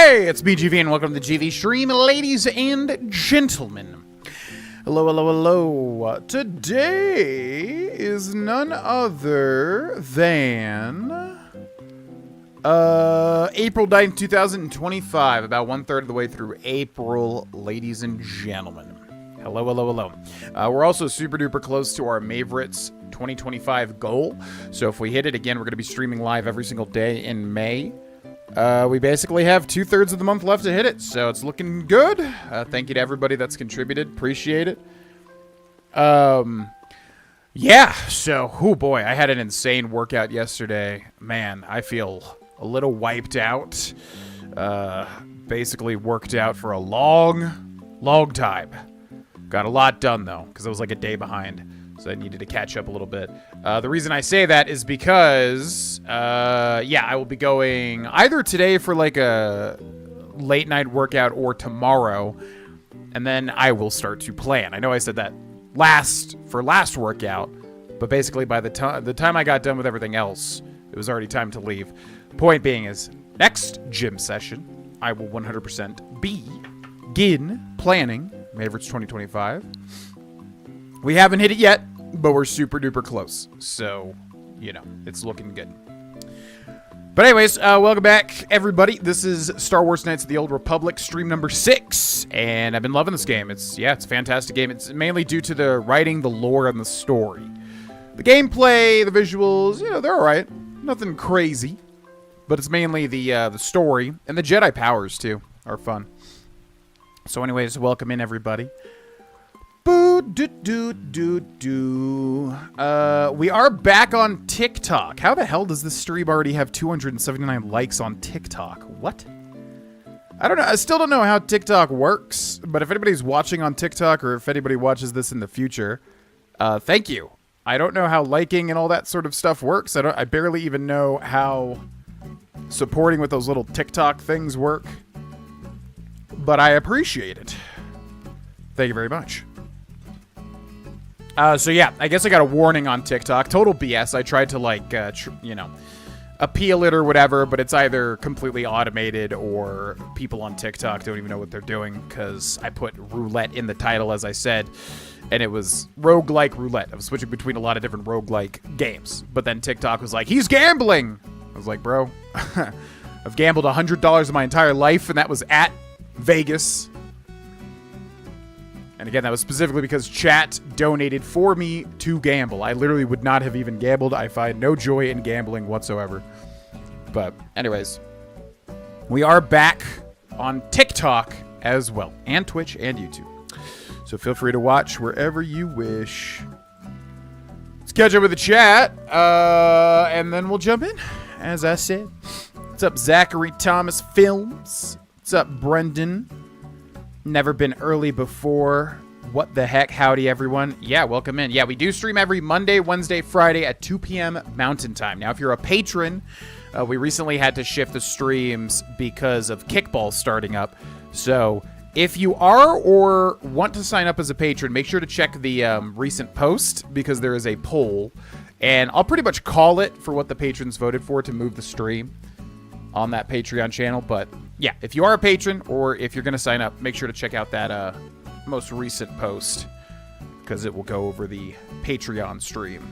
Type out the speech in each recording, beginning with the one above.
Hey, it's BGV and welcome to the GV stream, ladies and gentlemen. Hello, hello, hello. Today is none other than April 9th, 2025. About 1/3 of the way through April, ladies and gentlemen. Hello, hello, hello. We're also super duper close to our Maverick's 2025 goal. So if we hit it again, we're going to be streaming live every single day in May. We basically have 2/3 of the month left to hit it, so it's looking good. Thank you to everybody that's contributed. Appreciate it. Yeah, so, oh boy, I had an insane workout yesterday. Man, I feel a little wiped out. Basically worked out for a long time. Got a lot done, though, because I was like a day behind. So I needed to catch up a little bit. The reason I say that is because, yeah, I will be going either today for like a late night workout or tomorrow. And then I will start to plan. I know I said that last workout, but basically by the time I got done with everything else, it was already time to leave. Point being is, next gym session, I will 100% begin planning Mavericks 2025. We haven't hit it yet, but we're super duper close. So, you know, it's looking good. But anyways, welcome back, everybody. This is Star Wars Knights of the Old Republic, stream number 6. And I've been loving this game. It's a fantastic game. It's mainly due to the writing, the lore, and the story. The gameplay, the visuals, you know, they're alright. Nothing crazy. But it's mainly the story. And the Jedi powers, too, are fun. So anyways, welcome in, everybody. We are back on TikTok. How the hell does this stream already have 279 likes on TikTok? What? I don't know. I still don't know how TikTok works, but if anybody's watching on TikTok or if anybody watches this in the future, thank you. I don't know how liking and all that sort of stuff works. I barely even know how supporting with those little TikTok things work, but I appreciate it. Thank you very much. So yeah, I guess I got a warning on TikTok. Total BS. I tried to like, you know, appeal it or whatever, but it's either completely automated or people on TikTok don't even know what they're doing because I put roulette in the title, as I said, and it was roguelike roulette. I was switching between a lot of different roguelike games, but then TikTok was like, he's gambling! I was like, bro, I've gambled $100 in my entire life, and that was at Vegas. And again, that was specifically because chat donated for me to gamble. I literally would not have even gambled. I find no joy in gambling whatsoever. But anyways, we are back on TikTok as well, and Twitch and YouTube. So feel free to watch wherever you wish. Let's catch up with the chat, and then we'll jump in, as I said. What's up, Zachary Thomas Films? What's up, Brendan? Never been early before. What the heck? Howdy, everyone. Yeah, welcome in. Yeah, we do stream every Monday, Wednesday, Friday at 2 p.m. Mountain Time. Now, if you're a patron, we recently had to shift the streams because of kickball starting up. So if you are or want to sign up as a patron, make sure to check the recent post because there is a poll. And I'll pretty much call it for what the patrons voted for to move the stream on that Patreon channel. But yeah, if you are a patron or if you're going to sign up, make sure to check out that most recent post because it will go over the Patreon stream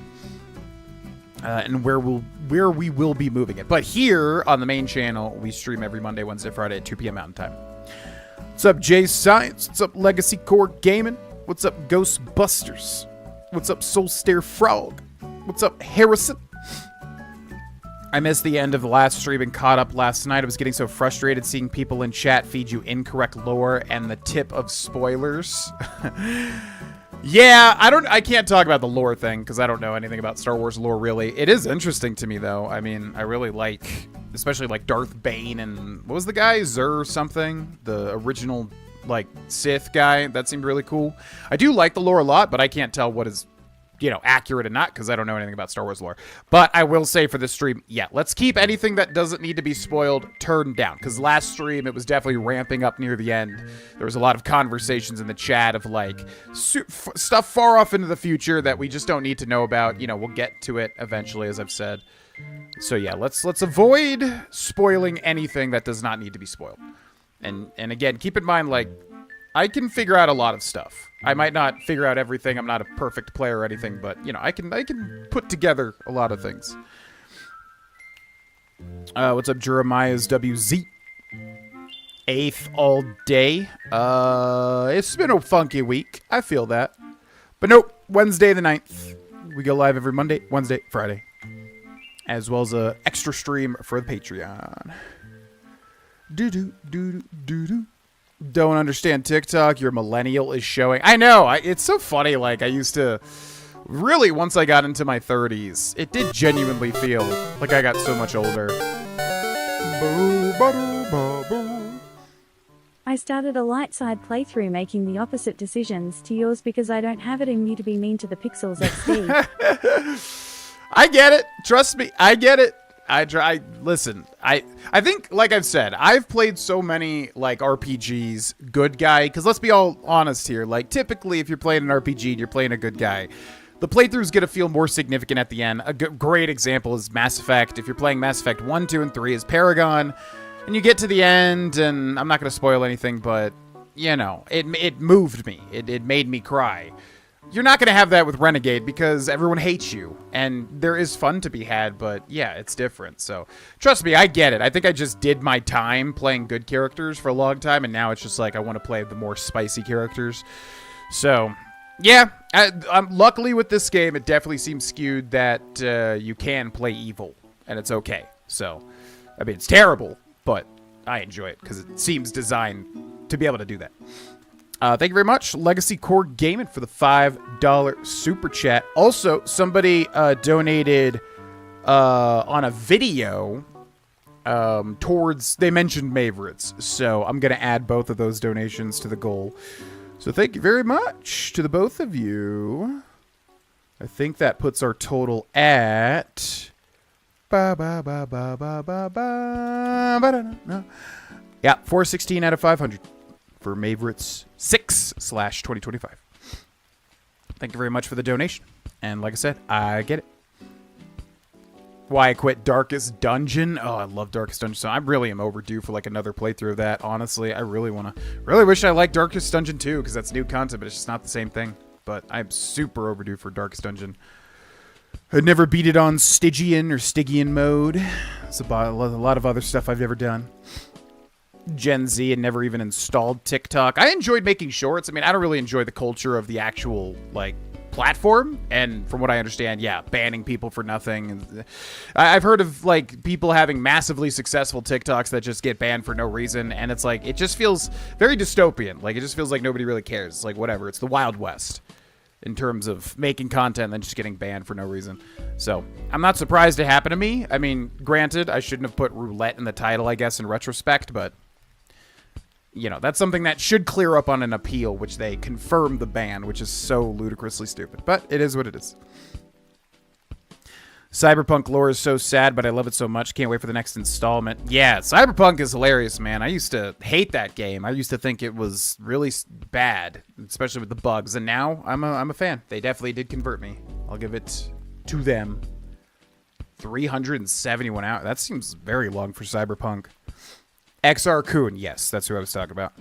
and where we will be moving it. But here on the main channel, we stream every Monday, Wednesday, Friday at 2 p.m. Mountain Time. What's up, Jay Science? What's up, Legacy Core Gaming? What's up, Ghostbusters? What's up, Soulstare Frog? What's up, Harrison? I missed the end of the last stream and caught up last night. I was getting so frustrated seeing people in chat feed you incorrect lore and the tip of spoilers. Yeah, I can't talk about the lore thing because I don't know anything about Star Wars lore, really. It is interesting to me, though. I mean, I really like, especially like Darth Bane and, what was the guy? Zur something? The original, like, Sith guy. That seemed really cool. I do like the lore a lot, but I can't tell what is accurate or not, because I don't know anything about Star Wars lore. But I will say for this stream, yeah, let's keep anything that doesn't need to be spoiled turned down, because last stream it was definitely ramping up near the end. There was a lot of conversations in the chat of like stuff far off into the future that we just don't need to know about. We'll get to it eventually, as I've said. So yeah, let's avoid spoiling anything that does not need to be spoiled. And again, keep in mind, like, I can figure out a lot of stuff. I might not figure out everything. I'm not a perfect player or anything, but I can put together a lot of things. What's up, Jeremiah's WZ? 8th all day. It's been a funky week. I feel that. But nope, Wednesday the 9th. We go live every Monday, Wednesday, Friday. As well as a extra stream for the Patreon. Do-do-do-do-do-do. Don't understand TikTok. Your millennial is showing. I know. It's so funny. Like, I used to... Really, once I got into my 30s, it did genuinely feel like I got so much older. I started a light side playthrough making the opposite decisions to yours because I don't have it in me to be mean to the pixels like Steve. I get it. Trust me. I get it. Listen, I think, like I've said, I've played so many, like, RPGs, good guy, because let's be all honest here, like, typically, if you're playing an RPG and you're playing a good guy, the playthrough's going to feel more significant at the end. A great example is Mass Effect. If you're playing Mass Effect 1, 2, and 3 is Paragon, and you get to the end, and I'm not going to spoil anything, but, it moved me. It made me cry. You're not going to have that with Renegade because everyone hates you, and there is fun to be had, but yeah, it's different. So trust me, I get it. I think I just did my time playing good characters for a long time, and now it's just like I want to play the more spicy characters. So yeah, I'm luckily with this game, it definitely seems skewed that you can play evil, and it's okay. So, I mean, it's terrible, but I enjoy it because it seems designed to be able to do that. Thank you very much, Legacy Core Gaming, for the $5 super chat. Also, somebody donated on a video towards, they mentioned Maveritt's, so I'm going to add both of those donations to the goal. So thank you very much to the both of you. I think that puts our total at... Yeah, 416 out of 500. For Maveritt's 6/2025. Thank you very much for the donation. And like I said, I get it. Why I quit Darkest Dungeon. Oh, I love Darkest Dungeon. So I really am overdue for like another playthrough of that. Honestly, I really wish I liked Darkest Dungeon 2 because that's new content, but it's just not the same thing. But I'm super overdue for Darkest Dungeon. I'd never beat it on Stygian or Stygian mode. It's a lot of other stuff I've never done. Gen Z and never even installed TikTok. I enjoyed making shorts. I mean, I don't really enjoy the culture of the actual, like, platform. And from what I understand, yeah, banning people for nothing. And I've heard of, like, people having massively successful TikToks that just get banned for no reason. And it's like, it just feels very dystopian. Like, it just feels like nobody really cares. It's like, whatever. It's the Wild West in terms of making content and then just getting banned for no reason. So, I'm not surprised it happened to me. I mean, granted, I shouldn't have put roulette in the title, I guess, in retrospect, but... that's something that should clear up on an appeal, which they confirmed the ban, which is so ludicrously stupid. But it is what it is. Cyberpunk lore is so sad, but I love it so much. Can't wait for the next installment. Yeah, Cyberpunk is hilarious, man. I used to hate that game. I used to think it was really bad, especially with the bugs. And now I'm a fan. They definitely did convert me. I'll give it to them. 371 hours. That seems very long for Cyberpunk. XR Kun, yes, that's who I was talking about.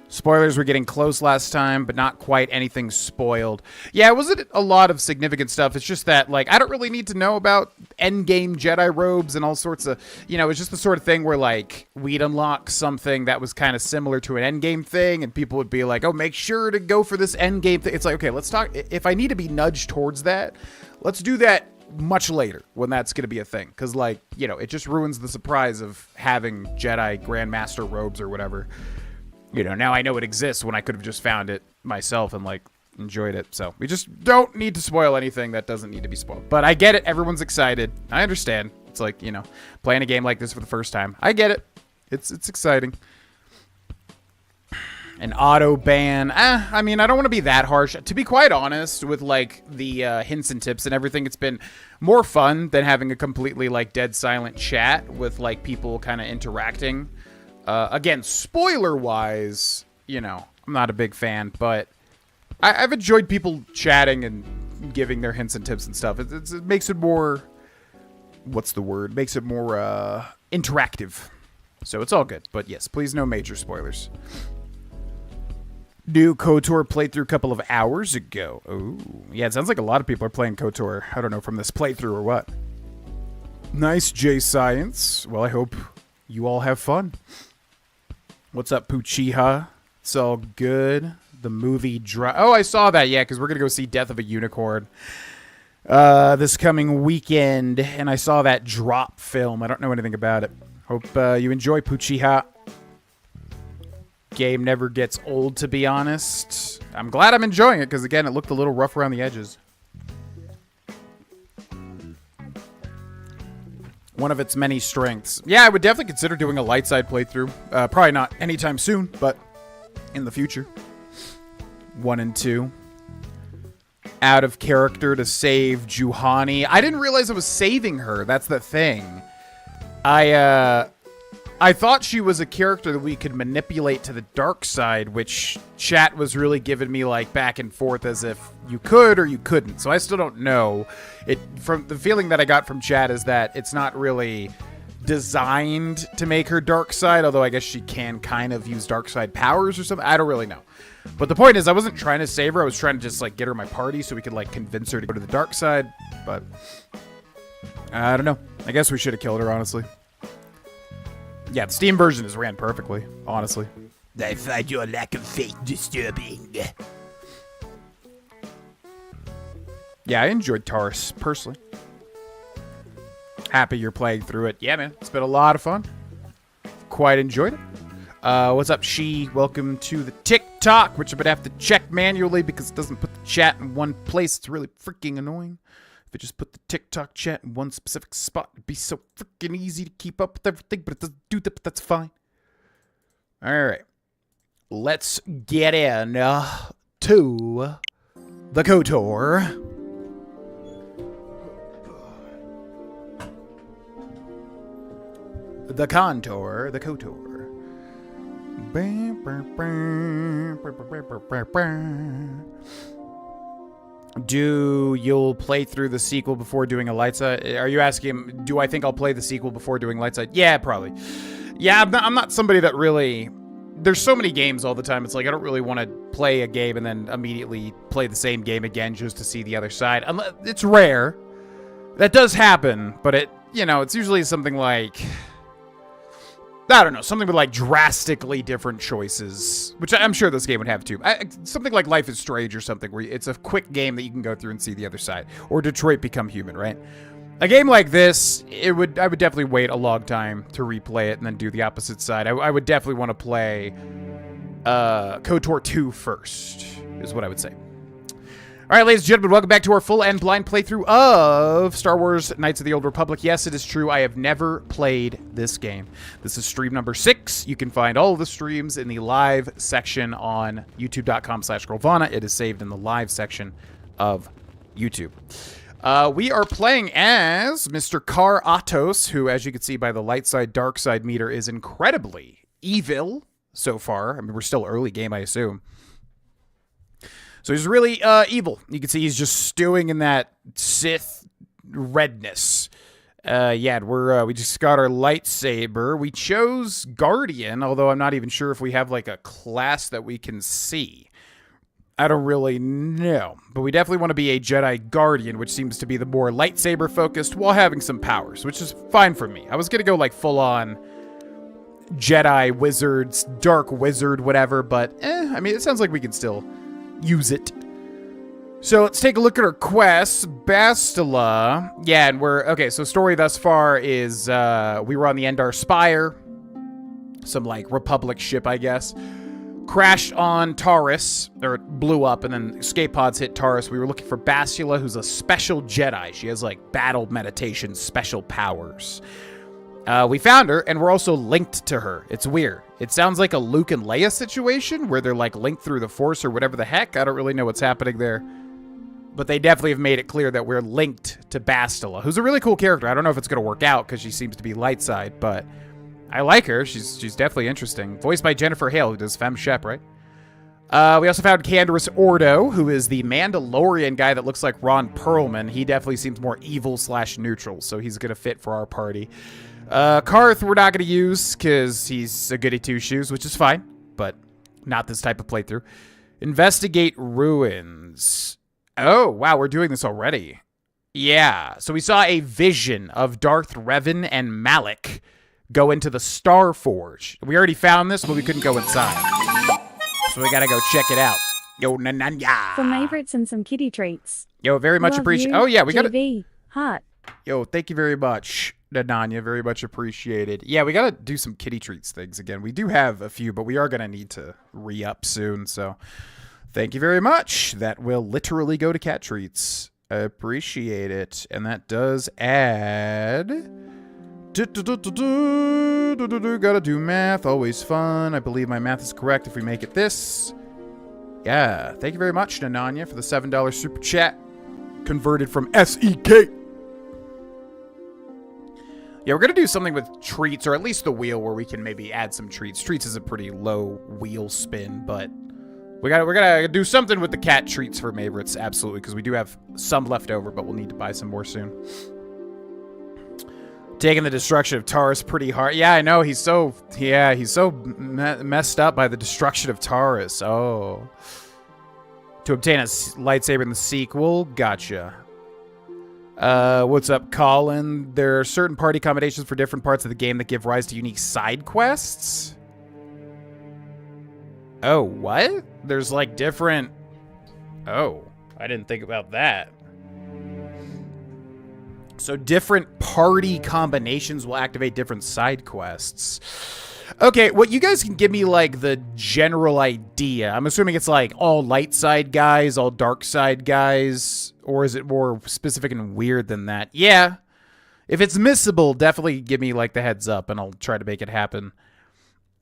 Spoilers were getting close last time, but not quite anything spoiled. Yeah, it wasn't a lot of significant stuff. It's just that, like, I don't really need to know about endgame Jedi robes and all sorts of, it's just the sort of thing where, like, we'd unlock something that was kind of similar to an endgame thing, and people would be like, oh, make sure to go for this endgame thing. It's like, okay, let's talk. If I need to be nudged towards that, let's do that much later when that's going to be a thing. Because, like, it just ruins the surprise of having Jedi Grandmaster robes or whatever. Now I know it exists when I could have just found it myself and, like, enjoyed it. So we just don't need to spoil anything that doesn't need to be spoiled. But I get it. Everyone's excited. I understand. It's like, playing a game like this for the first time. I get it. It's exciting. An auto ban. I mean, I don't want to be that harsh. To be quite honest, with like the hints and tips and everything, it's been more fun than having a completely like dead silent chat with like people kind of interacting. Again, spoiler wise, you know, I'm not a big fan, but I've enjoyed people chatting and giving their hints and tips and stuff. It makes it more, what's the word? Makes it more interactive. So it's all good. But yes, please no major spoilers. New KotOR playthrough a couple of hours ago. Oh, yeah, it sounds like a lot of people are playing KotOR. I don't know from this playthrough or what. Nice, J Science. Well, I hope you all have fun. What's up, Puchiha? It's all good. The movie Oh, I saw that, yeah, because we're going to go see Death of a Unicorn this coming weekend, and I saw that drop film. I don't know anything about it. Hope you enjoy, Puchiha. Game never gets old, to be honest. I'm glad I'm enjoying it, because, again, it looked a little rough around the edges. One of its many strengths. Yeah, I would definitely consider doing a light side playthrough. Probably not anytime soon, but in the future. 1 and 2. Out of character to save Juhani. I didn't realize I was saving her. That's the thing. I thought she was a character that we could manipulate to the dark side, which chat was really giving me like back and forth as if you could or you couldn't. So I still don't know. From the feeling that I got from chat is that it's not really designed to make her dark side, although I guess she can kind of use dark side powers or something. I don't really know. But the point is, I wasn't trying to save her. I was trying to just like get her in my party so we could like convince her to go to the dark side. But I don't know. I guess we should have killed her, honestly. Yeah, the Steam version is ran perfectly, honestly. I find your lack of faith disturbing. Yeah, I enjoyed Taurus, personally. Happy you're playing through it. Yeah, man, it's been a lot of fun. Quite enjoyed it. What's up, She? Welcome to the TikTok, which I'm going to have to check manually because it doesn't put the chat in one place. It's really freaking annoying. If it just put the TikTok chat in one specific spot, it'd be so freaking easy to keep up with everything, but it doesn't do that, but that's fine. All right. Let's get in to the KotOR. The contour, the KotOR. You'll play through the sequel before doing a light side? Are you asking, do I think I'll play the sequel before doing light side? Yeah, probably. Yeah, I'm not somebody that really... There's so many games all the time. It's like I don't really want to play a game and then immediately play the same game again just to see the other side. It's rare. That does happen, but it's usually something like... I don't know, something with like drastically different choices, which I'm sure this game would have too. Something like Life is Strange or something, where it's a quick game that you can go through and see the other side, or Detroit Become Human, right? A game like this, I would definitely wait a long time to replay it and then do the opposite side. I would definitely want to play KotOR 2 first, is what I would say. All right, ladies and gentlemen, welcome back to our full and blind playthrough of Star Wars Knights of the Old Republic. Yes, it is true. I have never played this game. This is stream number 6. You can find all of the streams in the live section on youtube.com/Grolvana. It is saved in the live section of YouTube. We are playing as Mr. Kar Atos, who, as you can see by the light side, dark side meter, is incredibly evil so far. I mean, we're still early game, I assume. So he's really evil. You can see he's just stewing in that Sith redness. Yeah, we just got our lightsaber. We chose Guardian, although I'm not even sure if we have like a class that we can see. I don't really know. But we definitely want to be a Jedi Guardian, which seems to be the more lightsaber focused while having some powers, which is fine for me. I was going to go like full on Jedi wizards, dark wizard, whatever, but I mean, it sounds like we can still use it. So let's take a look at our quests. Bastila. Yeah, and okay, so story thus far is we were on the Endar Spire. Some like Republic ship, I guess. Crashed on Taurus, or it blew up, and then escape pods hit Taurus. We were looking for Bastila, who's a special Jedi. She has like battle meditation special powers. We found her, and we're also linked to her. It's weird. It sounds like a Luke and Leia situation where they're like linked through the Force or whatever the heck. I don't really know what's happening there. But they definitely have made it clear that we're linked to Bastila, who's a really cool character. I don't know if it's going to work out because she seems to be light side, but I like her. She's definitely interesting. Voiced by Jennifer Hale, who does Femme Shep, right? We also found Canderous Ordo, who is the Mandalorian guy that looks like Ron Perlman. He definitely seems more evil/neutral, so he's going to fit for our party. Karth we're not going to use because he's a goody two-shoes, which is fine, but not this type of playthrough. Investigate ruins. Oh, wow, we're doing this already. Yeah, so we saw a vision of Darth Revan and Malak go into the Star Forge. We already found this, but we couldn't go inside. So we gotta go check it out. Yo, nananya. Some favorites and some kitty treats. Yo, very much appreciated. Oh, yeah, we got it. Heart. Yo, thank you very much, Nananya. Very much appreciated. Yeah, we gotta do some kitty treats things again. We do have a few, but we are gonna need to re-up soon, so thank you very much. That will literally go to cat treats. I appreciate it. And that does add... Gotta do math. Always fun. I believe my math is correct if we make it this. Yeah. Thank you very much, Nananya, for the $7 super chat. Converted from SEK. Yeah, we're going to do something with treats, or at least the wheel, where we can maybe add some treats. Treats is a pretty low wheel spin, but we're gonna do something with the cat treats for favorites, absolutely, because we do have some left over, but we'll need to buy some more soon. Taking the destruction of Taurus pretty hard. Yeah, I know. He's so messed up by the destruction of Taurus. Oh. To obtain a lightsaber in the sequel. Gotcha. What's up, Colin? There are certain party combinations for different parts of the game that give rise to unique side quests. Oh, what? There's like different... Oh, I didn't think about that. So different party combinations will activate different side quests. Okay, what you guys can give me like the general idea. I'm assuming it's like all light side guys, all dark side guys, or is it more specific and weird than that? Yeah. If it's missable, definitely give me like the heads up and I'll try to make it happen.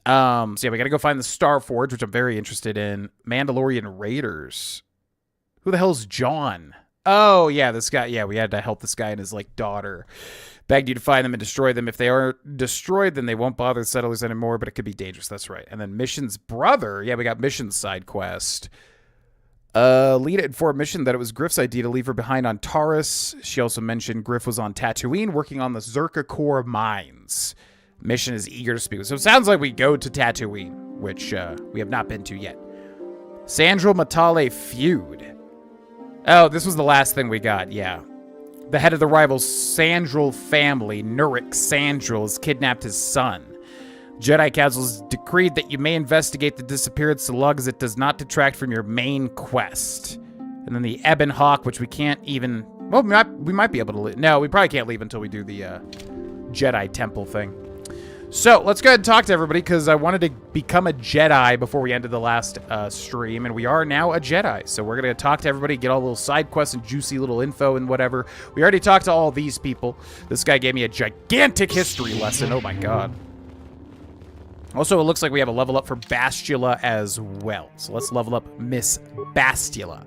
So yeah, we gotta go find the Star Forge, which I'm very interested in. Mandalorian Raiders. Who the hell's John? Oh, yeah, this guy. Yeah, we had to help this guy and his, like, daughter. Begged you to find them and destroy them. If they are destroyed, then they won't bother the settlers anymore, but it could be dangerous. That's right. And then Mission's brother. Yeah, we got Mission's side quest. Lita informed Mission that it was Griff's idea to leave her behind on Taurus. She also mentioned Griff was on Tatooine working on the Zerka core mines. Mission is eager to speak with. So it sounds like we go to Tatooine, which we have not been to yet. Sandral Matale feud. Oh, this was the last thing we got, yeah. The head of the rival Sandral family, Nurik Sandral, has kidnapped his son. Jedi Council has decreed that you may investigate the disappearance so long as it does not detract from your main quest. And then the Ebon Hawk, which we can't even... Well, we might be able to leave. No, we probably can't leave until we do the Jedi Temple thing. So, let's go ahead and talk to everybody, because I wanted to become a Jedi before we ended the last stream, and we are now a Jedi. So we're going to talk to everybody, get all the little side quests and juicy little info and whatever. We already talked to all these people. This guy gave me a gigantic history lesson. Oh my god. Also, it looks like we have a level up for Bastila as well. So let's level up Miss Bastila.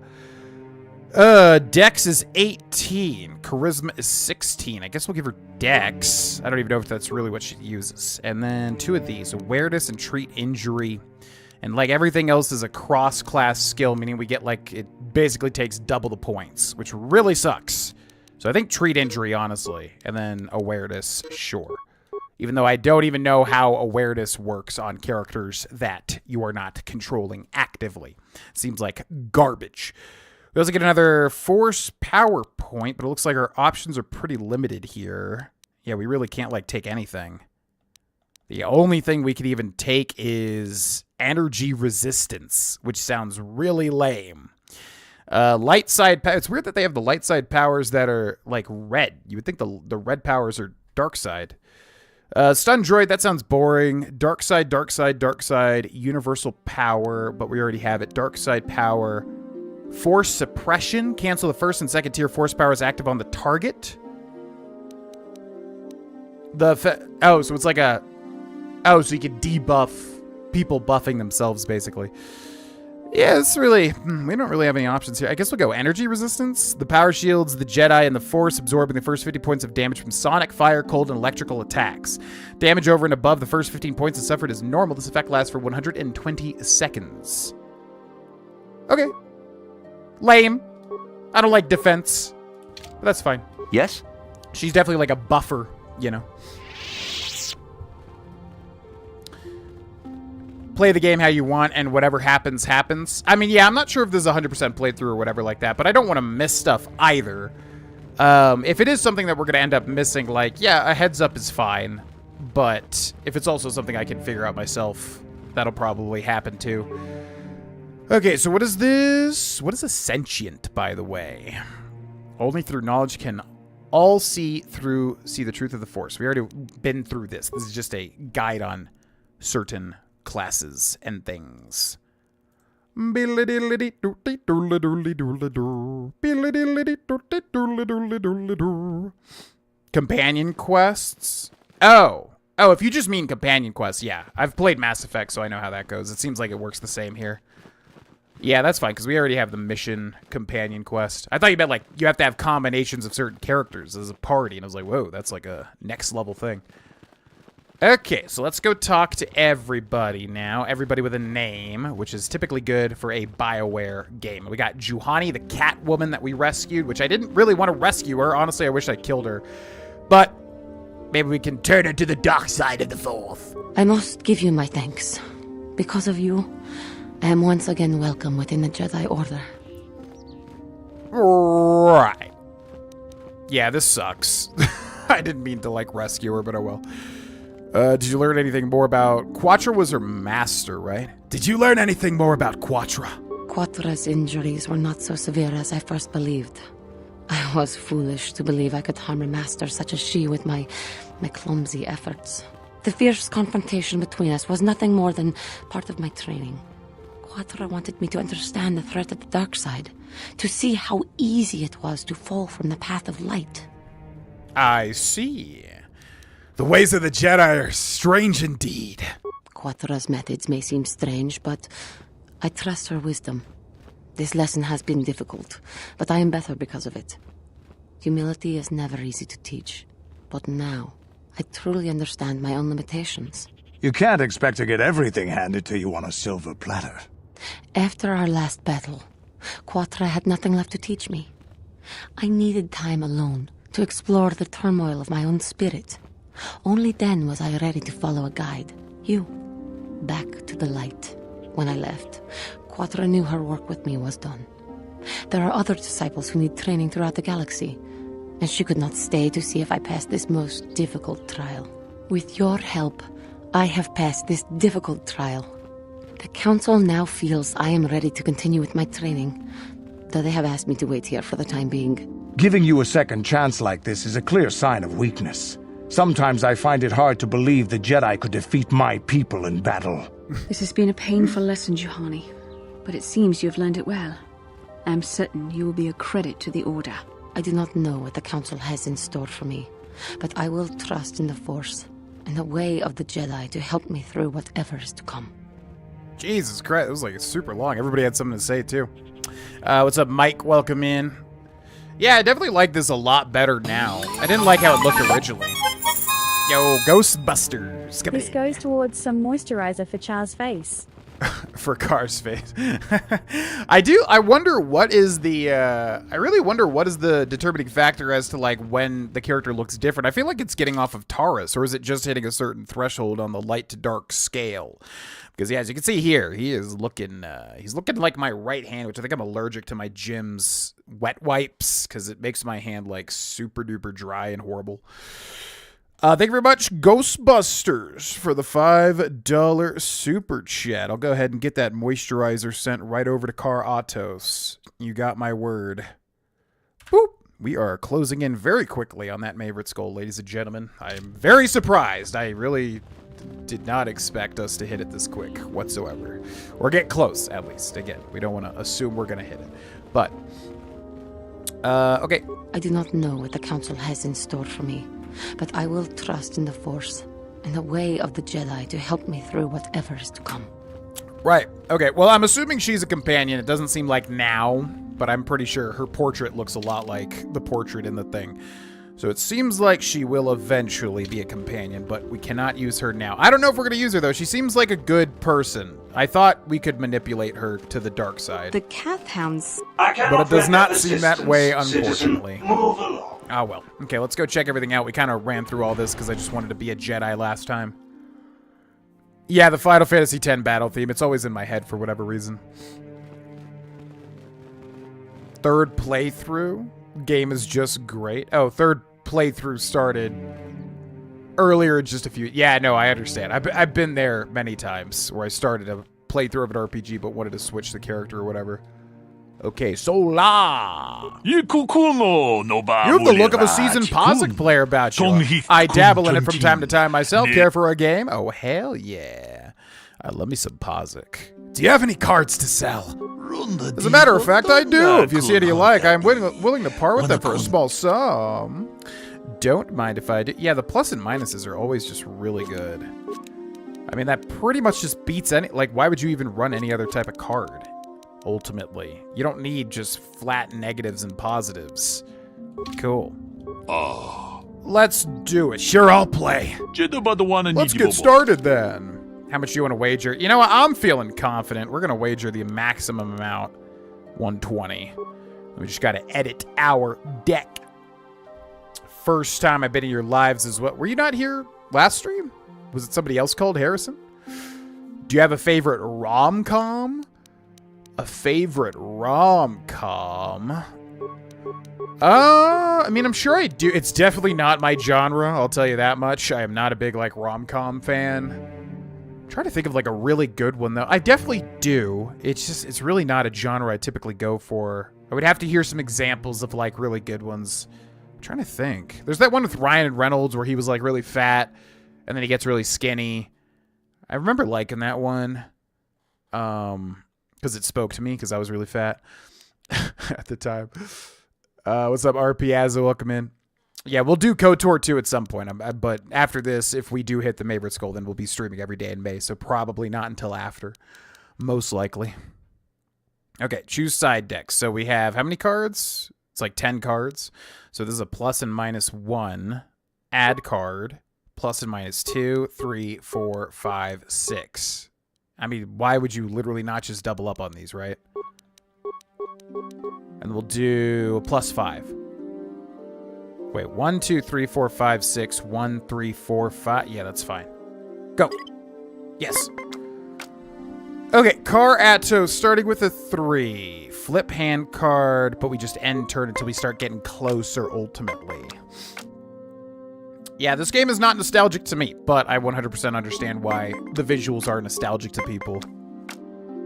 Dex is 18. Charisma is 16. I guess we'll give her Dex. I don't even know if that's really what she uses. And then 2 of these. Awareness and Treat Injury. And like everything else is a cross-class skill, meaning we get like, it basically takes double the points, which really sucks. So I think Treat Injury, honestly. And then Awareness, sure. Even though I don't even know how Awareness works on characters that you are not controlling actively. Seems like garbage. We also get another Force Power point, but it looks like our options are pretty limited here. Yeah, we really can't, like, take anything. The only thing we could even take is Energy Resistance, which sounds really lame. Light side... It's weird that they have the light side powers that are, like, red. You would think the red powers are dark side. Stun Droid, that sounds boring. Dark side, dark side, dark side. Universal Power, but we already have it. Dark side power... Force Suppression. Cancel the first and second tier force powers active on the target. So it's like a... Oh, so you can debuff people buffing themselves, basically. Yeah, it's really... we don't really have any options here. I guess we'll go energy resistance. The power shields, the Jedi, and the Force absorbing the first 50 points of damage from sonic, fire, cold, and electrical attacks. Damage over and above the first 15 points is suffered as normal. This effect lasts for 120 seconds. Okay. Lame. I don't like defense. But that's fine. Yes? She's definitely like a buffer, you know. Play the game how you want, and whatever happens, happens. I mean, yeah, I'm not sure if this is 100% played through or whatever like that, but I don't want to miss stuff either. If it is something that we're going to end up missing, like, yeah, a heads up is fine. But if it's also something I can figure out myself, that'll probably happen too. Okay, so what is this? What is a sentient, by the way? Only through knowledge can all see the truth of the Force. We already been through this. This is just a guide on certain classes and things. Companion quests? Oh, if you just mean companion quests, yeah. I've played Mass Effect, so I know how that goes. It seems like it works the same here. Yeah, that's fine, because we already have the mission companion quest. I thought you meant, like, you have to have combinations of certain characters as a party, and I was like, whoa, that's like a next level thing. Okay, so let's go talk to everybody now. Everybody with a name, which is typically good for a BioWare game. We got Juhani, the cat woman that we rescued, which I didn't really want to rescue her. Honestly, I wish I killed her. But maybe we can turn her to the dark side of the Force. I must give you my thanks. Because of you, I am once again welcome within the Jedi Order. Right. Yeah, this sucks. I didn't mean to, like, rescue her, but oh well. Did you learn anything more about... Quattro was her master, right? Did you learn anything more about Quattro? Quattra's injuries were not so severe as I first believed. I was foolish to believe I could harm a master such as she with my clumsy efforts. The fierce confrontation between us was nothing more than part of my training. Quattro wanted me to understand the threat of the dark side, to see how easy it was to fall from the path of light. I see. The ways of the Jedi are strange indeed. Quattra's methods may seem strange, but I trust her wisdom. This lesson has been difficult, but I am better because of it. Humility is never easy to teach, but now I truly understand my own limitations. You can't expect to get everything handed to you on a silver platter. After our last battle, Quattra had nothing left to teach me. I needed time alone to explore the turmoil of my own spirit. Only then was I ready to follow a guide. You. Back to the light. When I left, Quattra knew her work with me was done. There are other disciples who need training throughout the galaxy, and she could not stay to see if I passed this most difficult trial. With your help, I have passed this difficult trial. The Council now feels I am ready to continue with my training, though they have asked me to wait here for the time being. Giving you a second chance like this is a clear sign of weakness. Sometimes I find it hard to believe the Jedi could defeat my people in battle. This has been a painful lesson, Juhani, but it seems you have learned it well. I am certain you will be a credit to the Order. I do not know what the Council has in store for me, but I will trust in the Force and the way of the Jedi to help me through whatever is to come. Jesus Christ, it was like super long. Everybody had something to say too. What's up, Mike? Welcome in. Yeah, I definitely like this a lot better now. I didn't like how it looked originally. Yo, Ghostbusters. This goes towards some moisturizer for Char's face. For Car's face. I wonder what is the, I really wonder what is the determining factor as to, like, when the character looks different. I feel like it's getting off of Taurus, or is it just hitting a certain threshold on the light to dark scale? Because, yeah, as you can see here, he is looking, he's looking like my right hand, which I think I'm allergic to my gym's wet wipes, because it makes my hand, like, super duper dry and horrible. Thank you very much, Ghostbusters, for the $5 super chat. I'll go ahead and get that moisturizer sent right over to Car Autos. You got my word. Boop. We are closing in very quickly on that Maverick's goal, ladies and gentlemen. I am very surprised. I really did not expect us to hit it this quick whatsoever. Or get close, at least. Again, we don't want to assume we're going to hit it. But, okay. I do not know what the Council has in store for me, But I will trust in the Force, in the way of the Jedi to help me through whatever is to come. Right. Okay. Well, I'm assuming she's a companion. It doesn't seem like now, but I'm pretty sure her portrait looks a lot like the portrait in the thing. So it seems like she will eventually be a companion, but we cannot use her now. I don't know if we're going to use her, though. She seems like a good person. I thought we could manipulate her to the dark side. The Cath Hounds. But it does not seem that way, unfortunately. Move along. Oh, well. Okay, let's go check everything out. We kind of ran through all this because I just wanted to be a Jedi last time. Yeah, the Final Fantasy X battle theme. It's always in my head for whatever reason. Third playthrough. Game is just great. Oh, third playthrough started earlier, just a few... Yeah, no, I understand. I've been there many times where I started a playthrough of an RPG but wanted to switch the character or whatever. Okay, Sola! You have the look of a seasoned Pazaak player about you. I dabble in it from time to time myself. Care for a game? Oh, hell yeah. I love me some Pazaak. Do you have any cards to sell? As a matter of fact, I do. If you see any you like, I am willing to part with them for a small sum. Don't mind if I do. Yeah, the plus and minuses are always just really good. I mean, that pretty much just beats any... Like, why would you even run any other type of card? Ultimately, you don't need just flat negatives and positives. Cool. Let's do it. Sure, I'll play. Let's get started then. How much do you want to wager? You know what? I'm feeling confident. We're going to wager the maximum amount. 120. We just got to edit our deck. First time I've been in your lives is what? Were you not here last stream? Was it somebody else called Harrison? Do you have a favorite rom-com? A favorite rom-com? I mean, I'm sure I do. It's definitely not my genre, I'll tell you that much. I am not a big, like, rom-com fan. I'm trying to think of, like, a really good one, though. I definitely do. It's just, it's really not a genre I typically go for. I would have to hear some examples of, like, really good ones. I'm trying to think. There's that one with Ryan Reynolds where he was, like, really fat, and then he gets really skinny. I remember liking that one. Because it spoke to me, because I was really fat at the time. What's up, RP Azzo? Welcome in. Yeah, we'll do KotOR 2 at some point. But after this, if we do hit the Mavericks goal, then we'll be streaming every day in May. So probably not until after. Most likely. Okay, choose side decks. So we have how many cards? It's like 10 cards. So this is a plus and minus 1. Add card. Plus and minus 2, 3, 4, 5, 6. I mean, why would you literally not just double up on these, right? And we'll do a plus 5. Wait, 1, 2, 3, 4, 5, 6. 1, 3, 4, 5. Yeah, that's fine. Go. Yes. Okay, Car Atto starting with a 3. Flip hand card, but we just end turn until we start getting closer ultimately. Yeah, this game is not nostalgic to me, but I 100% understand why the visuals are nostalgic to people.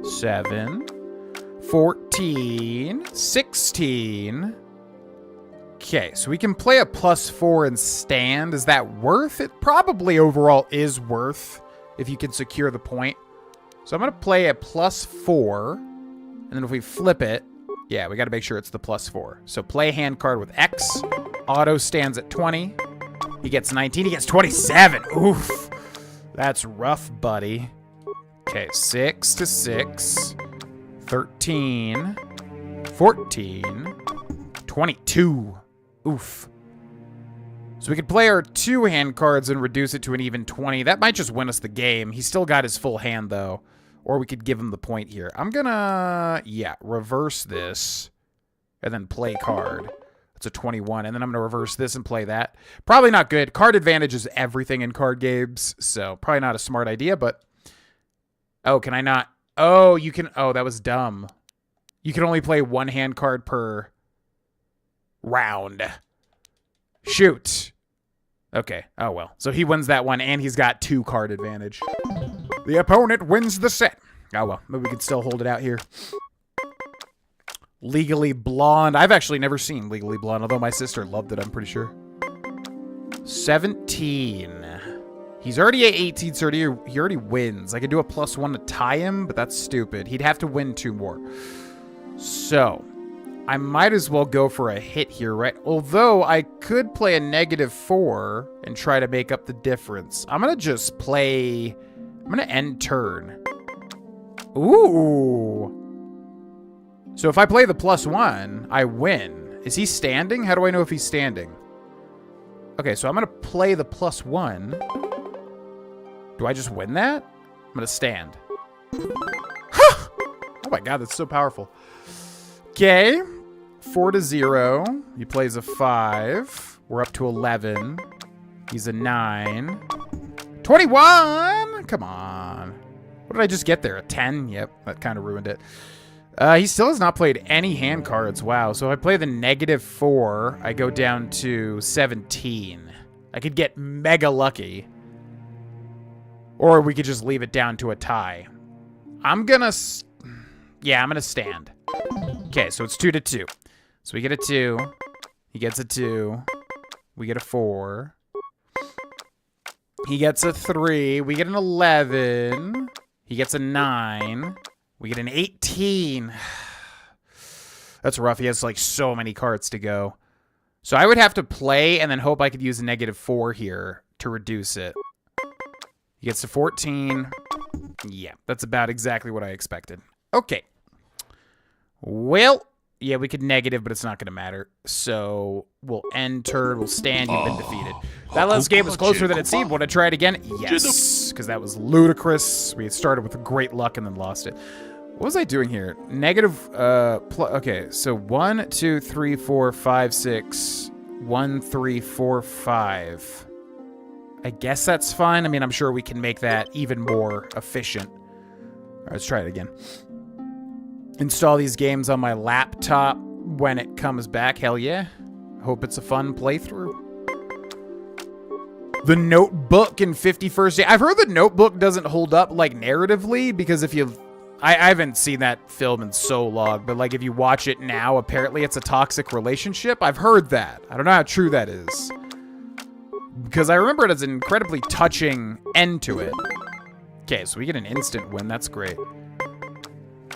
7, 14, 16. Okay, so we can play a plus 4 and stand. Is that worth it? Probably overall is worth if you can secure the point. So I'm going to play a plus 4, and then if we flip it, yeah, we got to make sure it's the plus 4. So play hand card with X. Auto stands at 20. He gets 19. He gets 27. Oof. That's rough, buddy. Okay, 6 to 6. 13. 14. 22. Oof. So we could play our 2 hand cards and reduce it to an even 20. That might just win us the game. He's still got his full hand, though. Or we could give him the point here. I'm gonna, yeah, reverse this. And then play card. It's a 21, and then I'm going to reverse this and play that. Probably not good. Card advantage is everything in card games, so probably not a smart idea, but... Oh, can I not? Oh, you can... Oh, that was dumb. You can only play 1 hand card per round. Shoot. Okay. Oh, well. So he wins that one, and he's got 2 card advantage. The opponent wins the set. Oh, well. Maybe we can still hold it out here. Legally Blonde. I've actually never seen Legally Blonde, although my sister loved it, I'm pretty sure. 17. He's already at 18, so he already wins. I could do a plus 1 to tie him, but that's stupid. He'd have to win 2 more. So, I might as well go for a hit here, right? Although I could play a -4 and try to make up the difference. I'm going to just play... I'm going to end turn. Ooh. So if I play the +1, I win. Is he standing? How do I know if he's standing? Okay, so I'm going to play the +1. Do I just win that? I'm going to stand. Oh my god, that's so powerful. Okay. 4-0. He plays a 5. We're up to 11. He's a 9. 21! Come on. What did I just get there? A 10? Yep, that kind of ruined it. He still has not played any hand cards. Wow. So if I play the -4, I go down to 17. I could get mega lucky. Or we could just leave it down to a tie. I'm gonna stand. Okay, so it's 2-2. So we get a 2. He gets a 2. We get a 4. He gets a 3. We get an 11. He gets a 9. We get an 18. That's rough. He has like so many cards to go. So I would have to play and then hope I could use a -4 here to reduce it. He gets to 14. Yeah, that's about exactly what I expected. Okay. Well, yeah, we could negative, but it's not going to matter. So we'll end turn. We'll stand. You've been defeated. That last game was closer than it seemed. Want to try it again? Yes, because that was ludicrous. We had started with great luck and then lost it. What was I doing here? Okay, so 1, 2, 3, 4, 5, 6. 1, 3, 4, 5. I guess that's fine. I mean, I'm sure we can make that even more efficient. All right, let's try it again. Install these games on my laptop when it comes back. Hell yeah. Hope it's a fun playthrough. The Notebook in 51st Day. I've heard the Notebook doesn't hold up, like, narratively, because if you... I haven't seen that film in so long, but, like, if you watch it now, apparently it's a toxic relationship. I've heard that. I don't know how true that is. Because I remember it as an incredibly touching end to it. Okay, so we get an instant win. That's great.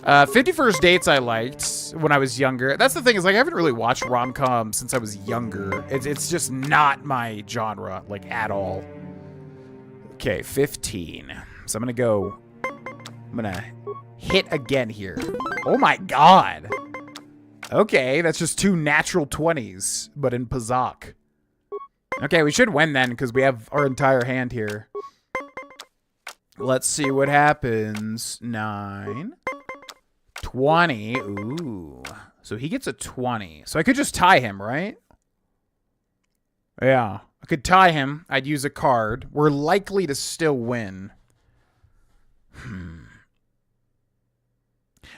51st Dates I liked when I was younger. That's the thing, is like I haven't really watched rom-com since I was younger. It's just not my genre, like, at all. Okay, 15. So I'm gonna hit again here. Oh my god. Okay, that's just 2 natural 20s, but in Pazaak. Okay, we should win then, because we have our entire hand here. Let's see what happens. 9. 20. Ooh. So he gets a 20. So I could just tie him, right? Yeah. I could tie him. I'd use a card. We're likely to still win.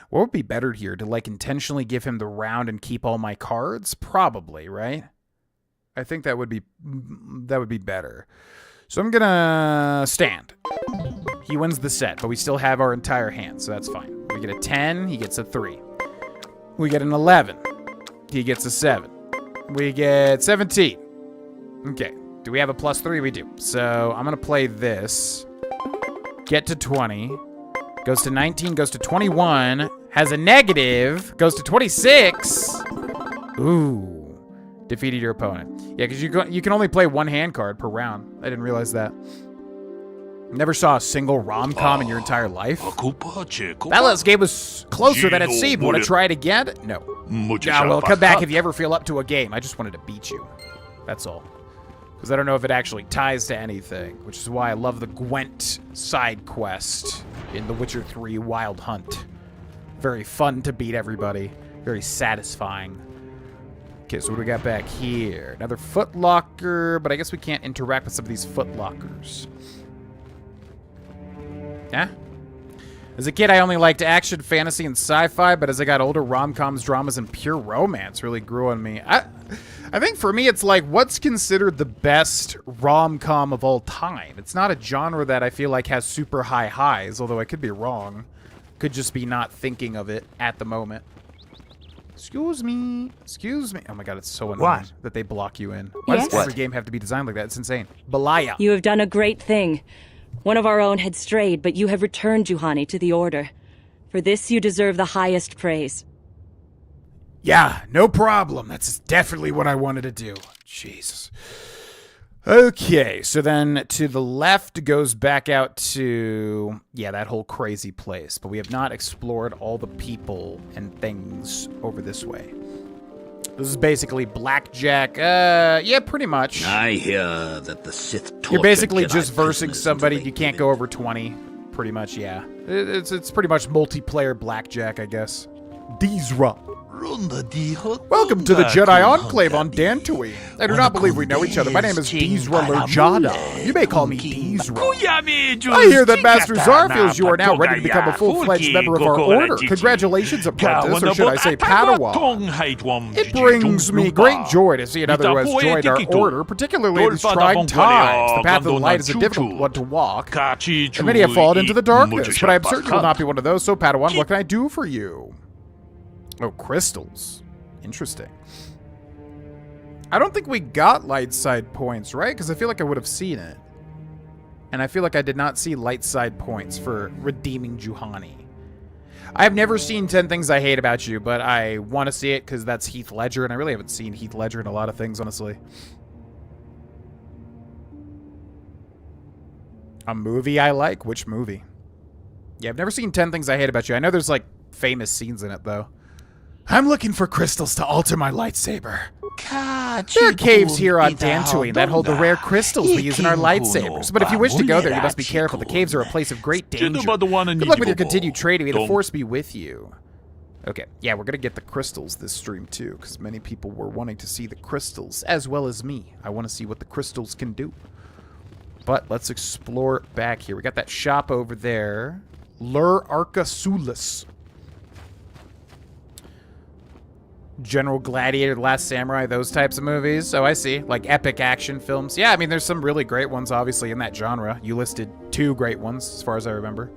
What would be better here? To, like, intentionally give him the round and keep all my cards? Probably, right? I think that would be better. So I'm gonna stand. He wins the set, but we still have our entire hand, so that's fine. We get a 10, he gets a 3. We get an 11. He gets a 7. We get 17. Okay. Do we have a +3? We do. So I'm gonna play this. Get to 20. Goes to 19, goes to 21. Has a negative. Goes to 26. Ooh. Defeated your opponent. Yeah, because you can only play 1 hand card per round. I didn't realize that. Never saw a single rom-com in your entire life? That last game was closer than it seemed. Want to try it again? No. Yeah, well, come back if you ever feel up to a game. I just wanted to beat you. That's all. Because I don't know if it actually ties to anything, which is why I love the Gwent side quest in The Witcher 3 Wild Hunt. Very fun to beat everybody. Very satisfying. Okay, so what do we got back here? Another foot locker, but I guess we can't interact with some of these foot lockers. Yeah? As a kid, I only liked action, fantasy, and sci-fi, but as I got older, rom-coms, dramas, and pure romance really grew on me. I think for me, it's like, what's considered the best rom-com of all time? It's not a genre that I feel like has super high highs, although I could be wrong. Could just be not thinking of it at the moment. Excuse me. Excuse me. Oh my god, it's so annoying that they block you in. Why does every game have to be designed like that? It's insane. Balaya. You have done a great thing. One of our own had strayed, but you have returned Juhani to the Order. For this, you deserve the highest praise. Yeah, no problem. That's definitely what I wanted to do. Jesus. Okay, so then to the left goes back out to, yeah, that whole crazy place. But we have not explored all the people and things over this way. This is basically blackjack. Yeah, pretty much. I hear that the Sith You're basically Jedi just versing prisoners somebody. until You they can't give go in. over 20. Pretty much, yeah. It's pretty much multiplayer blackjack, I guess. Dizra. Welcome to the Jedi Enclave on Dantooine. I do not believe we know each other. My name is Dizra Lurjada. You may call me Dizra. I hear that Master Zar feels you are now ready to become a full-fledged member of our order. Congratulations, apprentice, or should I say Padawan. It brings me great joy to see another who has joined our order, particularly in these trying times. The path of the light is a difficult one to walk, and many have fallen into the darkness, but I am certain you will not be one of those, so Padawan, what can I do for you? Oh, crystals. Interesting. I don't think we got light side points, right? Because I feel like I would have seen it. And I feel like I did not see light side points for redeeming Juhani. I have never seen 10 Things I Hate About You, but I want to see it because that's Heath Ledger, and I really haven't seen Heath Ledger in a lot of things, honestly. A movie I like? Which movie? Yeah, I've never seen 10 Things I Hate About You. I know there's, like, famous scenes in it, though. I'm looking for crystals to alter my lightsaber. There are caves here on Dantooine that hold the rare crystals we use in our lightsabers. But if you wish to go there, you must be careful. The caves are a place of great danger. Good luck with your continued trading. May the Force be with you. Okay, yeah, we're going to get the crystals this stream, too, because many people were wanting to see the crystals, as well as me. I want to see what the crystals can do. But let's explore back here. We got that shop over there. Lur Arca Sulis. General Gladiator, The Last Samurai, those types of movies. Oh, I see. Like epic action films. Yeah, I mean, there's some really great ones, obviously, in that genre. You listed 2 great ones, as far as I remember.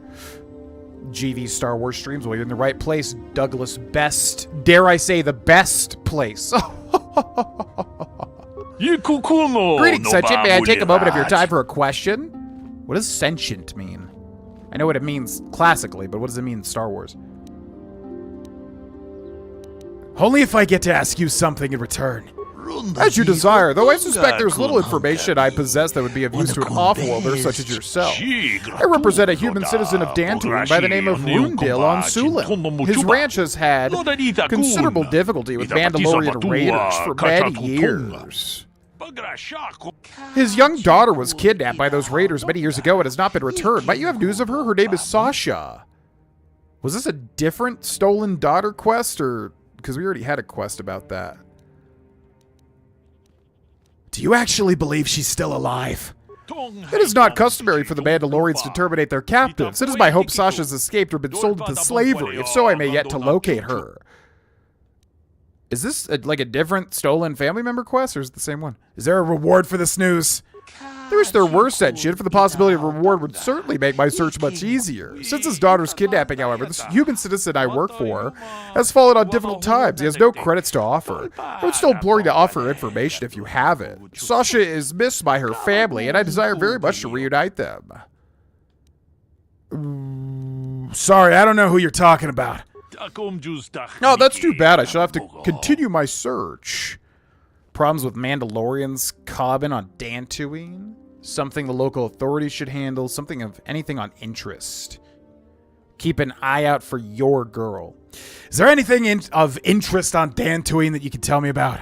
GV Star Wars streams. Well, you're in the right place, Douglas. Best, dare I say, the best place. Greetings, Sentient. May I take a moment of your time for a question? What does sentient mean? I know what it means classically, but what does it mean in Star Wars? Only if I get to ask you something in return. As you desire, though I suspect there's little information I possess that would be of use to an off-worlder such as yourself. I represent a human citizen of Dantooine by the name of Rundil on Sulim. His ranch has had considerable difficulty with Mandalorian raiders for many years. His young daughter was kidnapped by those raiders many years ago and has not been returned. Might you have news of her? Her name is Sasha. Was this a different stolen daughter quest, or... because we already had a quest about that. Do you actually believe she's still alive? It is not customary for the Mandalorians to terminate their captives. It is my hope Sasha's escaped or been sold into slavery. If so, I may yet to locate her. Is this like a different stolen family member quest, or is it the same one? Is there a reward for this news? I wish there were sentient, for the possibility of reward would certainly make my search much easier. Since his daughter's kidnapping, however, this human citizen I work for has fallen on difficult times. He has no credits to offer. I would still implore you to offer information if you have it. Sasha is missed by her family, and I desire very much to reunite them. Sorry, I don't know who you're talking about. No, that's too bad. I shall have to continue my search. Problems with Mandalorians cabin on Dantooine? Something the local authorities should handle? Something of anything on interest? Keep an eye out for your girl. Is there anything of interest on Dantooine that you can tell me about?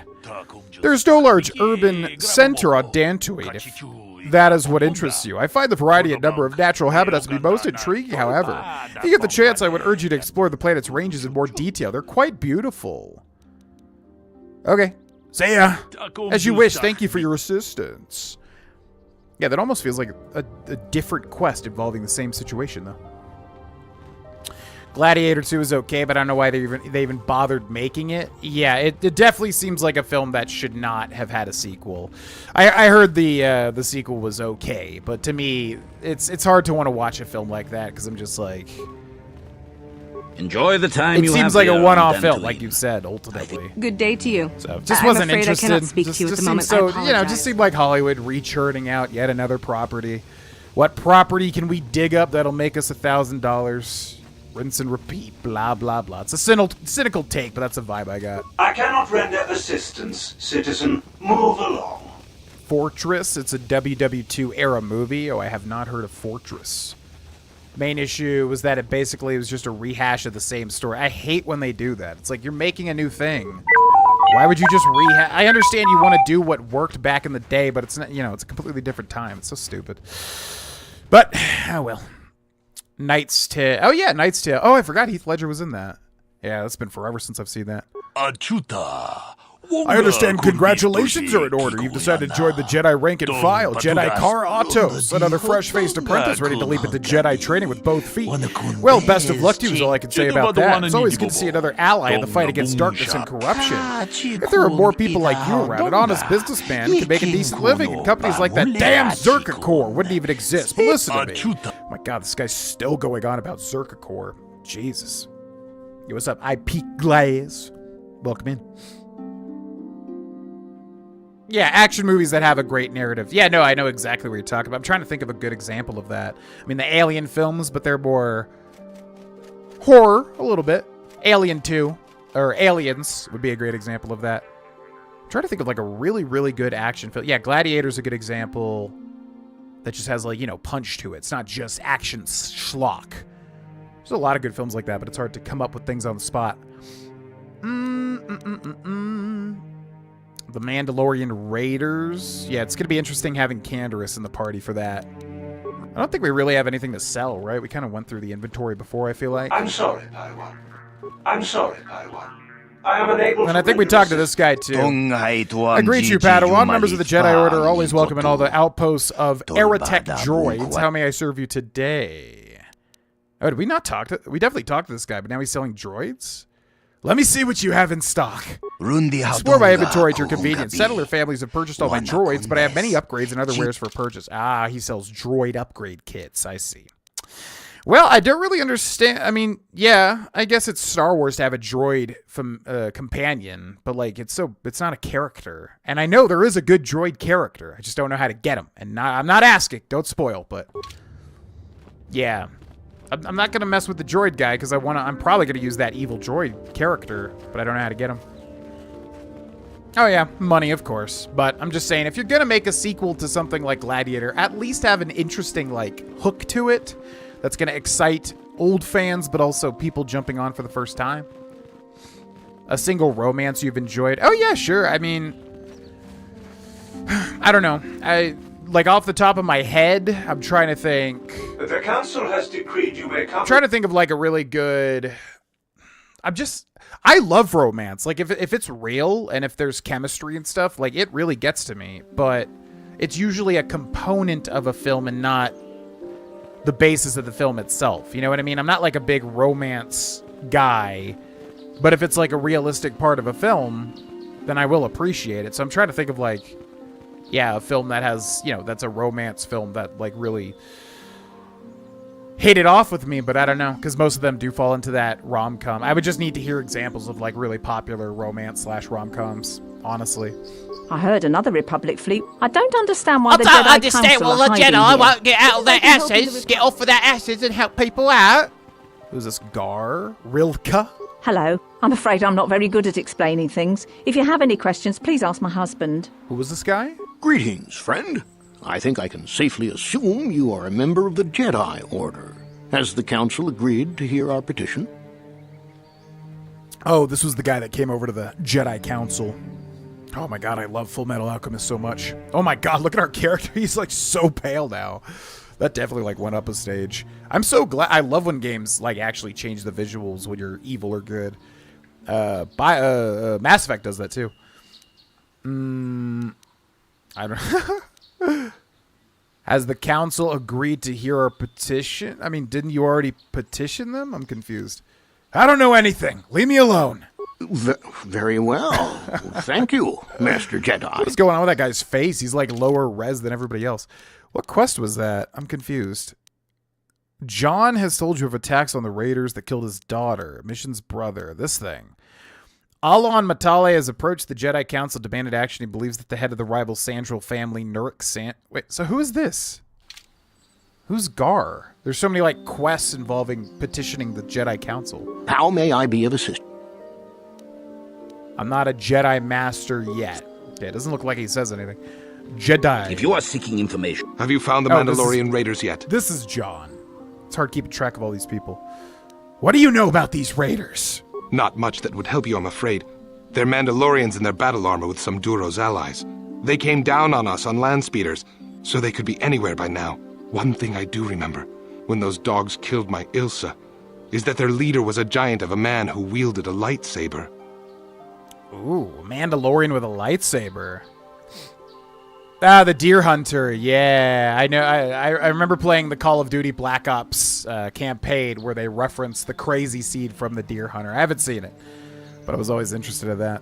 There's no large urban center on Dantooine, if that is what interests you. I find the variety and number of natural habitats to be most intriguing, however. If you get the chance, I would urge you to explore the planet's ranges in more detail. They're quite beautiful. Okay. See ya. As you wish. Thank you for your assistance. Yeah, that almost feels like a different quest involving the same situation, though. Gladiator 2 is okay, but I don't know why they even bothered making it. Yeah, it definitely seems like a film that should not have had a sequel. I heard the sequel was okay, but to me, it's hard to want to watch a film like that because I'm just like... Enjoy the time you have. It seems like a one-off film, like you said, ultimately. Good day to you. So just wasn't interested. I cannot speak to you at the moment. So, just seemed like Hollywood re-churning out yet another property. What property can we dig up that'll make us $1,000? Rinse and repeat, blah, blah, blah. It's a cynical take, but that's a vibe I got. I cannot render assistance, citizen. Move along. Fortress, it's a WW2 era movie. Oh, I have not heard of Fortress. Main issue was that it basically was just a rehash of the same story. I hate when they do that. It's like, you're making a new thing. Why would you just rehash? I understand you want to do what worked back in the day, but it's not, you know, it's a completely different time. It's so stupid. But, oh well. Knight's Tale. Oh yeah, Knight's Tale. Oh, I forgot Heath Ledger was in that. Yeah, it's been forever since I've seen that. I understand congratulations are in order. You've decided to join the Jedi rank and file. Jedi KotOR, another fresh-faced apprentice ready to leap into Jedi training with both feet. Well, best of luck to you is all I can say about that. It's always good to see another ally in the fight against darkness and corruption. If there were more people like you around, an honest businessman could make a decent living, and companies like that damn KotOR wouldn't even exist. But listen to me. Oh my god, this guy's still going on about KotOR. Jesus. Yo, what's up, IP Glaze? Welcome in. Yeah, action movies that have a great narrative. Yeah, no, I know exactly what you're talking about. I'm trying to think of a good example of that. I mean, the Alien films, but they're more horror, a little bit. Alien 2, or Aliens would be a great example of that. I'm trying to think of like a really, really good action film. Yeah, Gladiator's a good example that just has like, you know, punch to it. It's not just action schlock. There's a lot of good films like that, but it's hard to come up with things on the spot. The Mandalorian Raiders. Yeah, it's going to be interesting having Canderous in the party for that. I don't think we really have anything to sell, right? We kind of went through the inventory before, I feel like. I'm sorry, Padawan. I'm sorry, Padawan. I am unable and I think we talked to this guy, too. I greet you, Padawan. Members of the Jedi Order are always welcome in all the outposts of Aerotech droids. How may I serve you today? Oh, did we not talk to... We definitely talked to this guy, but now he's selling droids? Let me see what you have in stock. Explore my inventory at your convenience. Settler families have purchased all my droids, but I have many upgrades and other wares for purchase. Ah, he sells droid upgrade kits. I see. Well, I don't really understand. I mean, yeah, I guess it's Star Wars to have a droid from companion, but like it's not a character. And I know there is a good droid character. I just don't know how to get him. And I'm not asking. Don't spoil, but yeah. I'm not going to mess with the droid guy because I'm probably going to use that evil droid character, but I don't know how to get him. Oh yeah, money, of course. But I'm just saying, if you're going to make a sequel to something like Gladiator, at least have an interesting, like, hook to it that's going to excite old fans, but also people jumping on for the first time. A single romance you've enjoyed. Oh yeah, sure. I mean, I don't know. Like, off the top of my head, I'm trying to think. The council has decreed you may come. I'm trying to think of, like, a really good... I love romance. Like, if it's real and if there's chemistry and stuff, like, it really gets to me. But it's usually a component of a film and not the basis of the film itself. You know what I mean? I'm not, like, a big romance guy. But if it's, like, a realistic part of a film, then I will appreciate it. So I'm trying to think of, like... Yeah, a film that has, you know, that's a romance film that, like, really hit it off with me, but I don't know, because most of them do fall into that rom-com. I would just need to hear examples of, like, really popular romance/rom-coms, honestly. I heard another Republic fleet. I don't understand why the Jedi Council are hiding here. Won't get out of their asses, get off of their asses and help people out. Who's this, Gar? Rilka? Hello. I'm afraid I'm not very good at explaining things. If you have any questions, please ask my husband. Who was this guy? Greetings, friend. I think I can safely assume you are a member of the Jedi Order. Has the Council agreed to hear our petition? Oh, this was the guy that came over to the Jedi Council. Oh my god, I love Full Metal Alchemist so much. Oh my god, look at our character. He's like so pale now. That definitely like went up a stage. I'm so glad. I love when games like actually change the visuals when you're evil or good. Mass Effect does that too. I don't. Has the council agreed to hear our petition? I mean, didn't you already petition them? I'm confused. I don't know anything. Leave me alone. Very well. Thank you, Master Jedi. What's going on with that guy's face? He's like lower res than everybody else. What quest was that? I'm confused. John has told you of attacks on the raiders that killed his daughter, Mission's brother. This thing. Alon Matale has approached the Jedi Council, demanded action. He believes that the head of the rival Sandril family, Nurik Wait, so who is this? Who's Gar? There's so many, like, quests involving petitioning the Jedi Council. How may I be of assistance? I'm not a Jedi Master yet. Okay, it doesn't look like he says anything. Jedi. If you are seeking information... Have you found the Mandalorian raiders yet? This is John. It's hard keeping track of all these people. What do you know about these raiders? Not much that would help you, I'm afraid. They're Mandalorians in their battle armor with some Duro's allies. They came down on us on land speeders, so they could be anywhere by now. One thing I do remember, when those dogs killed my Ilsa, is that their leader was a giant of a man who wielded a lightsaber. Ooh, Mandalorian with a lightsaber. Ah, the Deer Hunter. Yeah, I know. I remember playing the Call of Duty Black Ops campaign where they referenced the crazy seed from the Deer Hunter. I haven't seen it, but I was always interested in that.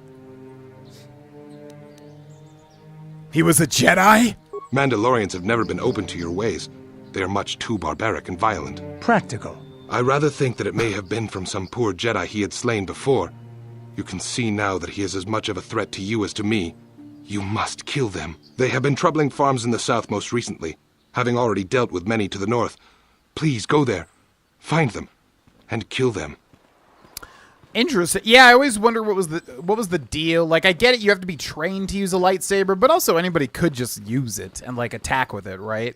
He was a Jedi? Mandalorians have never been open to your ways. They are much too barbaric and violent. Practical. I rather think that it may have been from some poor Jedi he had slain before. You can see now that he is as much of a threat to you as to me. You must kill them. They have been troubling farms in the south most recently, having already dealt with many to the north. Please go there, find them, and kill them. Interesting. Yeah, I always wonder what was the deal. Like, I get it, you have to be trained to use a lightsaber, but also anybody could just use it and like attack with it, right?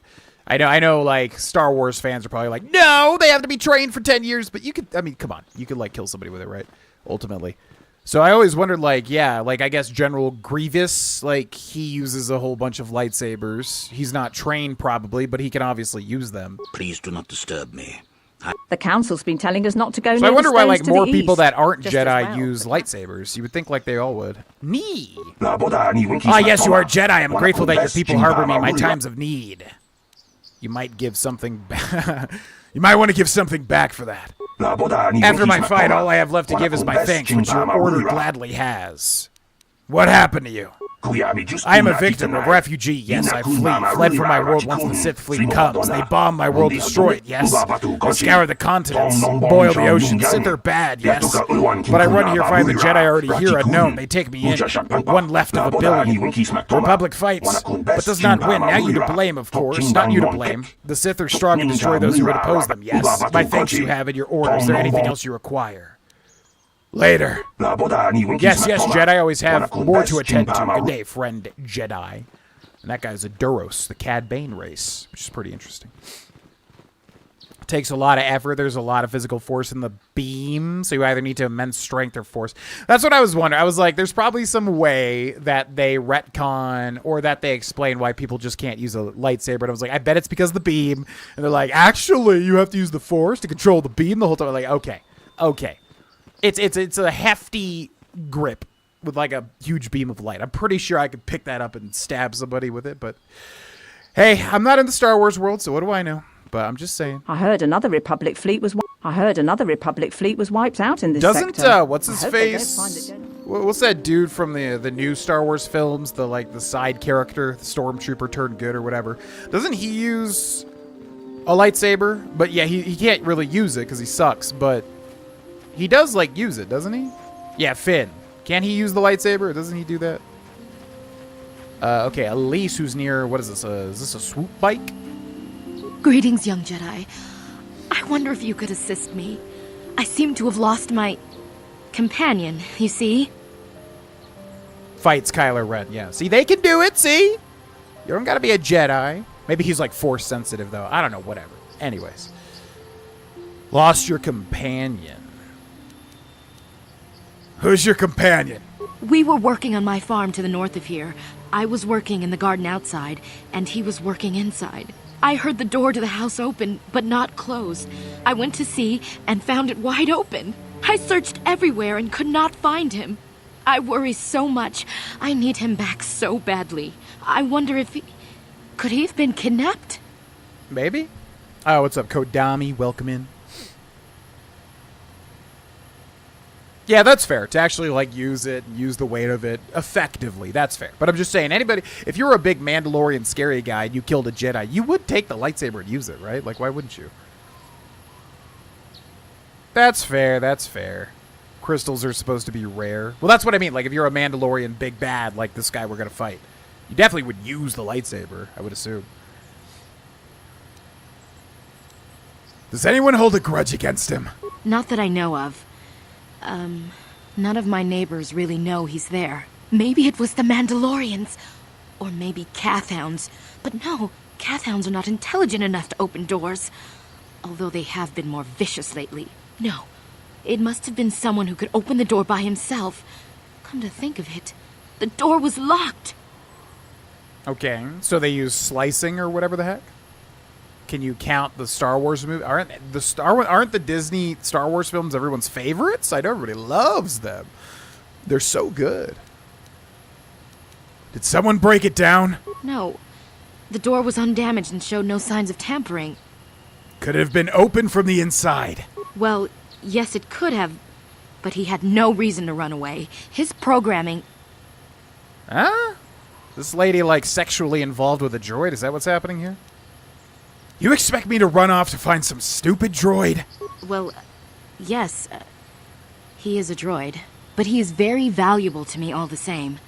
I know, like, Star Wars fans are probably like, no, they have to be trained for 10 years, but you could, I mean, come on, you could like kill somebody with it, right? Ultimately. So I always wondered, like, yeah, like, I guess General Grievous, like, he uses a whole bunch of lightsabers. He's not trained, probably, but he can obviously use them. Please do not disturb me. The council's been telling us not to go near So I wonder the why, stones like, to more the people east, that aren't just as Jedi well. use lightsabers. You would think, like, they all would. Nee! Ah, yes, you are Jedi. I'm grateful that your people harbor me in my times of need. You might give something back. You might want to give something back for that. After my fight, all I have left to give is my thanks, which your order gladly has. What happened to you? I am a victim, a refugee, yes, I fled from my world once the Sith fleet comes. They bomb my world, destroy it, yes. I scour the continents, boil the oceans, Sith are bad, yes. But I run here, find the Jedi already here unknown, they take me in. One left of a billion. The Republic fights, but does not win. Now you to blame, of course, not you to blame. The Sith are strong and destroy those who would oppose them, yes. My thanks you have in your orders, is there anything else you require? Later. Yes, Jedi always have more to attend to. Good day, friend Jedi. And that guy's a Duros, the Cad Bane race, which is pretty interesting. It takes a lot of effort. There's a lot of physical force in the beam, so you either need to immense strength or force. That's what I was wondering. I was like, there's probably some way that they retcon or that they explain why people just can't use a lightsaber. And I was like, I bet it's because of the beam. And they're like, actually, you have to use the force to control the beam the whole time. I'm like, okay. It's a hefty grip with like a huge beam of light. I'm pretty sure I could pick that up and stab somebody with it, but hey, I'm not in the Star Wars world, so what do I know? But I'm just saying. I heard another Republic fleet was wiped out in this sector. Doesn't what's his face? What's that dude from the new Star Wars films? The side character, the stormtrooper turned good or whatever. Doesn't he use a lightsaber? But yeah, he can't really use it because he sucks. But he does like use it, doesn't he? Yeah, Finn. Can he use the lightsaber? Doesn't he do that? Okay, Elise, who's near. What is this? Is this a swoop bike? Greetings, young Jedi. I wonder if you could assist me. I seem to have lost my companion, you see? Fights Kylo Ren, yeah. See, they can do it, see? You don't gotta be a Jedi. Maybe he's like force sensitive, though. I don't know, whatever. Anyways. Lost your companion. Who's your companion? We were working on my farm to the north of here. I was working in the garden outside, and he was working inside. I heard the door to the house open, but not close. I went to see and found it wide open. I searched everywhere and could not find him. I worry so much. I need him back so badly. I wonder if he... Could he have been kidnapped? Maybe. Oh, what's up, Kodami? Welcome in. Yeah, that's fair. To actually, like, use it, use the weight of it effectively, that's fair. But I'm just saying, anybody, if you're a big Mandalorian scary guy and you killed a Jedi, you would take the lightsaber and use it, right? Like, why wouldn't you? That's fair, that's fair. Crystals are supposed to be rare. Well, that's what I mean. Like, if you're a Mandalorian big bad, like this guy we're going to fight, you definitely would use the lightsaber, I would assume. Does anyone hold a grudge against him? Not that I know of. None of my neighbors really know he's there. Maybe it was the Mandalorians. Or maybe Cathhounds. But no, Cathhounds are not intelligent enough to open doors. Although they have been more vicious lately. No, it must have been someone who could open the door by himself. Come to think of it, the door was locked. Okay, so they use slicing or whatever the heck? Can you count the Star Wars movie? Aren't the Disney Star Wars films everyone's favorites? I know everybody loves them. They're so good. Did someone break it down? No, the door was undamaged and showed no signs of tampering. Could it have been open from the inside? Well, yes, it could have, but he had no reason to run away. His programming... Huh? This lady, like, sexually involved with a droid? Is that what's happening here? You expect me to run off to find some stupid droid? Well, yes, he is a droid, but he is very valuable to me all the same.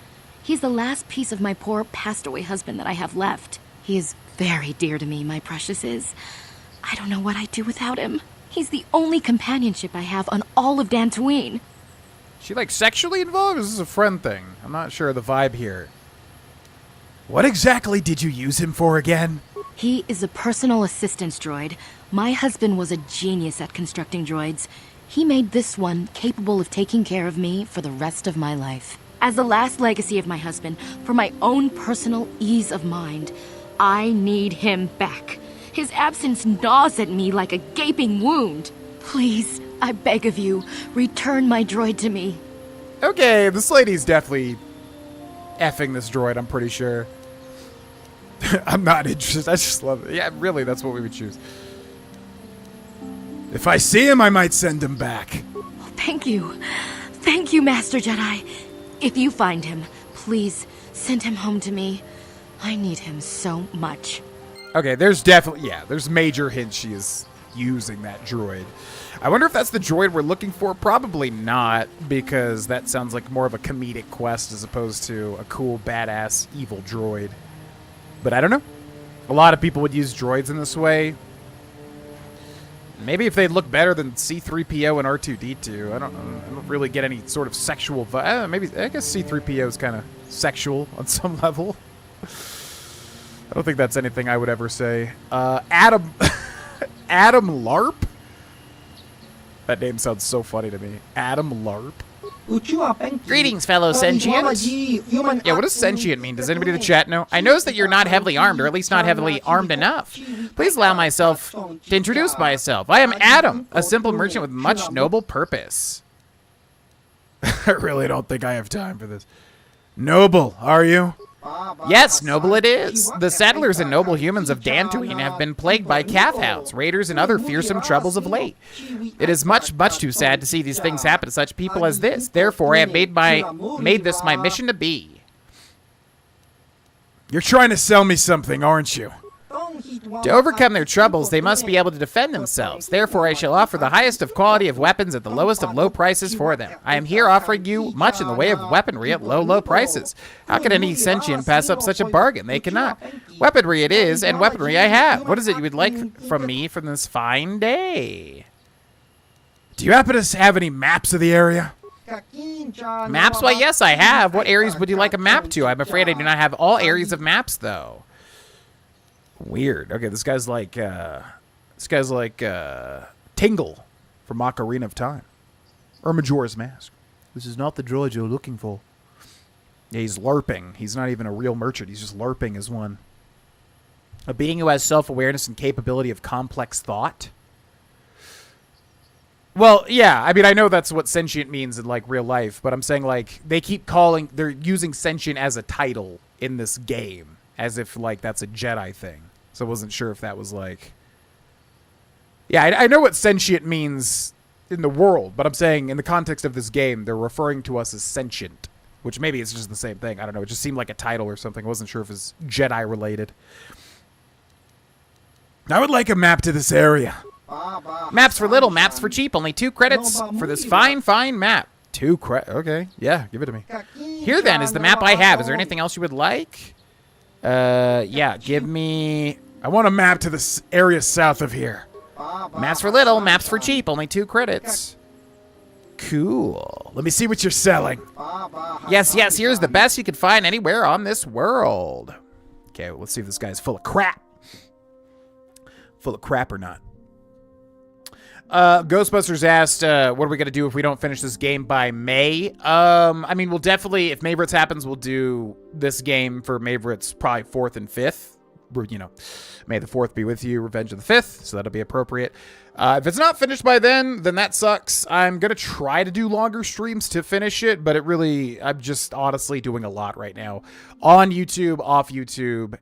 He's the last piece of my poor passed-away husband that I have left. He is very dear to me, my precious is. I don't know what I'd do without him. He's the only companionship I have on all of Dantooine. She, like, sexually involved? Or is this a friend thing? I'm not sure of the vibe here. What exactly did you use him for again? He is a personal assistance droid. My husband was a genius at constructing droids. He made this one capable of taking care of me for the rest of my life. As the last legacy of my husband, for my own personal ease of mind, I need him back. His absence gnaws at me like a gaping wound. Please, I beg of you, return my droid to me. Okay, this lady's definitely effing this droid, I'm pretty sure. I'm not interested. I just love it. Yeah, really, that's what we would choose. If I see him, I might send him back. Oh, thank you. Thank you, Master Jedi. If you find him, please send him home to me. I need him so much. Okay, there's definitely, yeah, there's major hints she is using that droid. I wonder if that's the droid we're looking for. Probably not, because that sounds like more of a comedic quest as opposed to a cool, badass, evil droid. But I don't know. A lot of people would use droids in this way. Maybe if they look better than C-3PO and R2-D2. I don't really get any sort of sexual vibe. Maybe, I guess C-3PO is kind of sexual on some level. I don't think that's anything I would ever say. Adam Larp? That name sounds so funny to me. Adam Larp. Greetings, fellow sentients. Yeah, what does sentient mean? Does anybody in the chat know? I notice that you're not heavily armed, or at least not heavily armed enough. Please allow myself to introduce myself. I am Adam, a simple merchant with much noble purpose. I really don't think I have time for this. Noble, are you? Yes, noble it is. The settlers and noble humans of Dantooine have been plagued by Cathhounds, raiders, and other fearsome troubles of late. It is much, much too sad to see these things happen to such people as this. Therefore, I have made this my mission to be. You're trying to sell me something, aren't you? To overcome their troubles, they must be able to defend themselves. Therefore, I shall offer the highest of quality of weapons at the lowest of low prices for them. I am here offering you much in the way of weaponry at low, low prices. How can any sentient pass up such a bargain? They cannot. Weaponry it is, and weaponry I have. What is it you would like from me from this fine day? Do you happen to have any maps of the area? Maps? Why, yes, I have. What areas would you like a map to? I'm afraid I do not have all areas of maps, though. Weird. Okay, this guy's like Tingle from Ocarina of Time. Or Majora's Mask. This is not the droid you're looking for. Yeah, he's LARPing. He's not even a real merchant. He's just LARPing as one. A being who has self-awareness and capability of complex thought. Well, yeah, I mean, I know that's what sentient means in, like, real life, but I'm saying, like, they're using sentient as a title in this game, as if, like, that's a Jedi thing. So I wasn't sure if that was, like... Yeah, I know what sentient means in the world, but I'm saying in the context of this game, they're referring to us as sentient, which maybe it's just the same thing. I don't know. It just seemed like a title or something. I wasn't sure if it's Jedi-related. I would like a map to this area. Maps for little, maps for cheap. Only 2 credits for this fine, fine map. 2 credits? Okay. Yeah, give it to me. Here, then, is the map I have. Is there anything else you would like? Yeah, give me... I want a map to the area south of here. Maps for little, maps for cheap, only 2 credits. Cool. Let me see what you're selling. Yes, here's the best you can find anywhere on this world. Okay, well, let's see if this guy's full of crap. Full of crap or not. Ghostbusters asked, what are we going to do if we don't finish this game by May? I mean, we'll definitely, if Maveritt's happens, we'll do this game for Maveritt's probably 4th and 5th. You know, May the 4th be with you, Revenge of the 5th, so that'll be appropriate. If it's not finished by then that sucks. I'm going to try to do longer streams to finish it, but I'm just honestly doing a lot right now. On YouTube, off YouTube,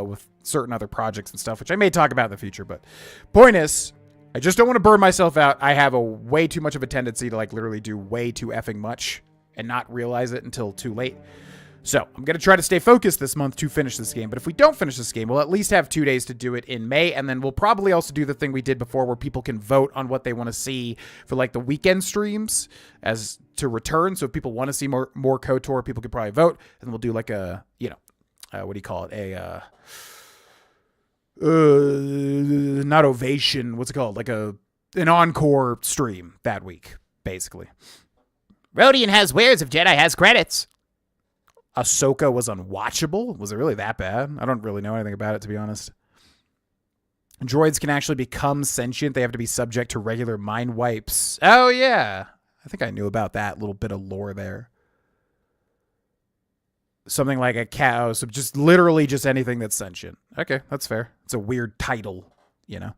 with certain other projects and stuff, which I may talk about in the future, but point is, I just don't want to burn myself out. I have a way too much of a tendency to like literally do way too effing much and not realize it until too late. So I'm going to try to stay focused this month to finish this game. But if we don't finish this game, we'll at least have 2 days to do it in May. And then we'll probably also do the thing we did before where people can vote on what they want to see for like the weekend streams as to return. So if people want to see more KotOR, people could probably vote. And we'll do like a, you know, what do you call it? Not ovation. What's it called? Like an encore stream that week, basically. Rodian has wares if Jedi has credits. Ahsoka was unwatchable? Was it really that bad? I don't really know anything about it, to be honest. Droids can actually become sentient. They have to be subject to regular mind wipes. Oh, yeah. I think I knew about that little bit of lore there. Something like a cow. So just literally just anything that's sentient. Okay, that's fair. It's a weird title, you know.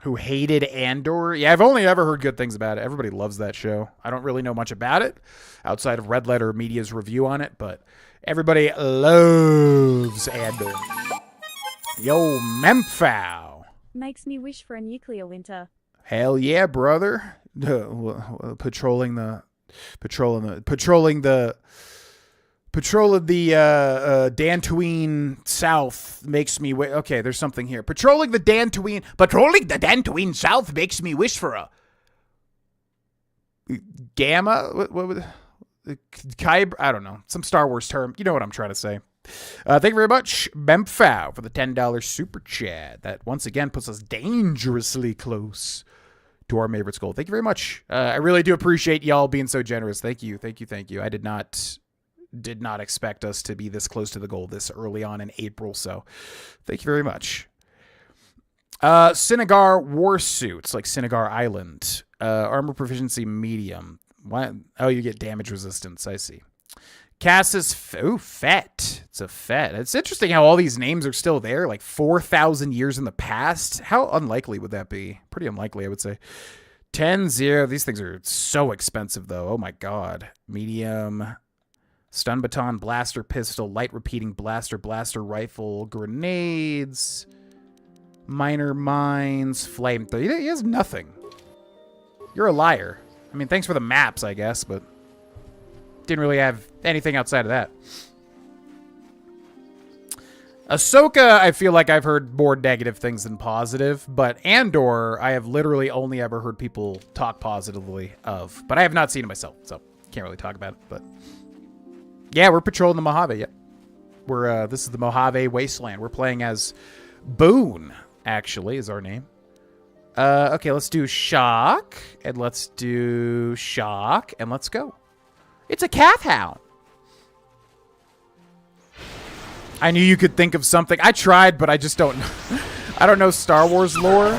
Who hated Andor? Yeah, I've only ever heard good things about it. Everybody loves that show. I don't really know much about it outside of Red Letter Media's review on it, but everybody loves Andor. Yo, Memphow. Makes me wish for a nuclear winter. Hell yeah, brother. Patrolling the Dantooine South makes me okay, there's something here. Patrolling the Dantooine South makes me wish for a gamma. What Kyber? I don't know. Some Star Wars term. You know what I'm trying to say. Thank you very much, Bempfow, for the $10 super chat. That once again puts us dangerously close to our Maveritt's goal. Thank you very much. I really do appreciate y'all being so generous. Thank you. I did not expect us to be this close to the goal this early on in April, so thank you very much. Sinagar war suits, like Sinagar Island. Armor proficiency medium. What? Oh, you get damage resistance. I see. Cassis, Fett. It's a Fett. It's interesting how all these names are still there, like 4,000 years in the past. How unlikely would that be? Pretty unlikely, I would say. 10-0. These things are so expensive, though. Oh, my God. Medium. Stun baton, blaster pistol, light repeating blaster, blaster rifle, grenades, minor mines, flamethrower. He has nothing. You're a liar. I mean, thanks for the maps, I guess, but didn't really have anything outside of that. Ahsoka, I feel like I've heard more negative things than positive, but Andor, I have literally only ever heard people talk positively of, but I have not seen it myself, so can't really talk about it, but yeah, we're patrolling the Mojave, yeah. This is the Mojave Wasteland. We're playing as Boone, actually, is our name. Okay, let's do Shock, and let's do Shock, and let's go. It's a Cath Hound. I knew you could think of something. I tried, but I just don't know. I don't know Star Wars lore.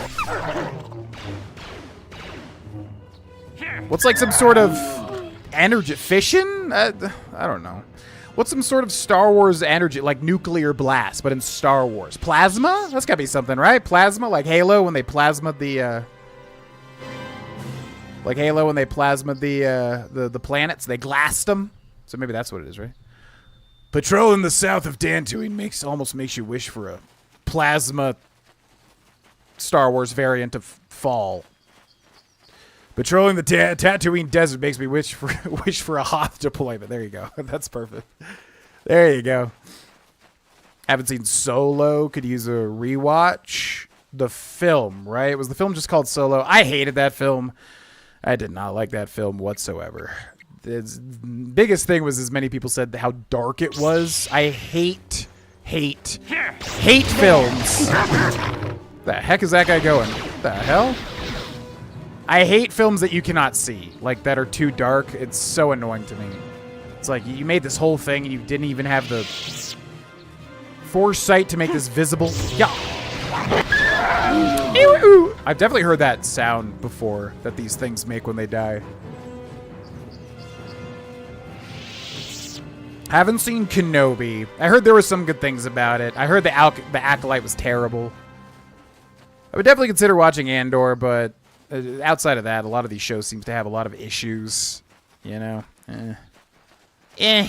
What's like some sort of energy fission? I don't know. What's some sort of Star Wars energy, like nuclear blast, but in Star Wars? Plasma? That's gotta be something, right? Plasma, like Halo when they plasma the the planets, they glassed them. So maybe that's what it is, right? Patrolling the south of Dantooine almost makes you wish for a plasma Star Wars variant of fall. Patrolling the Tatooine desert makes me wish for a Hoth deployment. There you go. That's perfect. There you go. Haven't seen Solo. Could use a rewatch. The film, right? Was the film just called Solo? I hated that film. I did not like that film whatsoever. The biggest thing was, as many people said, how dark it was. I hate films The heck is that guy going? What the hell? I hate films that you cannot see, like that are too dark. It's so annoying to me. It's like you made this whole thing and you didn't even have the foresight to make this visible. Yeah. I've definitely heard that sound before that these things make when they die. Haven't seen Kenobi. I heard there were some good things about it. I heard the Acolyte was terrible. I would definitely consider watching Andor, but outside of that, a lot of these shows seem to have a lot of issues. You know? Bam,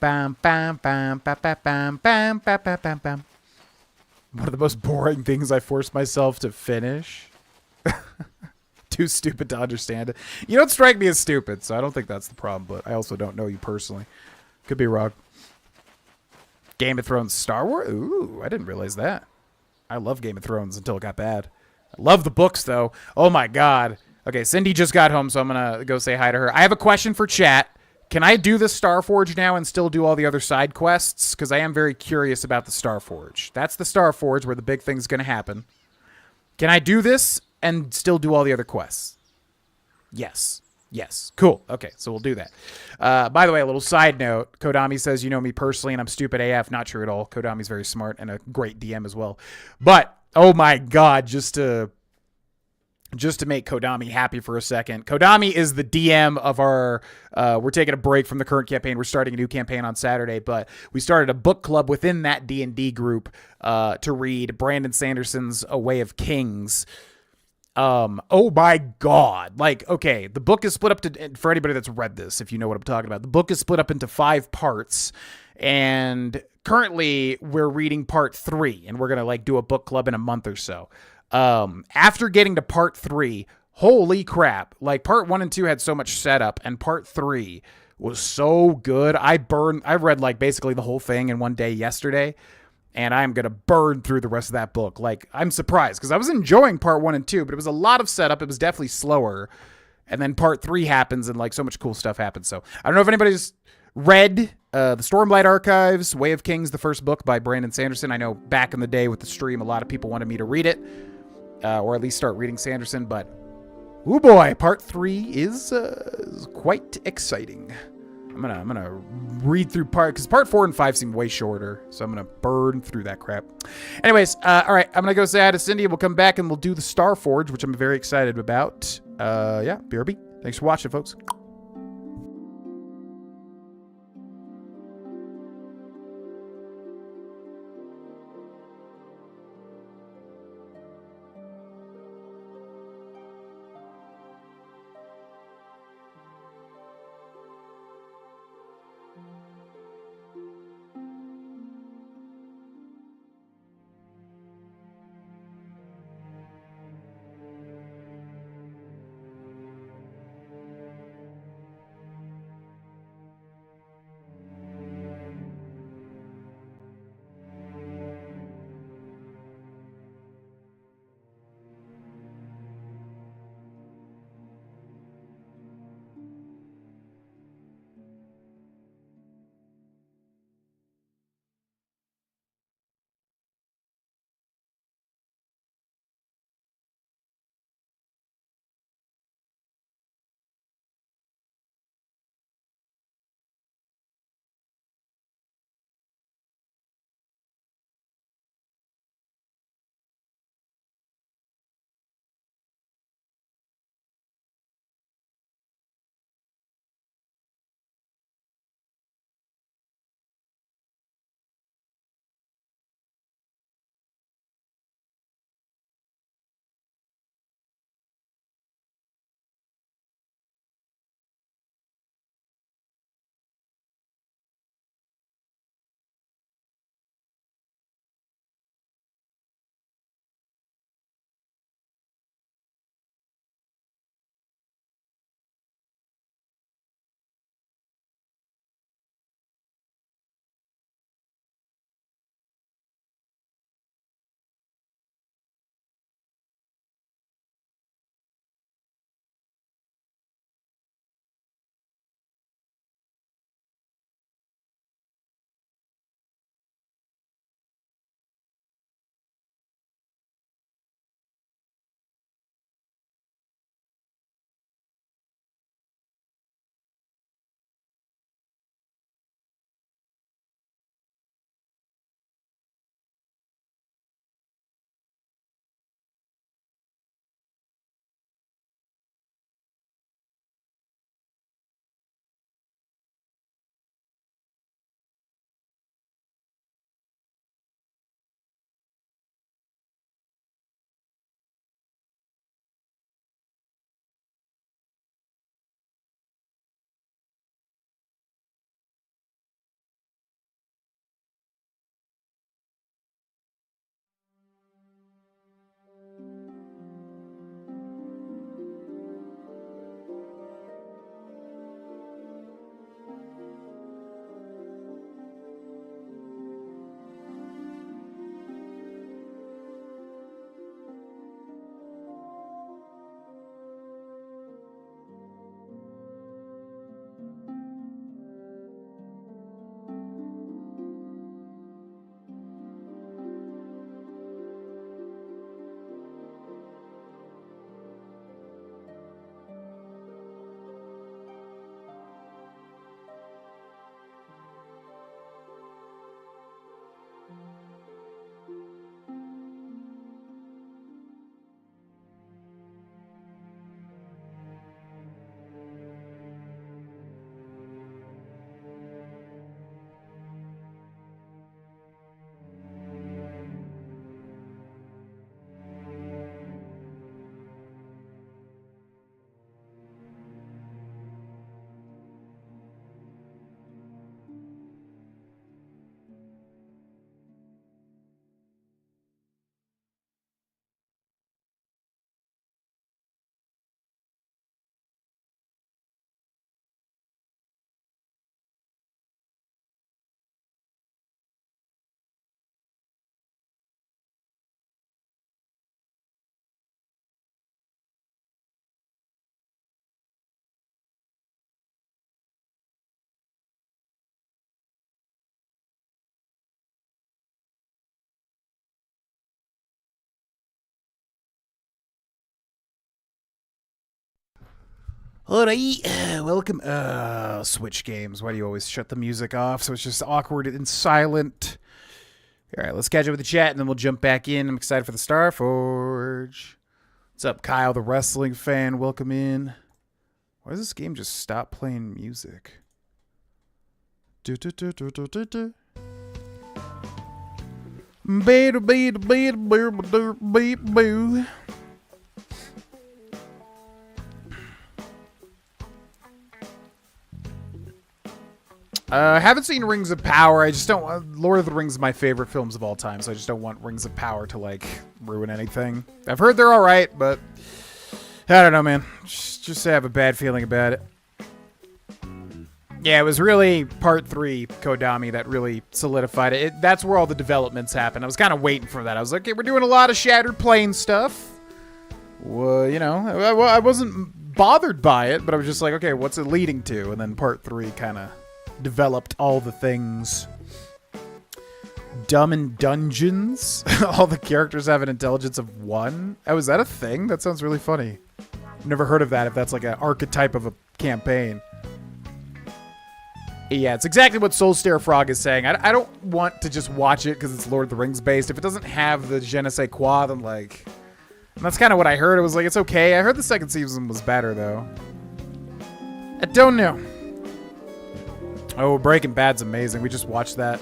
bam, bam, bam, bam, bam, bam, bam, bam, bam. One of the most boring things I forced myself to finish. Too stupid to understand it. You don't strike me as stupid, so I don't think that's the problem, but I also don't know you personally. Could be wrong. Game of Thrones Star Wars? Ooh, I didn't realize that. I love Game of Thrones until it got bad. I love the books, though. Oh, my God. Okay, Cindy just got home, so I'm going to go say hi to her. I have a question for chat. Can I do the Starforge now and still do all the other side quests? Because I am very curious about the Starforge. That's the Starforge where the big thing's going to happen. Can I do this and still do all the other quests? Yes. Yes. Cool. Okay, so we'll do that. By the way, a little side note. Kodami says, you know me personally, and I'm stupid AF. Not true at all. Kodami's very smart and a great DM as well. But, oh my God, just to make Kodami happy for a second. Kodami is the DM of our, we're taking a break from the current campaign. We're starting a new campaign on Saturday, but we started a book club within that D&D group to read Brandon Sanderson's A Way of Kings. Oh my God. Like, okay, the book is split up to, for anybody that's read this, if you know what I'm talking about, the book is split up into 5 parts, and currently we're reading part 3, and we're going to like do a book club in a month or so. After getting to part 3, holy crap. Like part 1 and 2 had so much setup, and part 3 was so good. I read like basically the whole thing in one day yesterday, and I'm going to burn through the rest of that book. Like, I'm surprised because I was enjoying part 1 and 2, but it was a lot of setup. It was definitely slower. And then part 3 happens and like so much cool stuff happens. So I don't know if anybody's read the Stormlight Archives, Way of Kings, the first book by Brandon Sanderson. I know back in the day with the stream, a lot of people wanted me to read it. Or at least start reading Sanderson, but oh boy, part 3 is quite exciting. I'm gonna read through because part 4 and 5 seem way shorter, so I'm gonna burn through that crap. Anyways, all right, I'm gonna go say hi to Cindy. We'll come back and we'll do the Starforge, which I'm very excited about. Yeah, BRB. Thanks for watching, folks. Alright, welcome. Switch games. Why do you always shut the music off? So it's just awkward and silent. Alright, let's catch up with the chat and then we'll jump back in. I'm excited for the Starforge. What's up, Kyle, the wrestling fan? Welcome in. Why does this game just stop playing music? I haven't seen Rings of Power. I just don't. Lord of the Rings is my favorite films of all time, so I just don't want Rings of Power to like ruin anything. I've heard they're all right, but I don't know, man. Just have a bad feeling about it. Yeah, it was really part 3, Kodami, that really solidified it. That's where all the developments happened. I was kind of waiting for that. I was like, okay, we're doing a lot of Shattered Plane stuff. Well, you know, I wasn't bothered by it, but I was just like, okay, what's it leading to? And then part 3 kind of developed all the things. Dumb in Dungeons. All the characters have an intelligence of 1. Oh, is that a thing? That sounds really funny. I've never heard of that, if that's like an archetype of a campaign. Yeah, it's exactly what Soulstare Frog is saying. I don't want to just watch it because it's Lord of the Rings based. If it doesn't have the je ne sais quoi, then like... And that's kind of what I heard. It was like, it's okay. I heard the second season was better, though. I don't know. Oh, Breaking Bad's amazing. We just watched that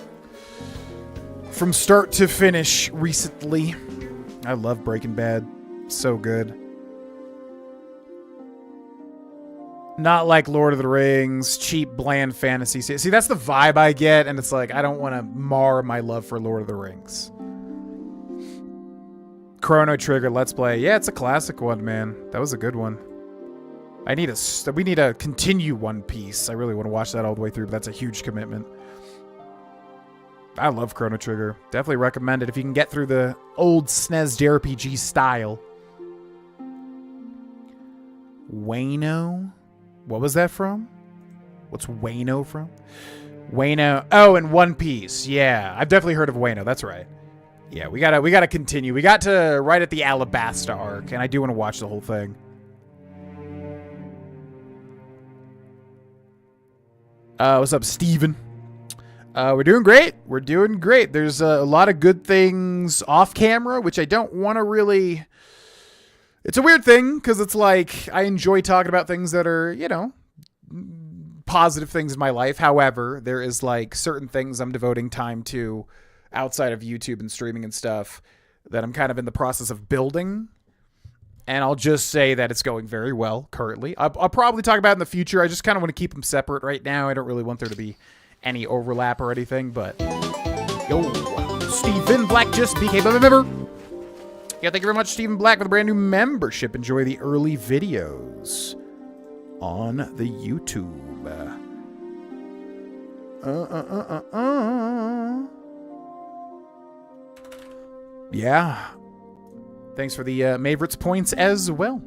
from start to finish recently. I love Breaking Bad. So good. Not like Lord of the Rings, cheap, bland fantasy. See, that's the vibe I get, and it's like, I don't want to mar my love for Lord of the Rings. Chrono Trigger Let's Play. Yeah, it's a classic one, man. That was a good one. We need to continue One Piece. I really want to watch that all the way through, but that's a huge commitment. I love Chrono Trigger. Definitely recommend it if you can get through the old SNES JRPG style. Wano? What was that from? What's Wano from? Wano. Oh, and One Piece. Yeah, I've definitely heard of Wano. That's right. Yeah, we gotta continue. We got to right at the Alabasta arc, and I do want to watch the whole thing. What's up, Steven? We're doing great. We're doing great. There's a lot of good things off camera, which I don't want to really... It's a weird thing, because it's like, I enjoy talking about things that are, you know, positive things in my life. However, there is like certain things I'm devoting time to outside of YouTube and streaming and stuff that I'm kind of in the process of building. And I'll just say that it's going very well currently. I'll probably talk about it in the future. I just kind of want to keep them separate right now. I don't really want there to be any overlap or anything, but... Yo, Stephen Black just became a member. Yeah, thank you very much, Stephen Black, for the brand new membership. Enjoy the early videos on the YouTube. Yeah. Thanks for the Maverick's points as well.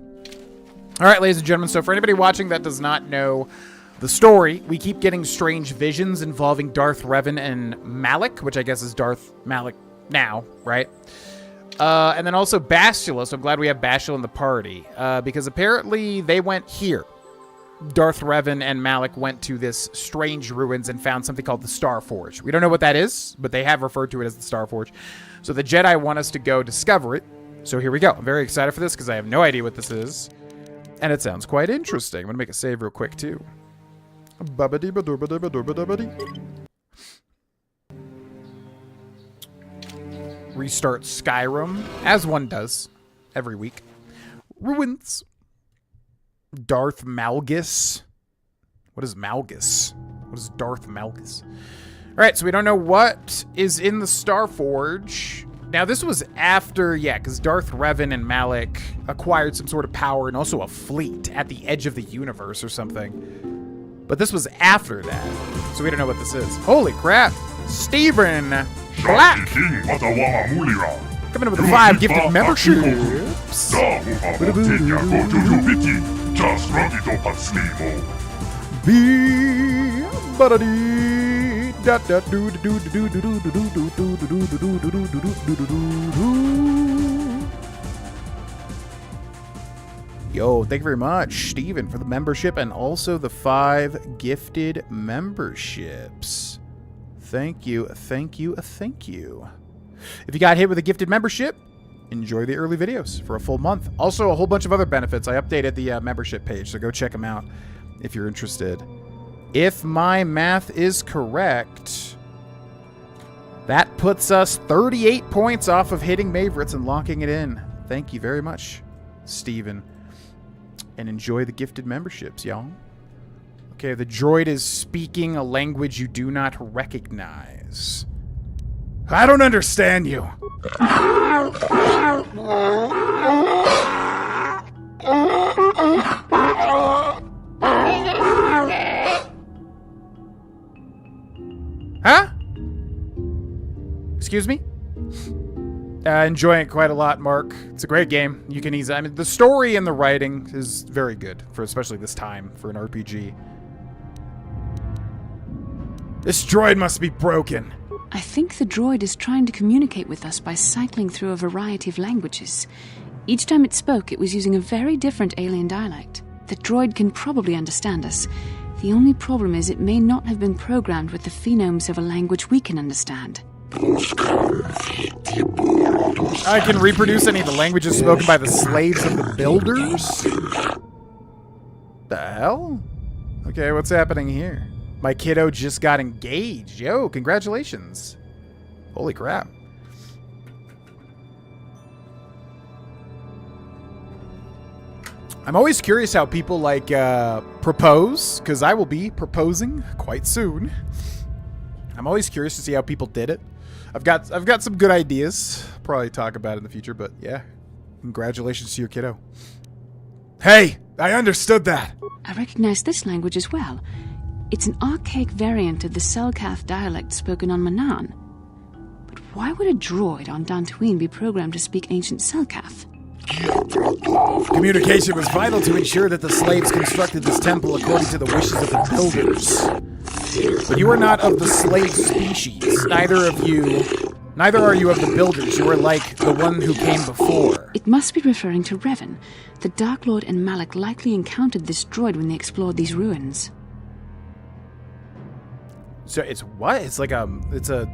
All right, ladies and gentlemen, so for anybody watching that does not know the story, we keep getting strange visions involving Darth Revan and Malik, which I guess is Darth Malik now, right? And then also Bastila, so I'm glad we have Bastila in the party, because apparently they went here. Darth Revan and Malik went to this strange ruins and found something called the Starforge. We don't know what that is, but they have referred to it as the Starforge. So the Jedi want us to go discover it. So here we go. I'm very excited for this because I have no idea what this is. And it sounds quite interesting. I'm going to make a save real quick, too. Restart Skyrim, as one does every week. Ruins. Darth Malgus. What is Malgus? What is Darth Malgus? All right, so we don't know what is in the Starforge. Now, this was after, yeah, because Darth Revan and Malik acquired some sort of power and also a fleet at the edge of the universe or something. But this was after that, so we don't know what this is. Holy crap! Stephen Black! Coming in with the 5 gifted memberships. Yo, thank you very much, Steven, for the membership and also the 5 gifted memberships. Thank you, thank you, thank you. If you got hit with a gifted membership, enjoy the early videos for a full month. Also, a whole bunch of other benefits. I updated the membership page, so go check them out if you're interested. If my math is correct, that puts us 38 points off of hitting Maveritt's and locking it in. Thank you very much, Steven. And enjoy the gifted memberships, y'all. Okay, the droid is speaking a language you do not recognize. I don't understand you. Huh? Excuse me? Enjoying it quite a lot, Mark. It's a great game. You can easily... I mean, the story and the writing is very good, for especially this time, for an RPG. This droid must be broken. I think the droid is trying to communicate with us by cycling through a variety of languages. Each time it spoke, it was using a very different alien dialect. The droid can probably understand us. The only problem is it may not have been programmed with the phonemes of a language we can understand. I can reproduce any of the languages spoken by the slaves of the builders? The hell? Okay, what's happening here? My kiddo just got engaged. Yo, congratulations. Holy crap. I'm always curious how people, like, propose, because I will be proposing quite soon. I'm always curious to see how people did it. I've got some good ideas. Probably talk about it in the future, but yeah. Congratulations to your kiddo. Hey, I understood that. I recognize this language as well. It's an archaic variant of the Selkath dialect spoken on Manan. But why would a droid on Dantooine be programmed to speak ancient Selkath? Communication was vital to ensure that the slaves constructed this temple according to the wishes of the builders. But you are not of the slave species. Neither are you of the builders. You are like the one who came before. It must be referring to Revan. The Dark Lord and Malak likely encountered this droid when they explored these ruins. So it's what? It's like it's a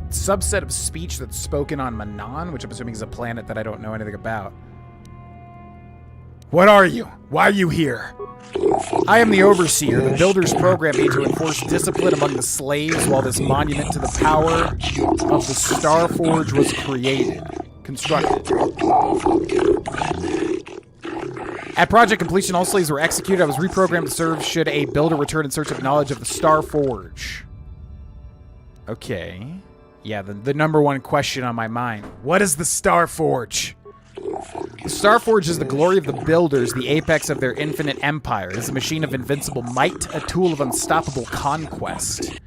subset of speech that's spoken on Manan, which I'm assuming is a planet that I don't know anything about. What are you? Why are you here? I am the Overseer. The Builders program me to enforce discipline among the slaves while this monument to the power of the Starforge was constructed. At project completion, all slaves were executed. I was reprogrammed to serve should a builder return in search of knowledge of the Starforge. Okay. Yeah, the number one question on my mind. What is the Starforge? The Starforge is the glory of the builders, the apex of their infinite empire. It is a machine of invincible might, a tool of unstoppable conquest.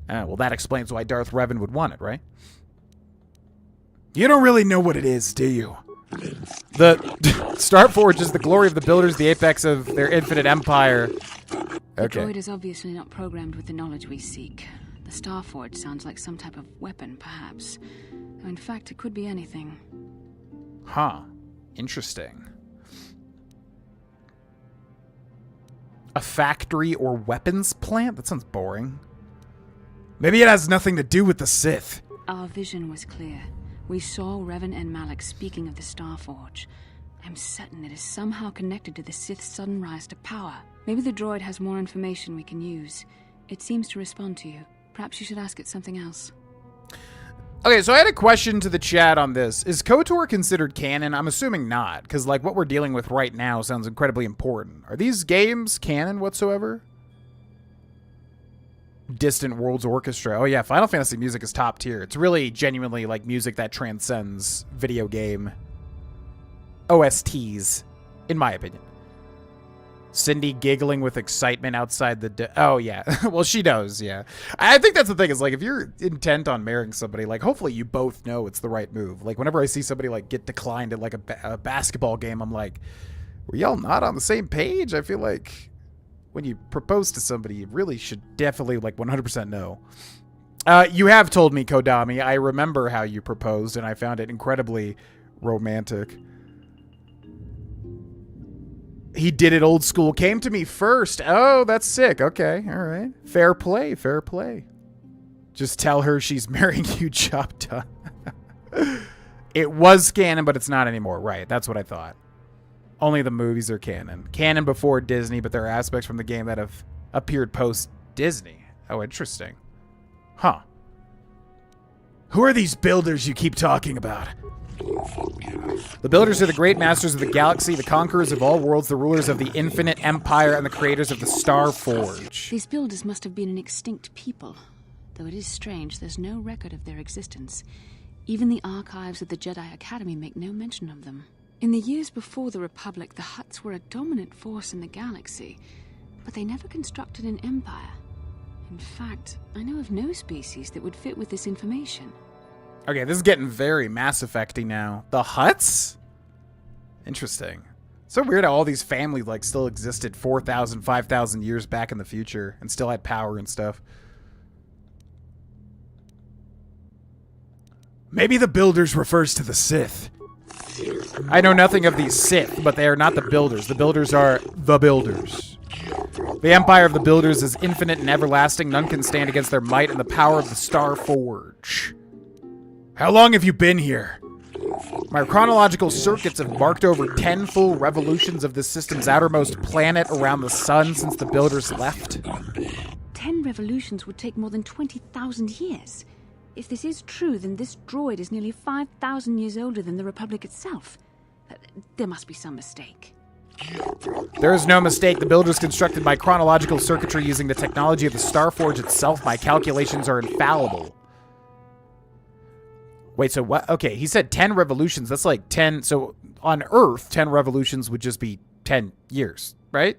Well, that explains why Darth Revan would want it, right? You don't really know what it is, do you? The Starforge is the glory of the builders, the apex of their infinite empire. Okay. The droid is obviously not programmed with the knowledge we seek. The Starforge sounds like some type of weapon, perhaps. Though in fact, it could be anything. Huh. Interesting. A factory or weapons plant? That sounds boring. Maybe it has nothing to do with the Sith. Our vision was clear. We saw Revan and Malak speaking of the Starforge. I'm certain it is somehow connected to the Sith's sudden rise to power. Maybe the droid has more information we can use. It seems to respond to you. Perhaps you should ask it something else. Okay, so I had a question to the chat on this. Is KotOR considered canon? I'm assuming not, because like what we're dealing with right now sounds incredibly important. Are these games canon whatsoever? Distant Worlds Orchestra. Oh yeah, Final Fantasy music is top tier. It's really genuinely like music that transcends video game OSTs, in my opinion. Cindy giggling with excitement outside the oh yeah. Well, she knows, yeah. I think that's the thing, is like if you're intent on marrying somebody, like hopefully you both know it's the right move. Like whenever I see somebody like get declined at like a basketball game, I'm like, were y'all not on the same page? I feel like when you propose to somebody, you really should definitely like 100% know. You have told me, Kodami, I remember how you proposed and I found it incredibly romantic. He did it old school. Came to me first. Oh, that's sick. Okay. All right. Fair play. Fair play. Just tell her she's marrying you, job done. It was canon, but it's not anymore. Right. That's what I thought. Only the movies are canon. Canon before Disney, but there are aspects from the game that have appeared post-Disney. Oh, interesting. Huh. Who are these builders you keep talking about? The builders are the great masters of the galaxy, the conquerors of all worlds, the rulers of the infinite empire, and the creators of the Star Forge. These builders must have been an extinct people. Though it is strange, there's no record of their existence. Even the archives of the Jedi Academy make no mention of them. In the years before the Republic, the Hutts were a dominant force in the galaxy, but they never constructed an empire. In fact, I know of no species that would fit with this information. Okay, this is getting very Mass Effect-y now. The Hutts? Interesting. So weird how all these families like still existed 4,000, 5,000 years back in the future and still had power and stuff. Maybe the Builders refers to the Sith. I know nothing of these Sith, but they are not the Builders. The Builders are the Builders. The empire of the Builders is infinite and everlasting. None can stand against their might and the power of the Star Forge. How long have you been here? My chronological circuits have marked over 10 full revolutions of the system's outermost planet around the sun since the Builders left. 10 revolutions would take more than 20,000 years. If this is true, then this droid is nearly 5,000 years older than the Republic itself. There must be some mistake. There is no mistake. The Builders constructed my chronological circuitry using the technology of the Star Forge itself. My calculations are infallible. Wait, so what? Okay, he said 10 revolutions. That's like 10. So on Earth, 10 revolutions would just be 10 years, right?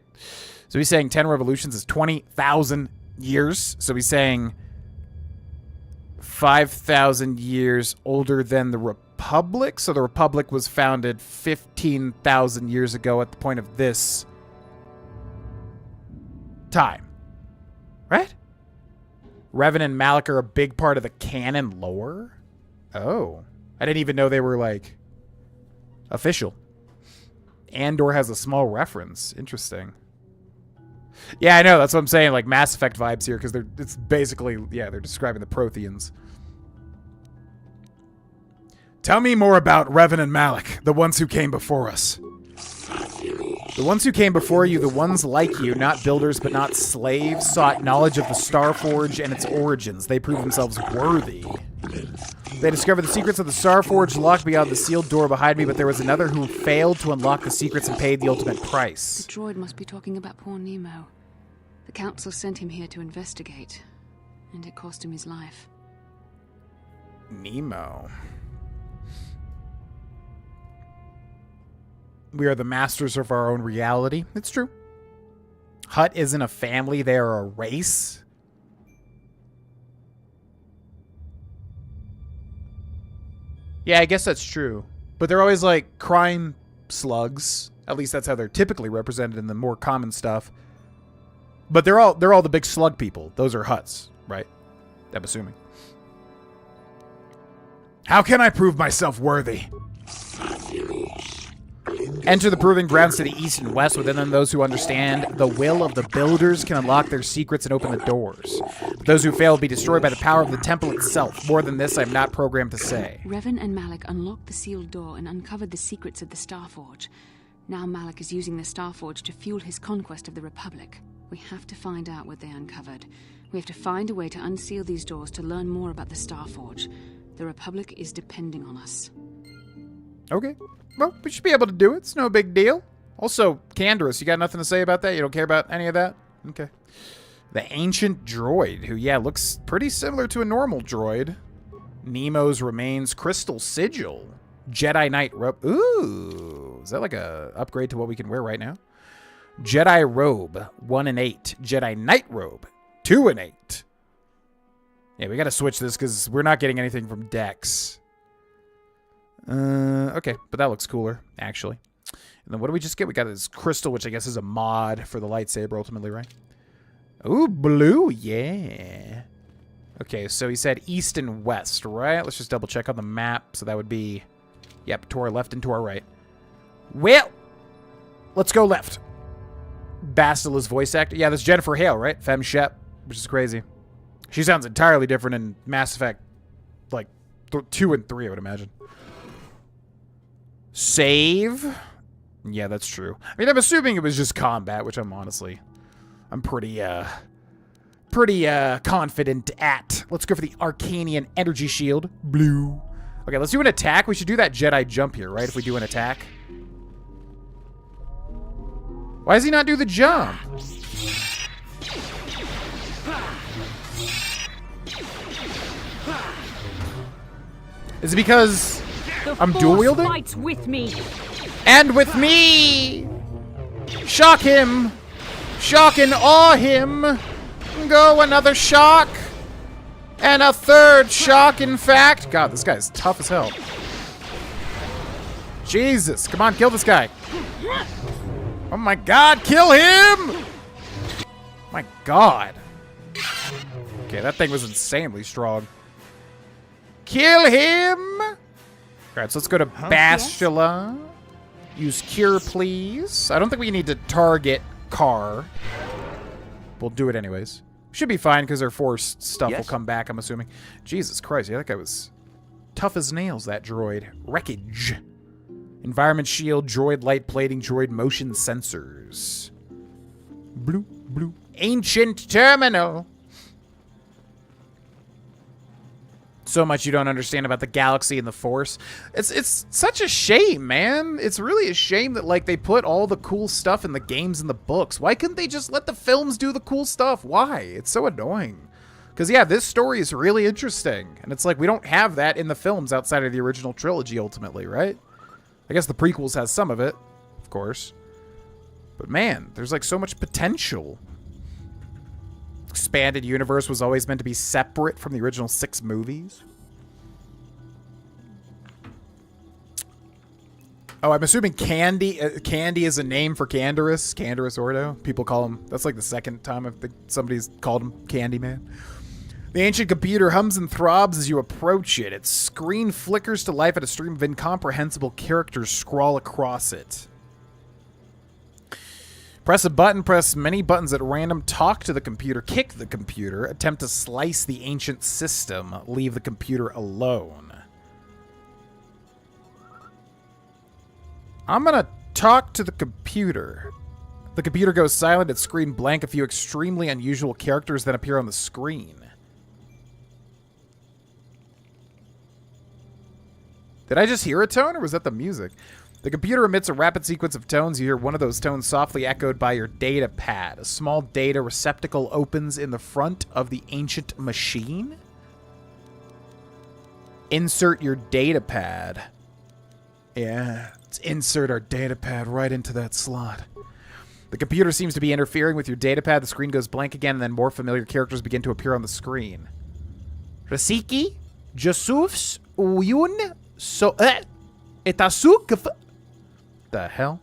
So he's saying 10 revolutions is 20,000 years. So he's saying 5,000 years older than the Republic. So the Republic was founded 15,000 years ago at the point of this time, right? Revan and Malak are a big part of the canon lore. Oh, I didn't even know they were like official. Andor has a small reference. Interesting. Yeah, I know. That's what I'm saying. Like Mass Effect vibes here, because it's basically, yeah, they're describing the Protheans. Tell me more about Revan and Malak, the ones who came before us. The ones who came before you, the ones like you, not builders but not slaves, sought knowledge of the Star Forge and its origins. They proved themselves worthy. They discovered the secrets of the Star Forge locked beyond the sealed door behind me, but there was another who failed to unlock the secrets and paid the ultimate price. The droid must be talking about poor Nemo. The Council sent him here to investigate, and it cost him his life. Nemo. We are the masters of our own reality. It's true. Hutt isn't a family, they are a race. Yeah, I guess that's true. But they're always like crime slugs. At least that's how they're typically represented in the more common stuff. But they're all the big slug people. Those are Hutts, right? I'm assuming. How can I prove myself worthy? Enter the proving grounds to the east and west. Within them, those who understand the will of the builders can unlock their secrets and open the doors. But those who fail will be destroyed by the power of the temple itself. More than this, I'm not programmed to say. Revan and Malak unlocked the sealed door and uncovered the secrets of the Star Forge. Now Malak is using the Star Forge to fuel his conquest of the Republic. We have to find out what they uncovered. We have to find a way to unseal these doors to learn more about the Star Forge. The Republic is depending on us. Okay. Well, we should be able to do it. It's no big deal. Also, Canderous, you got nothing to say about that? You don't care about any of that? Okay. The ancient droid, who, yeah, looks pretty similar to a normal droid. Nemo's remains, crystal sigil, Jedi Knight robe. Ooh, is that like a upgrade to what we can wear right now? Jedi robe, 1 and 8. Jedi Knight robe, 2 and 8. Yeah, we got to switch this because we're not getting anything from Dex. Okay, but that looks cooler, actually. And then what do we just get? We got this crystal, which I guess is a mod for the lightsaber, ultimately, right? Ooh, blue, yeah. Okay, so he said east and west, right? Let's just double check on the map. So that would be, yep, to our left and to our right. Well, let's go left. Bastila's voice actor. Yeah, that's Jennifer Hale, right? Femme Shep, which is crazy. She sounds entirely different in Mass Effect, like 2 and 3, I would imagine. Save. Yeah, that's true. I mean, I'm assuming it was just combat, which I'm pretty confident at. Let's go for the Arcanian Energy Shield. Blue. Okay, let's do an attack. We should do that Jedi jump here, right? If we do an attack. Why does he not do the jump? Is it because I'm dual wielding? Fights with me. And with me! Shock him! Shock and awe him! Go another shock! And a third shock, in fact. God, this guy's tough as hell. Jesus, come on, kill this guy. Oh my god, kill him! My god. Okay, that thing was insanely strong. Kill him! Alright, so let's go to Bastila. Use Cure, please. I don't think we need to target Car. We'll do it anyways. Should be fine because our force stuff will come back, I'm assuming. Jesus Christ, yeah, that guy was tough as nails, that droid. Wreckage. Environment shield, droid light plating, droid motion sensors. Blue, blue. Ancient terminal. So much you don't understand about the galaxy and the Force. It's such a shame, man. It's really a shame that, like, they put all the cool stuff in the games and the books. Why couldn't they just let the films do the cool stuff? Why? It's so annoying. Because, yeah, this story is really interesting. And it's like, we don't have that in the films outside of the original trilogy, ultimately, right? I guess the prequels has some of it, of course. But, man, there's, like, so much potential. Expanded universe was always meant to be separate from the original 6 movies. Oh, I'm assuming Candy is a name for Canderous Ordo. People call him, that's like the second time I think somebody's called him Candyman. The ancient computer hums and throbs as you approach it. Its screen flickers to life and a stream of incomprehensible characters scrawl across it. Press a button, press many buttons at random, talk to the computer, kick the computer, attempt to slice the ancient system, leave the computer alone. I'm gonna talk to the computer. The computer goes silent, its screen blank, a few extremely unusual characters then appear on the screen. Did I just hear a tone, or was that the music? The computer emits a rapid sequence of tones. You hear one of those tones softly echoed by your data pad. A small data receptacle opens in the front of the ancient machine. Insert your data pad. Yeah, let's insert our data pad right into that slot. The computer seems to be interfering with your data pad. The screen goes blank again, and then more familiar characters begin to appear on the screen. Rasiki, Jasufs, Uyun, So, Etasuk. The hell?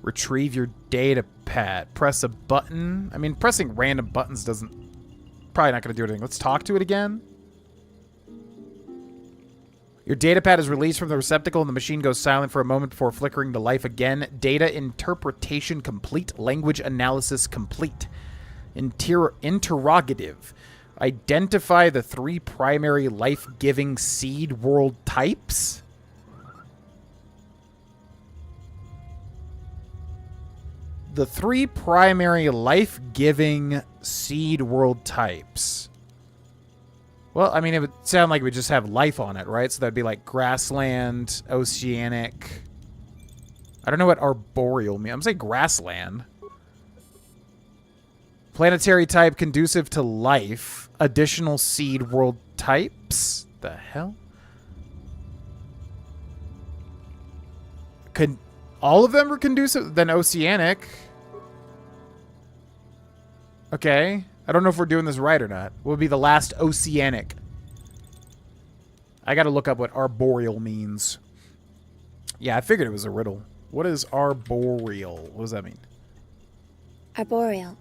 Retrieve your data pad. Press a button. I mean, pressing random buttons doesn't... Probably not going to do anything. Let's talk to it again. Your data pad is released from the receptacle and the machine goes silent for a moment before flickering to life again. Data interpretation complete. Language analysis complete. Interrogative. Identify the 3 primary life-giving seed world types. The 3 primary life-giving seed world types. Well, I mean, it would sound like we just have life on it, right? So that'd be like grassland, oceanic. I don't know what arboreal means. I'm saying grassland. Planetary type conducive to life. Additional seed world types. The hell? All of them are conducive? Then oceanic. Okay. I don't know if we're doing this right or not. What would be the last oceanic? I gotta look up what arboreal means. Yeah, I figured it was a riddle. What is arboreal? What does that mean? Arboreal.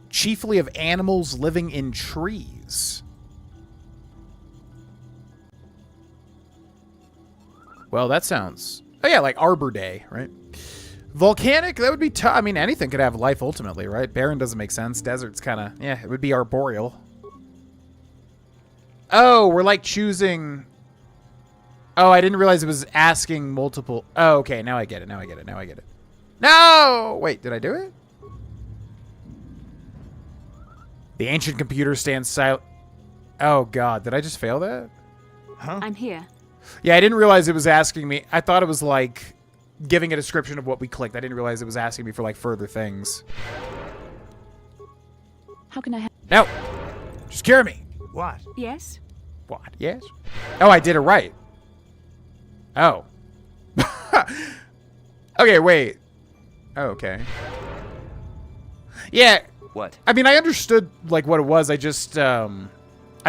Chiefly of animals living in trees. Well, that sounds... Oh yeah, like Arbor Day, right? Volcanic, that would be tough. I mean, anything could have life ultimately, right? Barren doesn't make sense. Desert's kind of, yeah, it would be arboreal. Oh, we're like choosing... Oh, I didn't realize it was asking multiple... Oh, okay, now I get it, now I get it, now I get it. No! Wait, did I do it? The ancient computer stands silent. Oh, God, did I just fail that? Huh? I'm here. Yeah, I didn't realize it was asking me. I thought it was like giving a description of what we clicked. I didn't realize it was asking me for like further things. How can I help? No! Just cure me! What? Yes? What? Yes? Oh, I did it right. Oh. Okay, wait. Oh, okay. Yeah. What? I mean, I understood like what it was. I just I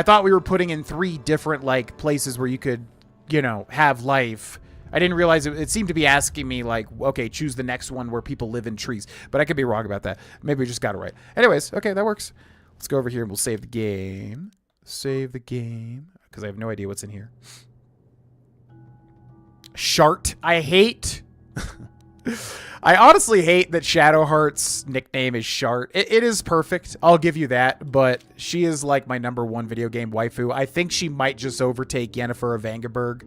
thought we were putting in 3 different like places where you could, you know, have life. I didn't realize it seemed to be asking me like, okay, choose the next one where people live in trees. But I could be wrong about that. Maybe we just got it right. Anyways, okay, that works. Let's go over here and we'll save the game. Save the game because I have no idea what's in here. Shart. I hate. I honestly hate that Shadowheart's nickname is Shart. It is perfect. I'll give you that. But she is like my #1 video game waifu. I think she might just overtake Yennefer of Angerberg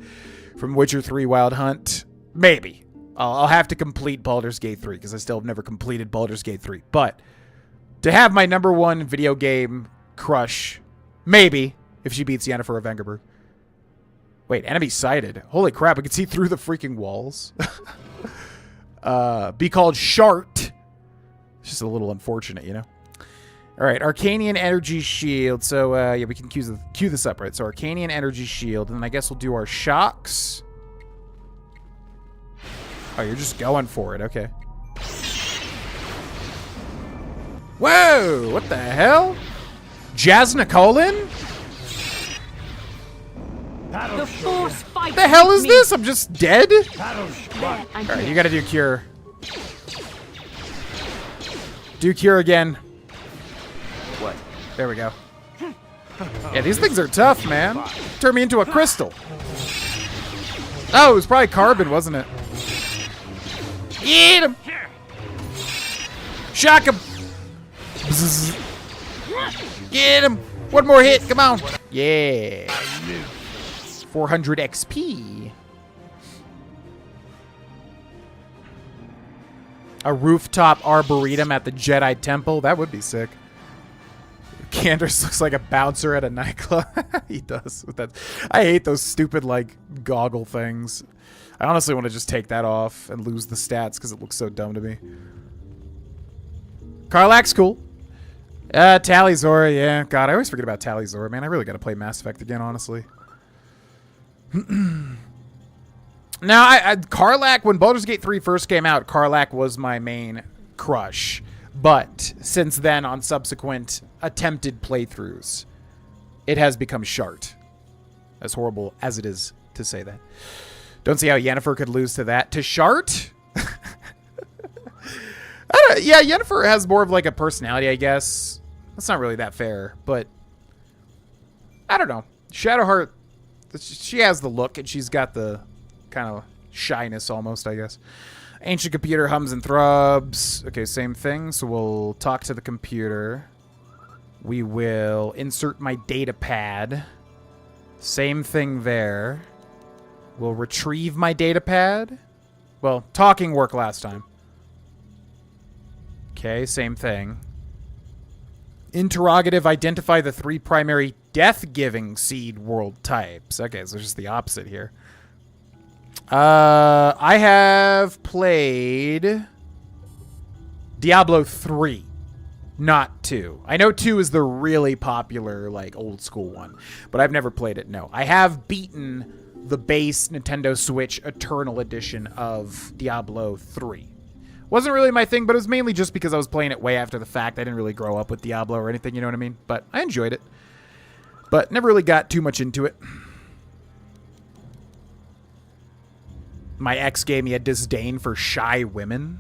from Witcher 3 Wild Hunt. Maybe. I'll have to complete Baldur's Gate 3 because I still have never completed Baldur's Gate 3. But to have my #1 video game crush, maybe, if she beats Yennefer of Angerberg. Wait, enemy sighted. Holy crap, I can see through the freaking walls. Be called Shart. It's just a little unfortunate, you know? All right, Arcanian Energy Shield. So, yeah, we can cue this up, right? So, Arcanian Energy Shield, and then I guess we'll do our shocks. Oh, you're just going for it. Okay. Whoa! What the hell? Jasnacolin? The force fights. What the hell is this? I'm just dead? Alright, you gotta do cure. Do cure again. What? There we go. Yeah, these things are tough, man. Turn me into a crystal. Oh, it was probably carbon, wasn't it? Eat him! Shock him! Bzzz. Get him! One more hit, come on! Yeah. 400 XP. A rooftop arboretum at the Jedi Temple. That would be sick. Candace looks like a bouncer at a nightclub. He does. With that. I hate those stupid, like, goggle things. I honestly want to just take that off and lose the stats because it looks so dumb to me. Karlak's cool. Tali'Zorah, yeah. God, I always forget about Tali'Zorah, man. I really got to play Mass Effect again, honestly. Now, Karlak, when Baldur's Gate 3 first came out, Karlak was my main crush. But since then, on subsequent attempted playthroughs, it has become Shart. As horrible as it is to say that. Don't see how Yennefer could lose to that. To Shart? Yeah, Yennefer has more of like a personality, I guess. That's not really that fair, but I don't know. Shadowheart, she has the look, and she's got the kind of shyness almost, I guess. Ancient computer hums and thrubs. Okay, same thing. So we'll talk to the computer. We will insert my data pad. Same thing there. We'll retrieve my data pad. Well, talking worked last time. Okay, same thing. Interrogative, identify the 3 primary death-giving seed world types. Okay, so it's just the opposite here. I have played Diablo 3, not 2. I know 2 is the really popular, like, old school one, but I've never played it, no. I have beaten the base Nintendo Switch Eternal Edition of Diablo 3. Wasn't really my thing, but it was mainly just because I was playing it way after the fact. I didn't really grow up with Diablo or anything, you know what I mean? But I enjoyed it. But never really got too much into it. My ex gave me a disdain for shy women.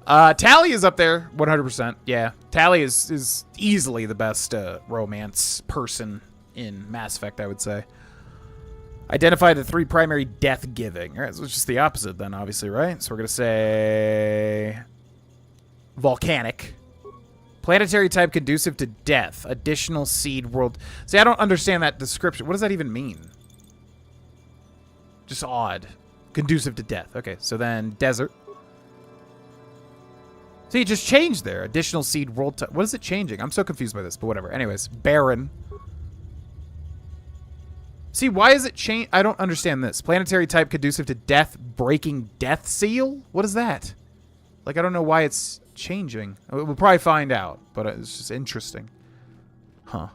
Tali is up there, 100%. Yeah, Tali is easily the best romance person in Mass Effect, I would say. Identify the 3 primary death-giving. All right, so it's just the opposite then, obviously, right? So we're going to say... volcanic. Planetary type conducive to death. Additional seed world. See, I don't understand that description. What does that even mean? Just odd. Conducive to death. Okay, so then desert. See, it just changed there. Additional seed world type. What is it changing? I'm so confused by this, but whatever. Anyways, barren. See, why is it change? I don't understand this. Planetary type conducive to death, breaking death seal? What is that? Like, I don't know why it's changing. We'll probably find out, but it's just interesting. Huh.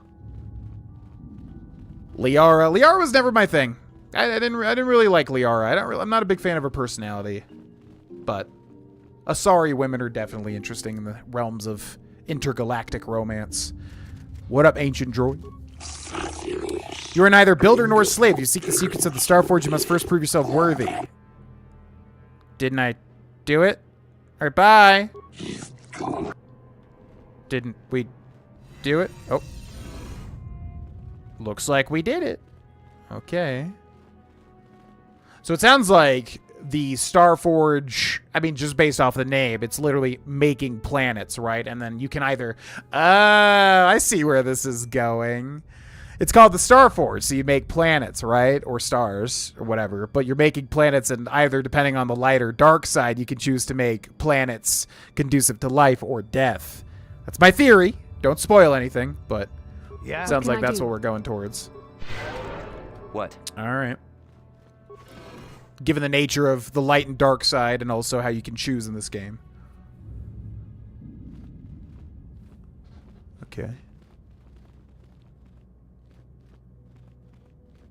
Liara. Liara was never my thing. I didn't really like Liara. I'm not a big fan of her personality. But Asari women are definitely interesting in the realms of intergalactic romance. What up, ancient droid? You are neither builder nor slave. You seek the secrets of the Starforge. You must first prove yourself worthy. Didn't I do it? All right, bye. Didn't we do it? Oh. Looks like we did it. Okay. So it sounds like the Starforge, I mean, just based off the name, it's literally making planets, right? And then you can either... I see where this is going. It's called the Starforge, so you make planets, right? Or stars, or whatever. But you're making planets, and either, depending on the light or dark side, you can choose to make planets conducive to life or death. That's my theory. Don't spoil anything, but yeah, sounds like that's what we're going towards. What? All right. Given the nature of the light and dark side, and also how you can choose in this game. Okay.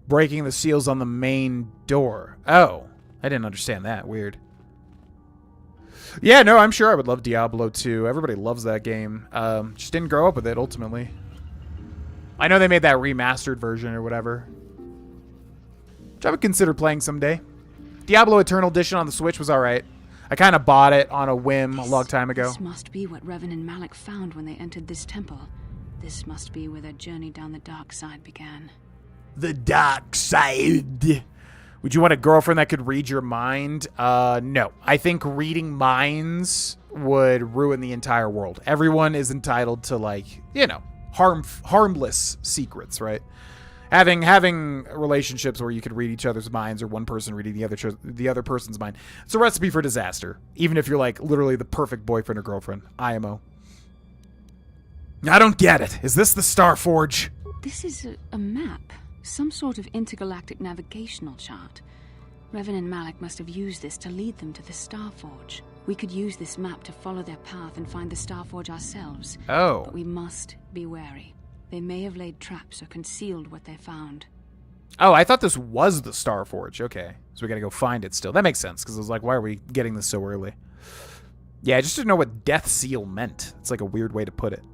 Breaking the seals on the main door. Oh, I didn't understand that. Weird. Yeah, no, I'm sure I would love Diablo 2. Everybody loves that game. Just didn't grow up with it, ultimately. I know they made that remastered version or whatever, which I would consider playing someday. Diablo Eternal Edition on the Switch was alright. I kind of bought it on a whim a long time ago. This must be what Revan and Malik found when they entered this temple. This must be where their journey down the dark side began. The dark side. Would you want a girlfriend that could read your mind? No. I think reading minds would ruin the entire world. Everyone is entitled to, like, you know, harmless secrets, right? Having relationships where you can read each other's minds, or one person reading the other person's mind, it's a recipe for disaster. Even if you're like literally the perfect boyfriend or girlfriend. IMO. I don't get it. Is this the Starforge? This is a map. Some sort of intergalactic navigational chart. Revan and Malik must have used this to lead them to the Starforge. We could use this map to follow their path and find the Starforge ourselves. Oh. But we must be wary. They may have laid traps or concealed what they found. Oh, I thought this was the Starforge. Okay. So we gotta go find it still. That makes sense, because I was like, why are we getting this so early? Yeah, I just didn't know what Death Seal meant. It's like a weird way to put it.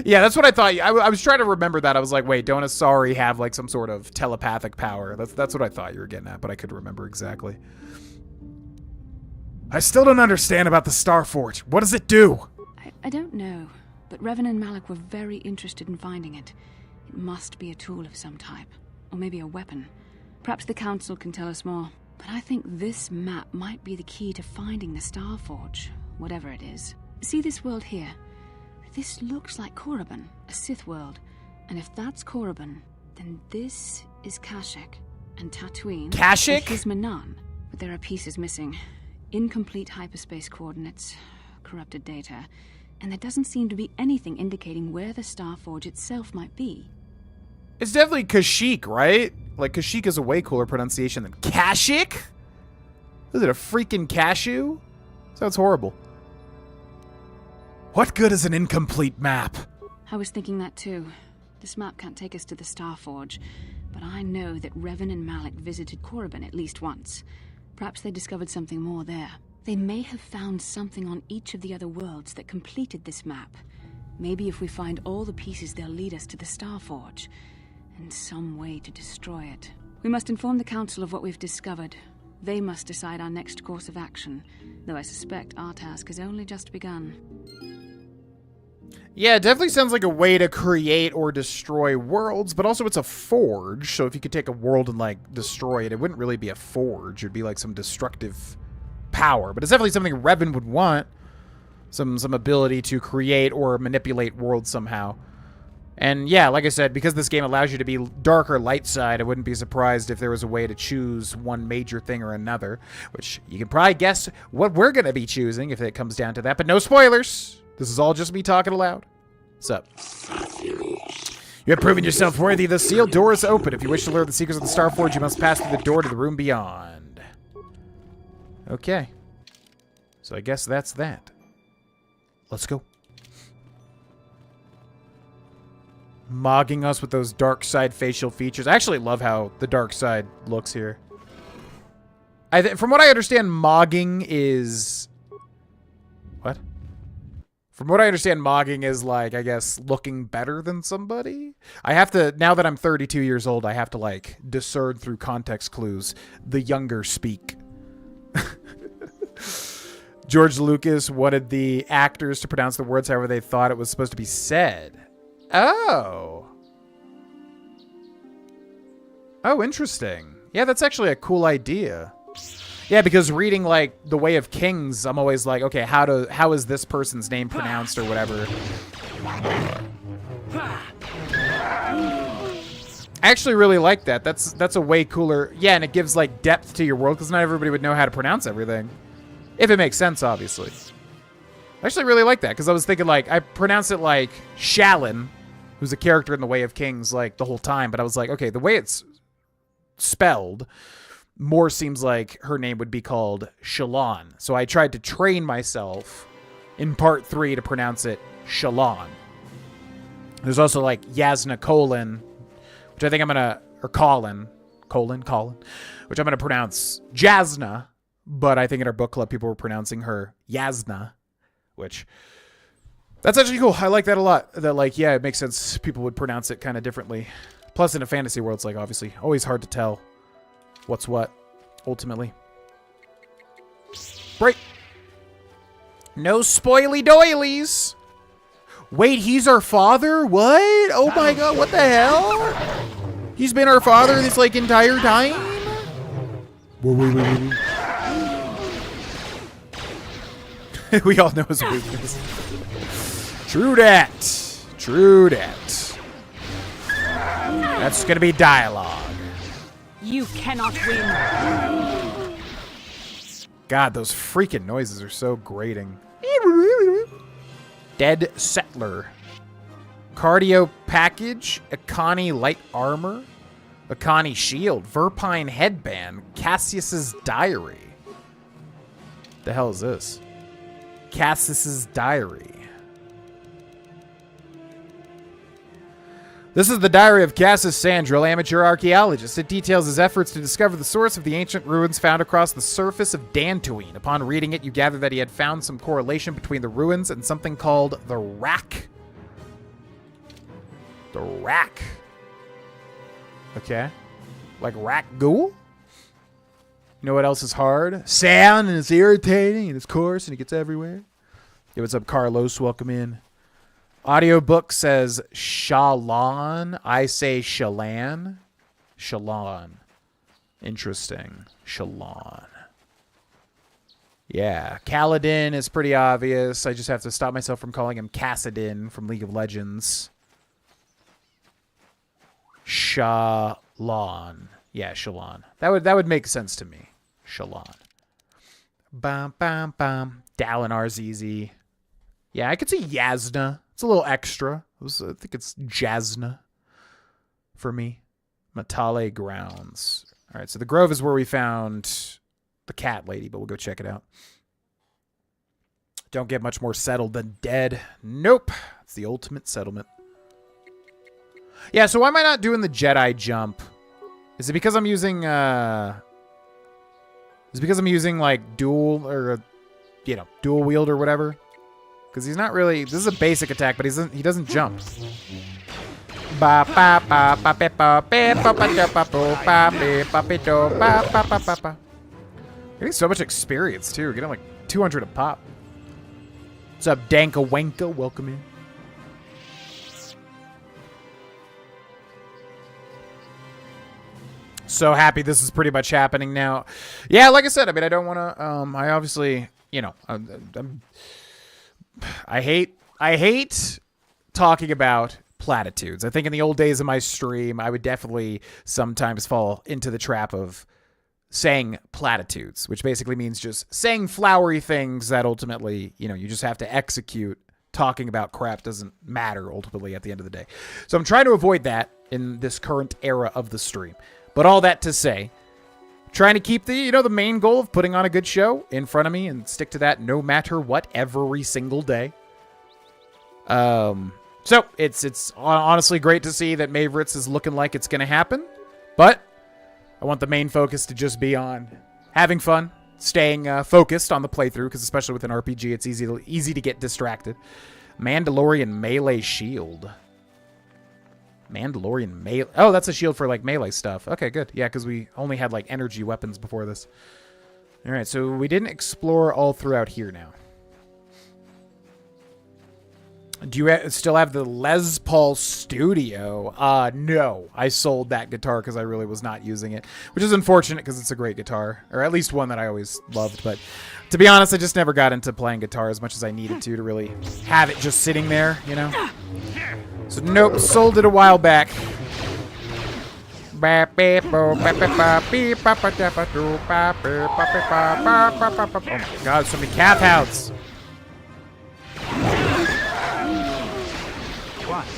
Yeah, that's what I thought. I was trying to remember that. I was like, wait, don't Asari have like some sort of telepathic power? That's what I thought you were getting at, but I couldn't remember exactly. I still don't understand about the Starforge. What does it do? I don't know, but Revan and Malik were very interested in finding it. It must be a tool of some type, or maybe a weapon. Perhaps the Council can tell us more. But I think this map might be the key to finding the Starforge, whatever it is. See this world here? This looks like Korriban, a Sith world. And if that's Korriban, then this is Kashyyyk, and Tatooine Kashyyyk? is Manan. But there are pieces missing. Incomplete hyperspace coordinates, corrupted data, and there doesn't seem to be anything indicating where the Starforge itself might be. It's definitely Kashyyyk, right? Like, Kashyyyk is a way cooler pronunciation than Kashyyyk? Is it a freaking cashew? Sounds horrible. What good is an incomplete map? I was thinking that too. This map can't take us to the Starforge, but I know that Revan and Malik visited Korriban at least once. Perhaps they discovered something more there. They may have found something on each of the other worlds that completed this map. Maybe if we find all the pieces, they'll lead us to the Starforge, and some way to destroy it. We must inform the Council of what we've discovered. They must decide our next course of action, though I suspect our task has only just begun. Yeah, it definitely sounds like a way to create or destroy worlds, but also it's a forge, so if you could take a world and, like, destroy it, it wouldn't really be a forge. It'd be, like, some destructive power. But it's definitely something Revan would want. Some ability to create or manipulate worlds somehow. And, yeah, like I said, because this game allows you to be dark or light side, I wouldn't be surprised if there was a way to choose one major thing or another, which you can probably guess what we're going to be choosing if it comes down to that, but no spoilers! This is all just me talking aloud. What's up? You have proven yourself worthy. The sealed door is open. If you wish to learn the secrets of the Starforge, you must pass through the door to the room beyond. Okay. So I guess that's that. Let's go. Mogging us with those dark side facial features. I actually love how the dark side looks here. From what I understand, mogging is... What? From what I understand, mogging is like, I guess, looking better than somebody. I have to, now that I'm 32 years old, I have to, like, discern through context clues. The younger speak. George Lucas wanted the actors to pronounce the words however they thought it was supposed to be said. Oh. Oh, interesting. Yeah, that's actually a cool idea. Yeah, because reading, like, The Way of Kings, I'm always like, okay, how is this person's name pronounced or whatever. I actually really like that. That's a way cooler... Yeah, and it gives, like, depth to your world, because not everybody would know how to pronounce everything. If it makes sense, obviously. I actually really like that, because I was thinking, like, I pronounce it like Shalyn, who's a character in The Way of Kings, like, the whole time, but I was like, okay, the way it's spelled... more seems like her name would be called Shalon. So I tried to train myself in part 3 to pronounce it Shalon. There's also like Yasna Colon, which I think I'm gonna, or Colin, which I'm gonna pronounce Jasna, but I think in our book club people were pronouncing her Yasna, which that's actually cool. I like that a lot. That, like, yeah, it makes sense. People would pronounce it kind of differently. Plus in a fantasy world, it's like obviously always hard to tell what's what, ultimately. Break. No spoily doilies. Wait, he's our father? What? Oh my god, what the hell? He's been our father this, like, entire time? Wait. We all know his weakness. True that. True that. That's gonna be dialogue. You cannot win. God, those freaking noises are so grating. Dead Settler. Cardio Package. Akani Light Armor. Akani Shield. Verpine Headband. Cassius's Diary. The hell is this? Cassius's Diary. This is the diary of Cassius Sandril, amateur archaeologist. It details his efforts to discover the source of the ancient ruins found across the surface of Dantooine. Upon reading it, you gather that he had found some correlation between the ruins and something called the Rack. The Rack. Okay. Like Rack Ghoul? You know what else is hard? Sound, and it's irritating, and it's coarse, and it gets everywhere. Hey, what's up, Carlos? Welcome in. Audiobook says Shalon. I say Shalan. Shalon. Interesting. Shalon. Yeah. Kaladin is pretty obvious. I just have to stop myself from calling him Kassadin from League of Legends. Shalon. Yeah, Shalon. That would make sense to me. Shalon. Bam, bam, bam. Dalinar's easy. Yeah, I could see Yasna. It's a little extra. I think it's Jasna for me. Matale Grounds. All right, so the Grove is where we found the cat lady, but we'll go check it out. Don't get much more settled than dead. Nope. It's the ultimate settlement. Yeah, so why am I not doing the Jedi jump? Is it because I'm using, like, dual, or, you know, dual wield or whatever? Because he's not really... This is a basic attack, but he doesn't jump. Getting so much experience, too. We're getting like 200 a pop. What's up, Danka Wanka? Welcome in. so happy this is pretty much happening now. Yeah, like I said, I mean, I don't want to, I obviously, you know, I hate talking about platitudes. I think in the old days of my stream, I would definitely sometimes fall into the trap of saying platitudes, which basically means just saying flowery things that ultimately, you know, you just have to execute. Talking about crap doesn't matter ultimately at the end of the day. So I'm trying to avoid that in this current era of the stream. But all that to say, trying to keep the, you know, the main goal of putting on a good show in front of me and stick to that no matter what every single day. So it's honestly great to see that Maveritt's is looking like it's going to happen. But I want the main focus to just be on having fun, staying focused on the playthrough, because especially with an RPG, it's easy to get distracted. Mandalorian melee shield. Mandalorian melee. Oh, that's a shield for like melee stuff. Okay, good. Yeah, because we only had like energy weapons before this. All right, so we didn't explore all throughout here now. Do you still have the Les Paul Studio? No. I sold that guitar because I really was not using it, which is unfortunate because it's a great guitar, or at least one that I always loved. But to be honest, I just never got into playing guitar as much as I needed to really have it just sitting there, you know? So nope, sold it a while back. Oh my god, so many calf hounds.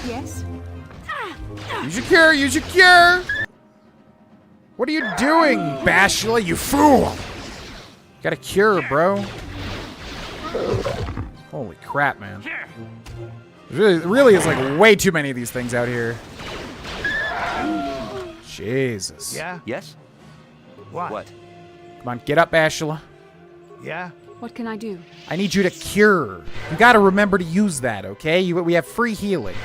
Yes? Use your cure, use your cure! What are you doing, Bashla, you fool? Got a cure, bro. Holy crap, man. There really is like way too many of these things out here. Jesus. Yeah? Yes? What? Come on, get up, Bashla. Yeah? What can I do? I need you to cure. You gotta remember to use that, okay? We have free healing.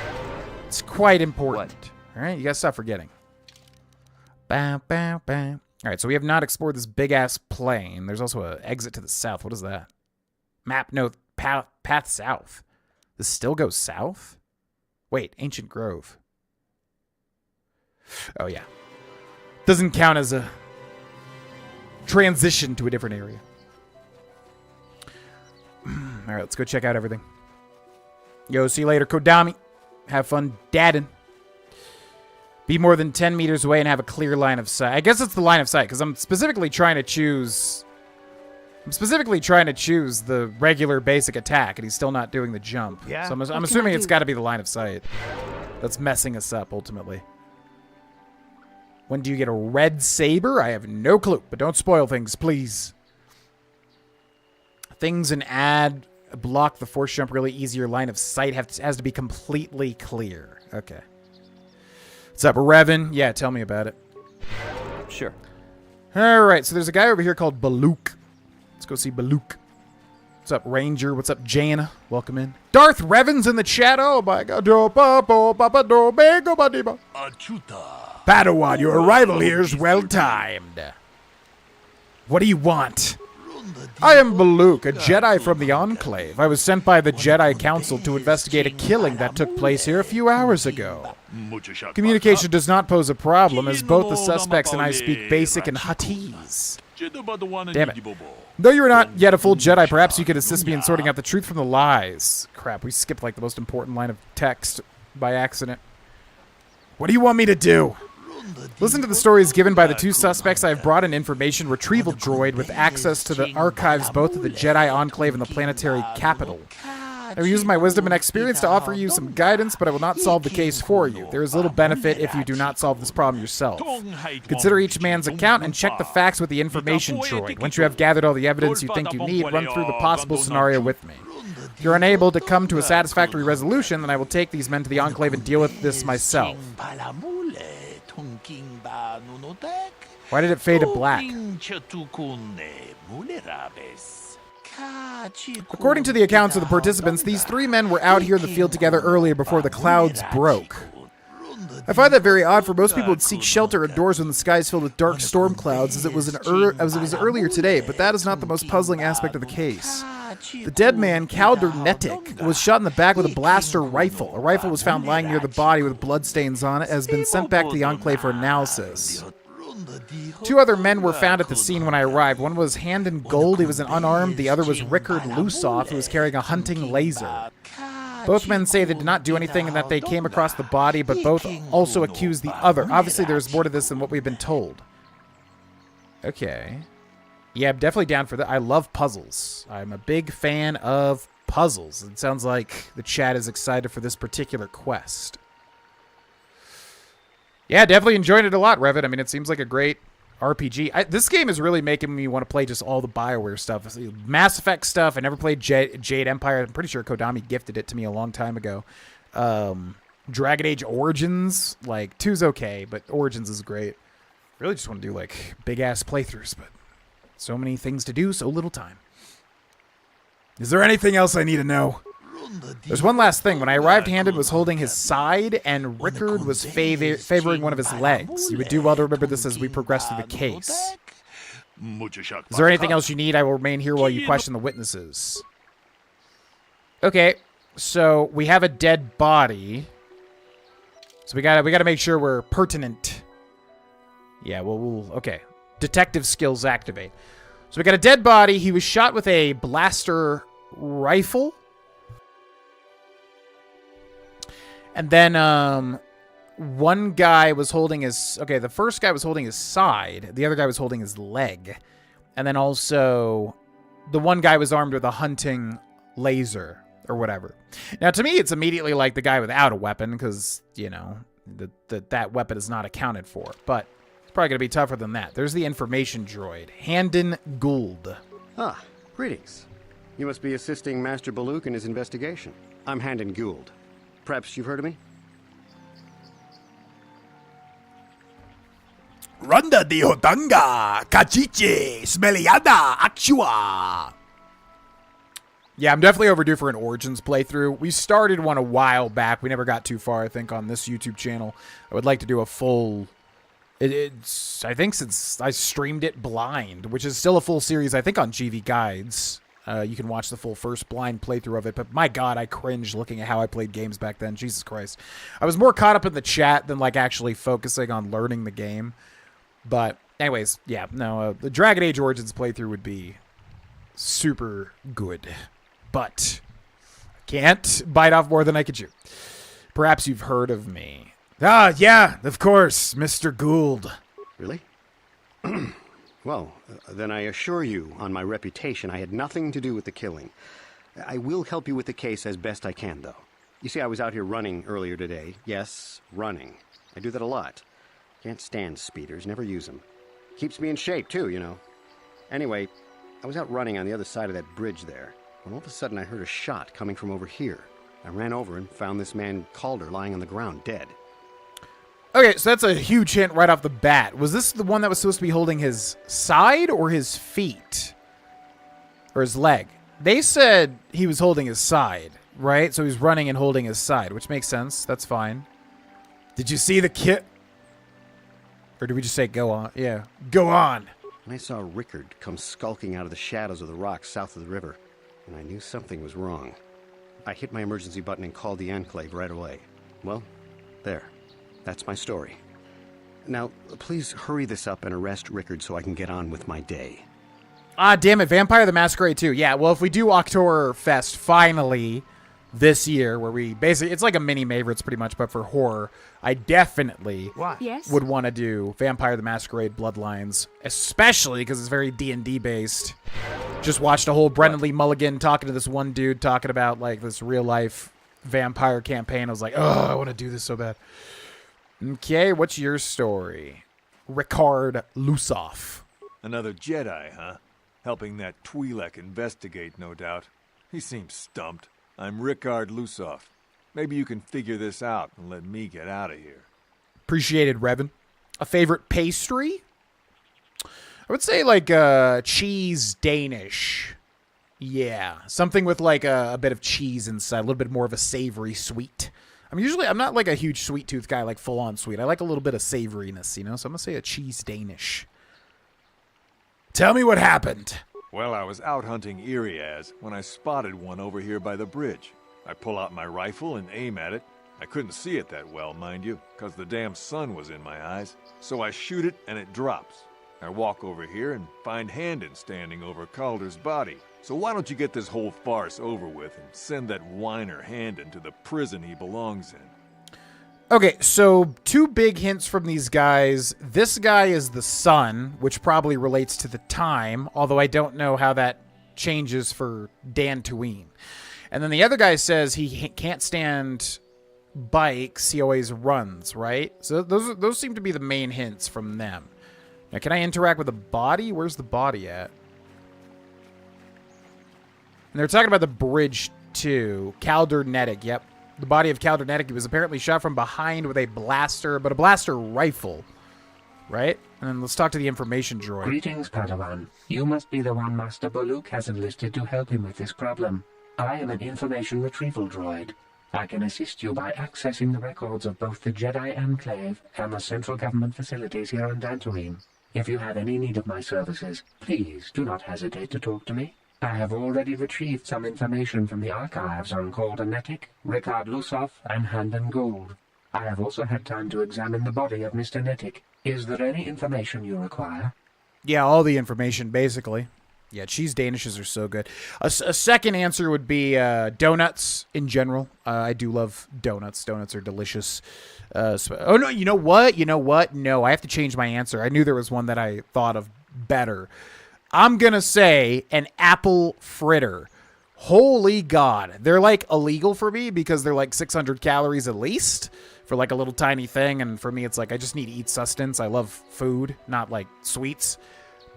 It's quite important. All right, you gotta stop forgetting. Bow, bow, bow. All right, so we have not explored this big-ass plain. There's also an exit to the south. What is that? Map, no, path south. This still goes south? Wait, Ancient Grove. Oh, yeah. Doesn't count as a transition to a different area. All right, let's go check out everything. Yo, see you later, Kodami. Have fun dadding. Be more than 10 meters away and have a clear line of sight. I guess it's the line of sight, because I'm specifically trying to choose the regular basic attack, and he's still not doing the jump. Yeah. So I'm assuming it's got to be the line of sight that's messing us up, ultimately. When do you get a red saber? I have no clue, but don't spoil things, please. Things and add block the force jump really easy. Your line of sight has to be completely clear. Okay. What's up, Revan? Yeah, tell me about it. Sure. All right, so there's a guy over here called Baluk. Let's go see Baluk. What's up, Ranger? What's up, Jaina? Welcome in. Darth Revan's in the chat. Oh my god. Padawan, your arrival here is well timed. What do you want? I am Baluk, a Jedi from the Enclave. I was sent by the Jedi Council to investigate a killing that took place here a few hours ago. Communication does not pose a problem, as both the suspects and I speak basic and Huttese. Damn it. Though you are not yet a full Jedi, perhaps you could assist me in sorting out the truth from the lies. Crap, we skipped like the most important line of text by accident. What do you want me to do? Listen to the stories given by the two suspects. I have brought an information retrieval droid with access to the archives both of the Jedi Enclave and the planetary capital. I will use my wisdom and experience to offer you some guidance, but I will not solve the case for you. There is little benefit if you do not solve this problem yourself. Consider each man's account and check the facts with the information droid. Once you have gathered all the evidence you think you need, run through the possible scenario with me. If you're unable to come to a satisfactory resolution, then I will take these men to the Enclave and deal with this myself. Why did it fade to black? According to the accounts of the participants, these three men were out here in the field together earlier before the clouds broke. I find that very odd, for most people would seek shelter indoors when the sky is filled with dark storm clouds, as it was earlier today, but that is not the most puzzling aspect of the case. The dead man, Kaldur Netik, was shot in the back with a blaster rifle. A rifle was found lying near the body with bloodstains on it, has been sent back to the Enclave for analysis. Two other men were found at the scene when I arrived. One was Hand in Gold, he was an unarmed. The other was Rickard Lusoff, who was carrying a hunting laser. Both men say they did not do anything and that they came across the body, but both also accuse the other. Obviously, there's more to this than what we've been told. Okay. Yeah, I'm definitely down for that. I love puzzles. I'm a big fan of puzzles. It sounds like the chat is excited for this particular quest. Yeah, definitely enjoyed it a lot, Revit. I mean, it seems like a great RPG. This game is really making me want to play just all the BioWare stuff. Mass Effect stuff. I never played Jade Empire. I'm pretty sure Kodami gifted it to me a long time ago. Dragon Age Origins. Like, 2's okay, but Origins is great. Really just want to do, like, big-ass playthroughs, but so many things to do, so little time. Is there anything else I need to know? There's one last thing. When I arrived, Handed was holding his side, and Rickard was favoring one of his legs. You would do well to remember this as we progress through the case. Is there anything else you need? I will remain here while you question the witnesses. Okay, so we have a dead body. So we gotta make sure we're pertinent. Yeah, well, okay. Detective skills activate. So we got a dead body. He was shot with a blaster rifle. And then one guy was holding his... Okay, the first guy was holding his side. The other guy was holding his leg. And then also the one guy was armed with a hunting laser or whatever. Now, to me, it's immediately like the guy without a weapon because, you know, that weapon is not accounted for. But it's probably going to be tougher than that. There's the information droid. Handin Gould. Ah, greetings. You must be assisting Master Baluk in his investigation. I'm Handin Gould. Perhaps you've heard of me? Ronda de Hotanga, Kachiche, Smeliada, Actua. Yeah, I'm definitely overdue for an Origins playthrough. We started one a while back. We never got too far, I think, on this YouTube channel. I would like to do a full... It's I think since I streamed it blind, which is still a full series, I think, on GV Guides. You can watch the full first blind playthrough of it, but my God, I cringe looking at how I played games back then. Jesus Christ. I was more caught up in the chat than, like, actually focusing on learning the game. But anyways, yeah, no, the Dragon Age Origins playthrough would be super good. But I can't bite off more than I could chew. Perhaps you've heard of me. Ah, yeah, of course, Mr. Gould. Really? Well, then I assure you, on my reputation, I had nothing to do with the killing. I will help you with the case as best I can, though. You see, I was out here running earlier today. Yes, running. I do that a lot. Can't stand speeders, never use them. Keeps me in shape, too, you know. Anyway, I was out running on the other side of that bridge there, when all of a sudden I heard a shot coming from over here. I ran over and found this man Calder lying on the ground, dead. Okay, so that's a huge hint right off the bat. Was this the one that was supposed to be holding his side or his feet? Or his leg? They said he was holding his side, right? So he's running and holding his side, which makes sense. That's fine. Did you see the kit? Or did we just say go on? Yeah, go on. And I saw Rickard come skulking out of the shadows of the rocks south of the river, and I knew something was wrong. I hit my emergency button and called the Enclave right away. Well, there. That's my story. Now, please hurry this up and arrest Rickard so I can get on with my day. Ah, damn it. Vampire the Masquerade 2. Yeah, well, if we do KotOR Fest finally this year, where we basically... It's like a mini Maverick's pretty much, but for horror, I definitely would want to do Vampire the Masquerade Bloodlines, especially because it's very D&D based. Just watched a whole Brendan Lee Mulligan talking to this one dude talking about, like, this real-life vampire campaign. I was like, oh, I want to do this so bad. Okay, what's your story? Rickard Lusoff. Another Jedi, huh? Helping that Twi'lek investigate, no doubt. He seems stumped. I'm Rickard Lusoff. Maybe you can figure this out and let me get out of here. Appreciated, Revan. A favorite pastry? I would say like cheese Danish. Yeah, something with like a bit of cheese inside, a little bit more of a savory sweet. I'm not like a huge sweet tooth guy, like full on sweet. I like a little bit of savoriness, you know? So I'm gonna say a cheese Danish. Tell me what happened. Well, I was out hunting Iriaz when I spotted one over here by the bridge. I pull out my rifle and aim at it, I couldn't see it that well, mind you, because the damn sun was in my eyes. So I shoot it and it drops. I walk over here and find Handon standing over Calder's body. So why don't you get this whole farce over with and send that whiner Handon to the prison he belongs in? Okay, so 2 big hints from these guys. This guy is the sun, which probably relates to the time, although I don't know how that changes for Dantooine. And then the other guy says he can't stand bikes, he always runs, right? So those seem to be the main hints from them. Now, can I interact with the body? Where's the body at? And they're talking about the bridge, too. Caldernetic, yep. The body of Caldernetic. He was apparently shot from behind with a blaster, but a blaster rifle. Right? And then let's talk to the information droid. Greetings, Padawan. You must be the one Master Baluk has enlisted to help him with this problem. I am an information retrieval droid. I can assist you by accessing the records of both the Jedi Enclave and the central government facilities here on Dantooine. If you have any need of my services, please do not hesitate to talk to me. I have already retrieved some information from the archives on KotOR, Ricard Lusoff, and Handon Gould. I have also had time to examine the body of Mr. Netic. Is there any information you require? Yeah, all the information, basically. Yeah, cheese danishes are so good. A second answer would be donuts in general. I do love donuts. Donuts are delicious. Oh, no, you know what? No, I have to change my answer. I knew there was one that I thought of better. I'm going to say an apple fritter. Holy God. They're like illegal for me because they're like 600 calories at least for like a little tiny thing. And for me, it's like I just need to eat sustenance. I love food, not like sweets.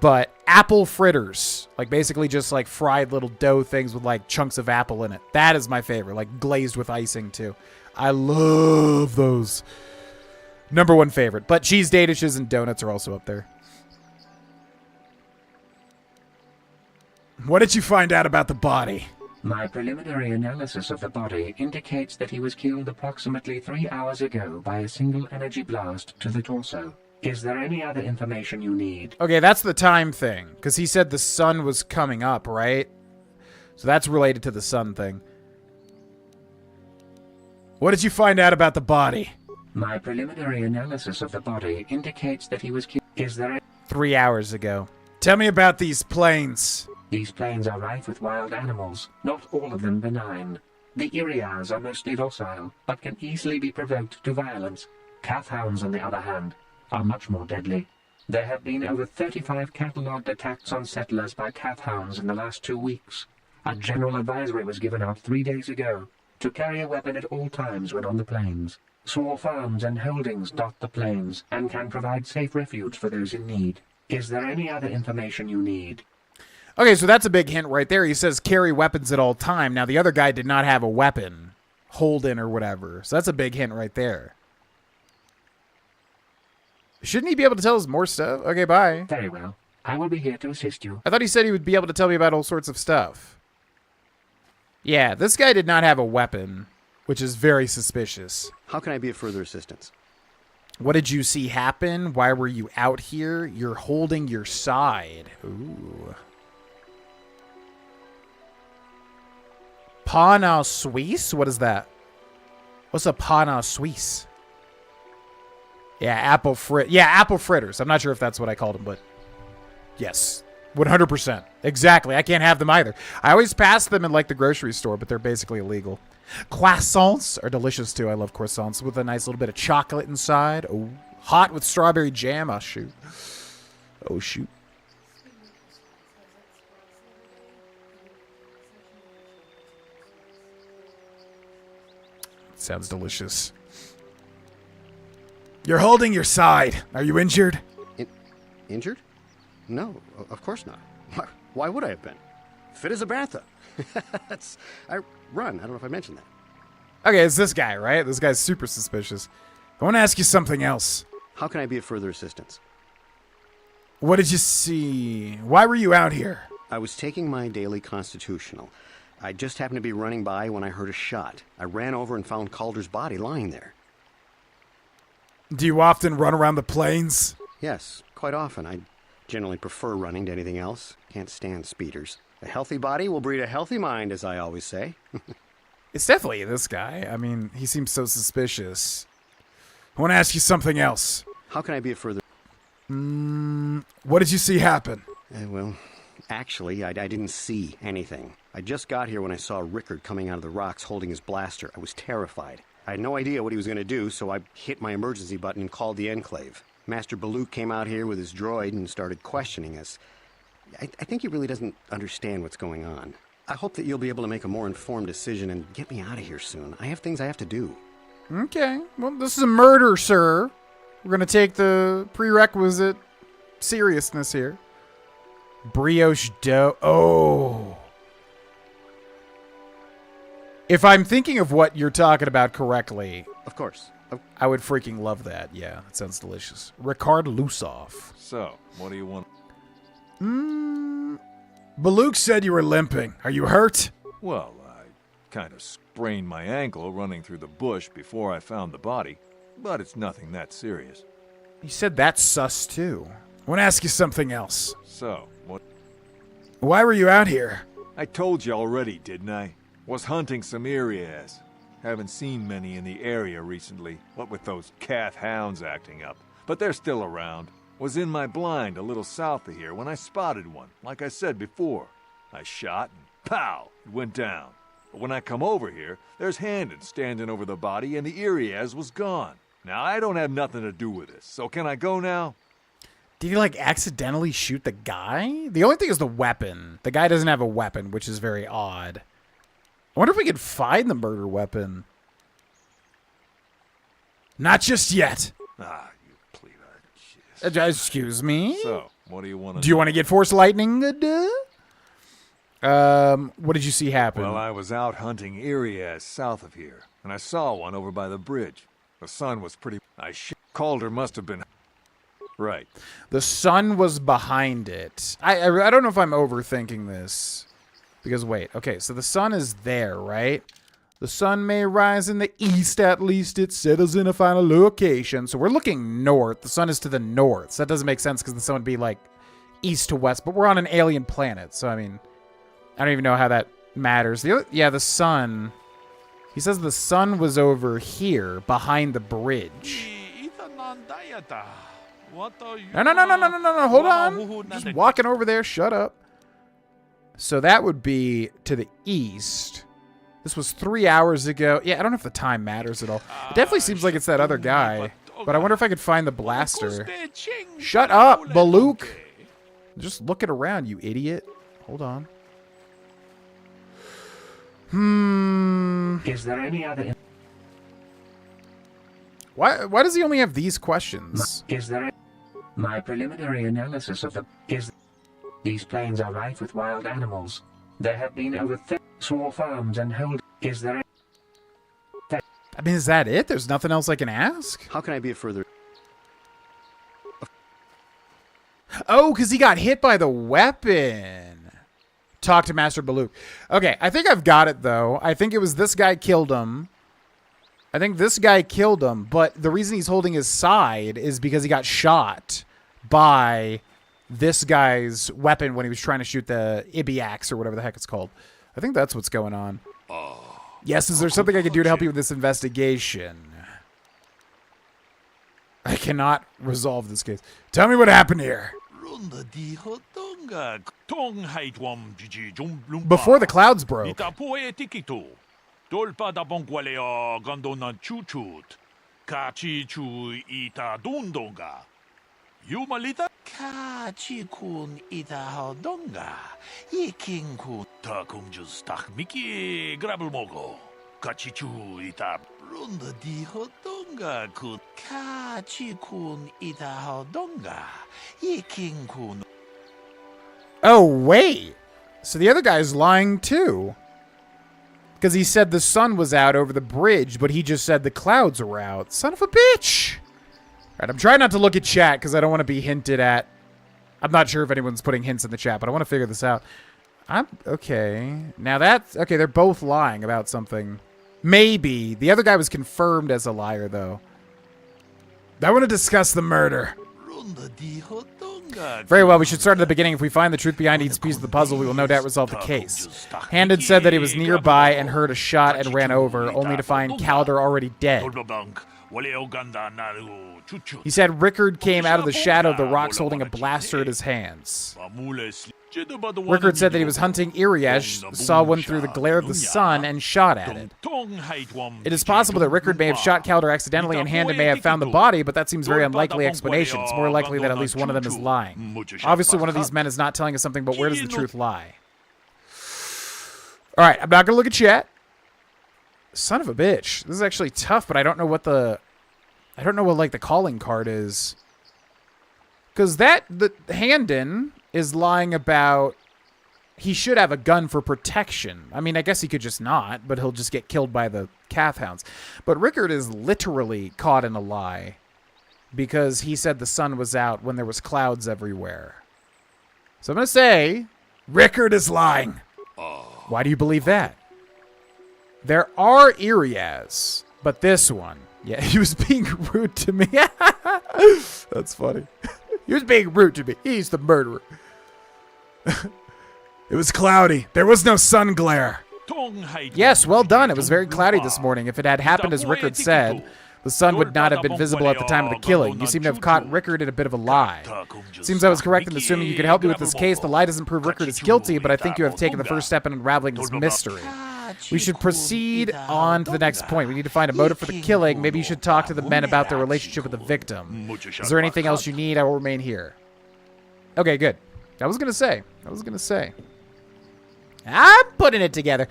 But apple fritters, like basically just like fried little dough things with like chunks of apple in it. That is my favorite, like glazed with icing too. I love those. Number 1 favorite. But cheese danishes and donuts are also up there. What did you find out about the body? My preliminary analysis of the body indicates that he was killed approximately 3 hours ago by a single energy blast to the torso. Is there any other information you need? Okay, that's the time thing, because he said the sun was coming up, right? So that's related to the sun thing. What did you find out about the body? My preliminary analysis of the body indicates that he was killed. Is there 3 hours ago. Tell me about these planes. These plains are rife with wild animals, not all of them benign. The Iriars are mostly docile, but can easily be provoked to violence. Calfhounds, on the other hand, are much more deadly. There have been over 35 catalogued attacks on settlers by calfhounds in the last 2 weeks. A general advisory was given out 3 days ago to carry a weapon at all times when on the plains. Small farms and holdings dot the plains and can provide safe refuge for those in need. Is there any other information you need? Okay, so that's a big hint right there. He says carry weapons at all time. Now, the other guy did not have a weapon. Holden or whatever. So that's a big hint right there. Shouldn't he be able to tell us more stuff? Okay, bye. Very well. I will be here to assist you. I thought he said he would be able to tell me about all sorts of stuff. Yeah, this guy did not have a weapon, which is very suspicious. How can I be of further assistance? What did you see happen? Why were you out here? You're holding your side. Ooh. Pana Suisse? What is that? What's a Pana Suisse? Yeah, apple fritters. I'm not sure if that's what I called them, but yes. 100%. Exactly. I can't have them either. I always pass them in like the grocery store, but they're basically illegal. Croissants are delicious too. I love croissants with a nice little bit of chocolate inside. Oh, hot with strawberry jam. Oh, shoot. Oh, shoot. Sounds delicious. You're holding your side. Are you injured? Injured? No, of course not. Why would I have been? Fit as a bantha. I run. I don't know if I mentioned that. Okay, it's this guy, right? This guy's super suspicious. I want to ask you something else. How can I be of further assistance? What did you see? Why were you out here? I was taking my daily constitutional. I just happened to be running by when I heard a shot. I ran over and found Calder's body lying there. Do you often run around the plains? Yes, quite often. I generally prefer running to anything else. Can't stand speeders. A healthy body will breed a healthy mind, as I always say. It's definitely this guy. I mean, he seems so suspicious. I want to ask you something else. How can I be of further... What did you see happen? Well, actually, I didn't see anything. I just got here when I saw Rickard coming out of the rocks holding his blaster. I was terrified. I had no idea what he was going to do, so I hit my emergency button and called the Enclave. Master Pazaak came out here with his droid and started questioning us. I think he really doesn't understand what's going on. I hope that you'll be able to make a more informed decision and get me out of here soon. I have things I have to do. Okay. Well, this is a murder, sir. We're going to take the prerequisite seriousness here. Brioche dough. Oh. If I'm thinking of what you're talking about correctly. Of course. I would freaking love that. Yeah, that sounds delicious. Ricard Lusoff. So, what do you want? Pazaak said you were limping. Are you hurt? Well, I kind of sprained my ankle running through the bush before I found the body, but it's nothing that serious. You said that's sus too. I want to ask you something else. So, what? Why were you out here? I told you already, didn't I? Was hunting some Irias. Haven't seen many in the area recently, what with those Cath hounds acting up. But they're still around. Was in my blind a little south of here when I spotted one, like I said before. I shot and pow, it went down. But when I come over here, there's Handon standing over the body and the Irias was gone. Now, I don't have nothing to do with this, so can I go now? Did he, like, accidentally shoot the guy? The only thing is the weapon. The guy doesn't have a weapon, which is very odd. I wonder if we could find the murder weapon. Not just yet. Ah, you please. Excuse me? So, what do you want to do? Do you want to get Force Lightning? What did you see happen? Well, I was out hunting Irias south of here, and I saw one over by the bridge. The sun was pretty... Calder must have been... Right. The sun was behind it. I don't know if I'm overthinking this. Because, wait. Okay, so the sun is there, right? The sun may rise in the east, at least it settles in a final location. So we're looking north. The sun is to the north. So that doesn't make sense because the sun would be, like, east to west. But we're on an alien planet. So, I mean, I don't even know how that matters. The sun... He says the sun was over here, behind the bridge. No. Hold on. Just walking over there. Shut up. So that would be to the east. This was 3 hours ago. Yeah, I don't know if the time matters at all. It definitely seems like it's that other guy. But I wonder if I could find the blaster. Shut up, Pazaak. Just looking around, you idiot. Hold on. Is there any other... Why does he only have these questions? Is there... My preliminary analysis of the... These plains are rife with wild animals. There have been over 30 small farms and hold... Is there... I mean, is that it? There's nothing else I can ask? How can I be a further... Oh, because he got hit by the weapon. Talk to Master Pazaak. Okay, I think I've got it, though. I think it was this guy killed him. But the reason he's holding his side is because he got shot by this guy's weapon when he was trying to shoot the Ibiax or whatever the heck it's called. I think that's what's going on. Yes, is there something I can do to help you with this investigation? I cannot resolve this case. Tell me what happened here. Before the clouds broke. Oh, wait. So the other guy's lying too. Because he said the sun was out over the bridge, but he just said the clouds were out. Son of a bitch. All right, I'm trying not to look at chat because I don't want to be hinted at. I'm not sure if anyone's putting hints in the chat, but I want to figure this out. Okay. Now that's... Okay, they're both lying about something. Maybe. The other guy was confirmed as a liar, though. I want to discuss the murder. Very well, we should start at the beginning. If we find the truth behind each piece of the puzzle, we will no doubt resolve the case. Handon said that he was nearby and heard a shot and ran over, only to find KotOR already dead. He said Rickard came out of the shadow of the rocks holding a blaster in his hands. Rickard said that he was hunting Iriash, saw one through the glare of the sun, and shot at it. It is possible that Rickard may have shot KotOR accidentally and Handon may have found the body, but that seems a very unlikely explanation. It's more likely that at least one of them is lying. Obviously, one of these men is not telling us something, but where does the truth lie? Alright, I'm not going to look at chat. Son of a bitch. This is actually tough, but I don't know what like the calling card is. Because the Handon is lying about he should have a gun for protection. I mean, I guess he could just not, but he'll just get killed by the calf hounds. But Rickard is literally caught in a lie because he said the sun was out when there was clouds everywhere. So I'm going to say Rickard is lying. Why do you believe that? There are Irias, but this one, yeah, he was being rude to me. That's funny. He was being rude to me. He's the murderer. It was cloudy. There was no sun glare. Yes, well done. It was very cloudy this morning. If it had happened as Rickard said, the sun would not have been visible at the time of the killing. You seem to have caught Rickard in a bit of a lie. Seems I was correct in assuming you could help me with this case. The lie doesn't prove Rickard is guilty, but I think you have taken the first step in unraveling this mystery. We should proceed on to the next point. We need to find a motive for the killing. Maybe you should talk to the men about their relationship with the victim. Is there anything else you need? I will remain here. Okay, good. I was going to say. I'm putting it together.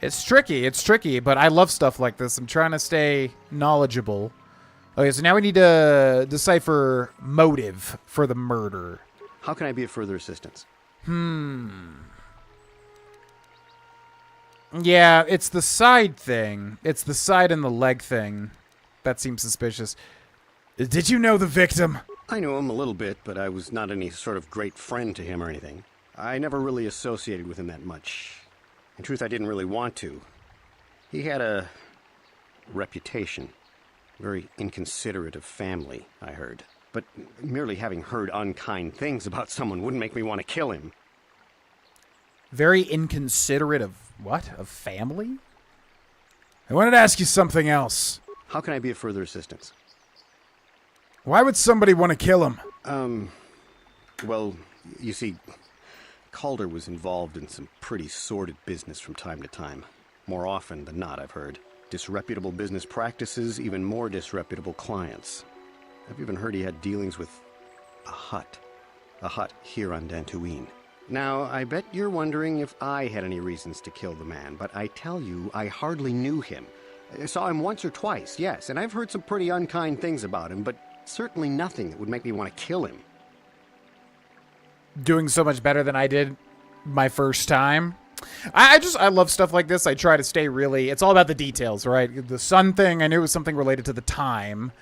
It's tricky, but I love stuff like this. I'm trying to stay knowledgeable. Okay, so now we need to decipher motive for the murder. How can I be of further assistance? Yeah, it's the side thing. It's the side and the leg thing. That seems suspicious. Did you know the victim? I knew him a little bit, but I was not any sort of great friend to him or anything. I never really associated with him that much. In truth, I didn't really want to. He had a reputation. Very inconsiderate of family, I heard. But merely having heard unkind things about someone wouldn't make me want to kill him. Very inconsiderate of what? Of family? I wanted to ask you something else. How can I be of further assistance? Why would somebody want to kill him? Well, you see, Calder was involved in some pretty sordid business from time to time. More often than not, I've heard. Disreputable business practices, even more disreputable clients. I've even heard he had dealings with a hut here on Dantooine. Now, I bet you're wondering if I had any reasons to kill the man, but I tell you, I hardly knew him. I saw him once or twice, yes, and I've heard some pretty unkind things about him, but certainly nothing that would make me want to kill him. Doing so much better than I did my first time. I love stuff like this. I try to stay really, it's all about the details, right? The sun thing, I knew it was something related to the time.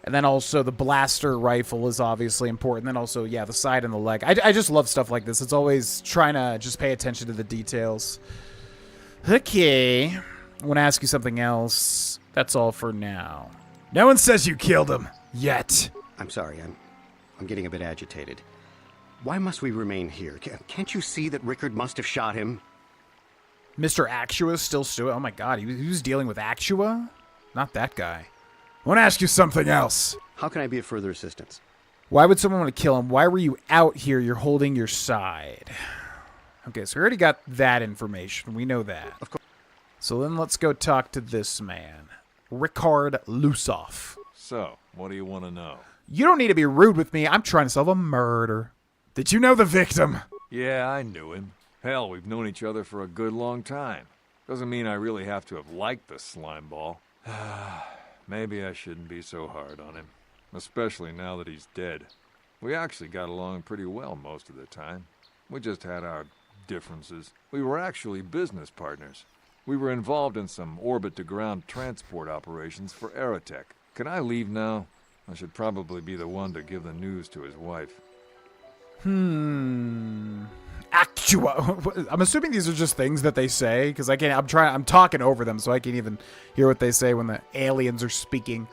And then also the blaster rifle is obviously important. Then also, yeah, the side and the leg. I just love stuff like this. It's always trying to just pay attention to the details. Okay. I want to ask you something else. That's all for now. No one says you killed him. Yet. I'm sorry, I'm getting a bit agitated. Why must we remain here? Can't you see that Rickard must have shot him? Mr. Actua still oh my god, he was dealing with Actua? Not that guy. I want to ask you something else. How can I be of further assistance? Why would someone want to kill him? Why were you out here? You're holding your side. Okay, so we already got that information. We know that. Of course. So then let's go talk to this man. Rickard Lusoff. So, what do you want to know? You don't need to be rude with me. I'm trying to solve a murder. Did you know the victim? Yeah, I knew him. Hell, we've known each other for a good long time. Doesn't mean I really have to have liked the slimeball. Maybe I shouldn't be so hard on him. Especially now that he's dead. We actually got along pretty well most of the time. We just had our differences. We were actually business partners. We were involved in some orbit-to-ground transport operations for Aerotech. Can I leave now? I should probably be the one to give the news to his wife. Actua. I'm assuming these are just things that they say, because I'm talking over them, so I can't even hear what they say when the aliens are speaking.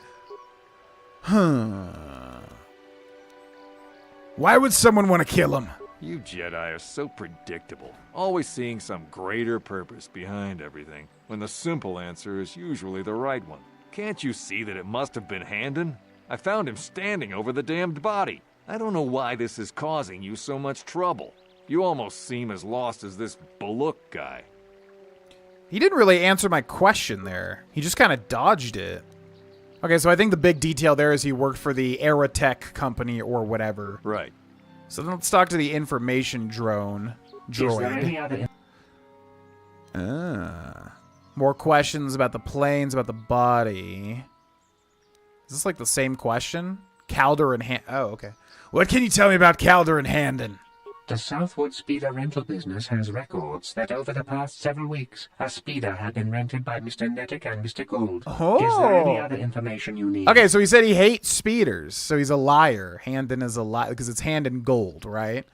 Why would someone want to kill him? You Jedi are so predictable, always seeing some greater purpose behind everything, when the simple answer is usually the right one. Can't you see that it must have been Handon? I found him standing over the damned body. I don't know why this is causing you so much trouble. You almost seem as lost as this Baluk guy. He didn't really answer my question there. He just kind of dodged it. Okay, so I think the big detail there is he worked for the Aerotech company or whatever. Right. So then let's talk to the information droid. More questions about the planes, about the body. Is this like the same question? Calder and oh, okay. What can you tell me about Calder and Handon? The Southwood Speeder rental business has records that over the past several weeks, a speeder had been rented by Mr. Nettic and Mr. Gold. Oh. Is there any other information you need? Okay, so he said he hates speeders, so he's a liar. Handon is a liar, because it's Handon Gold, right?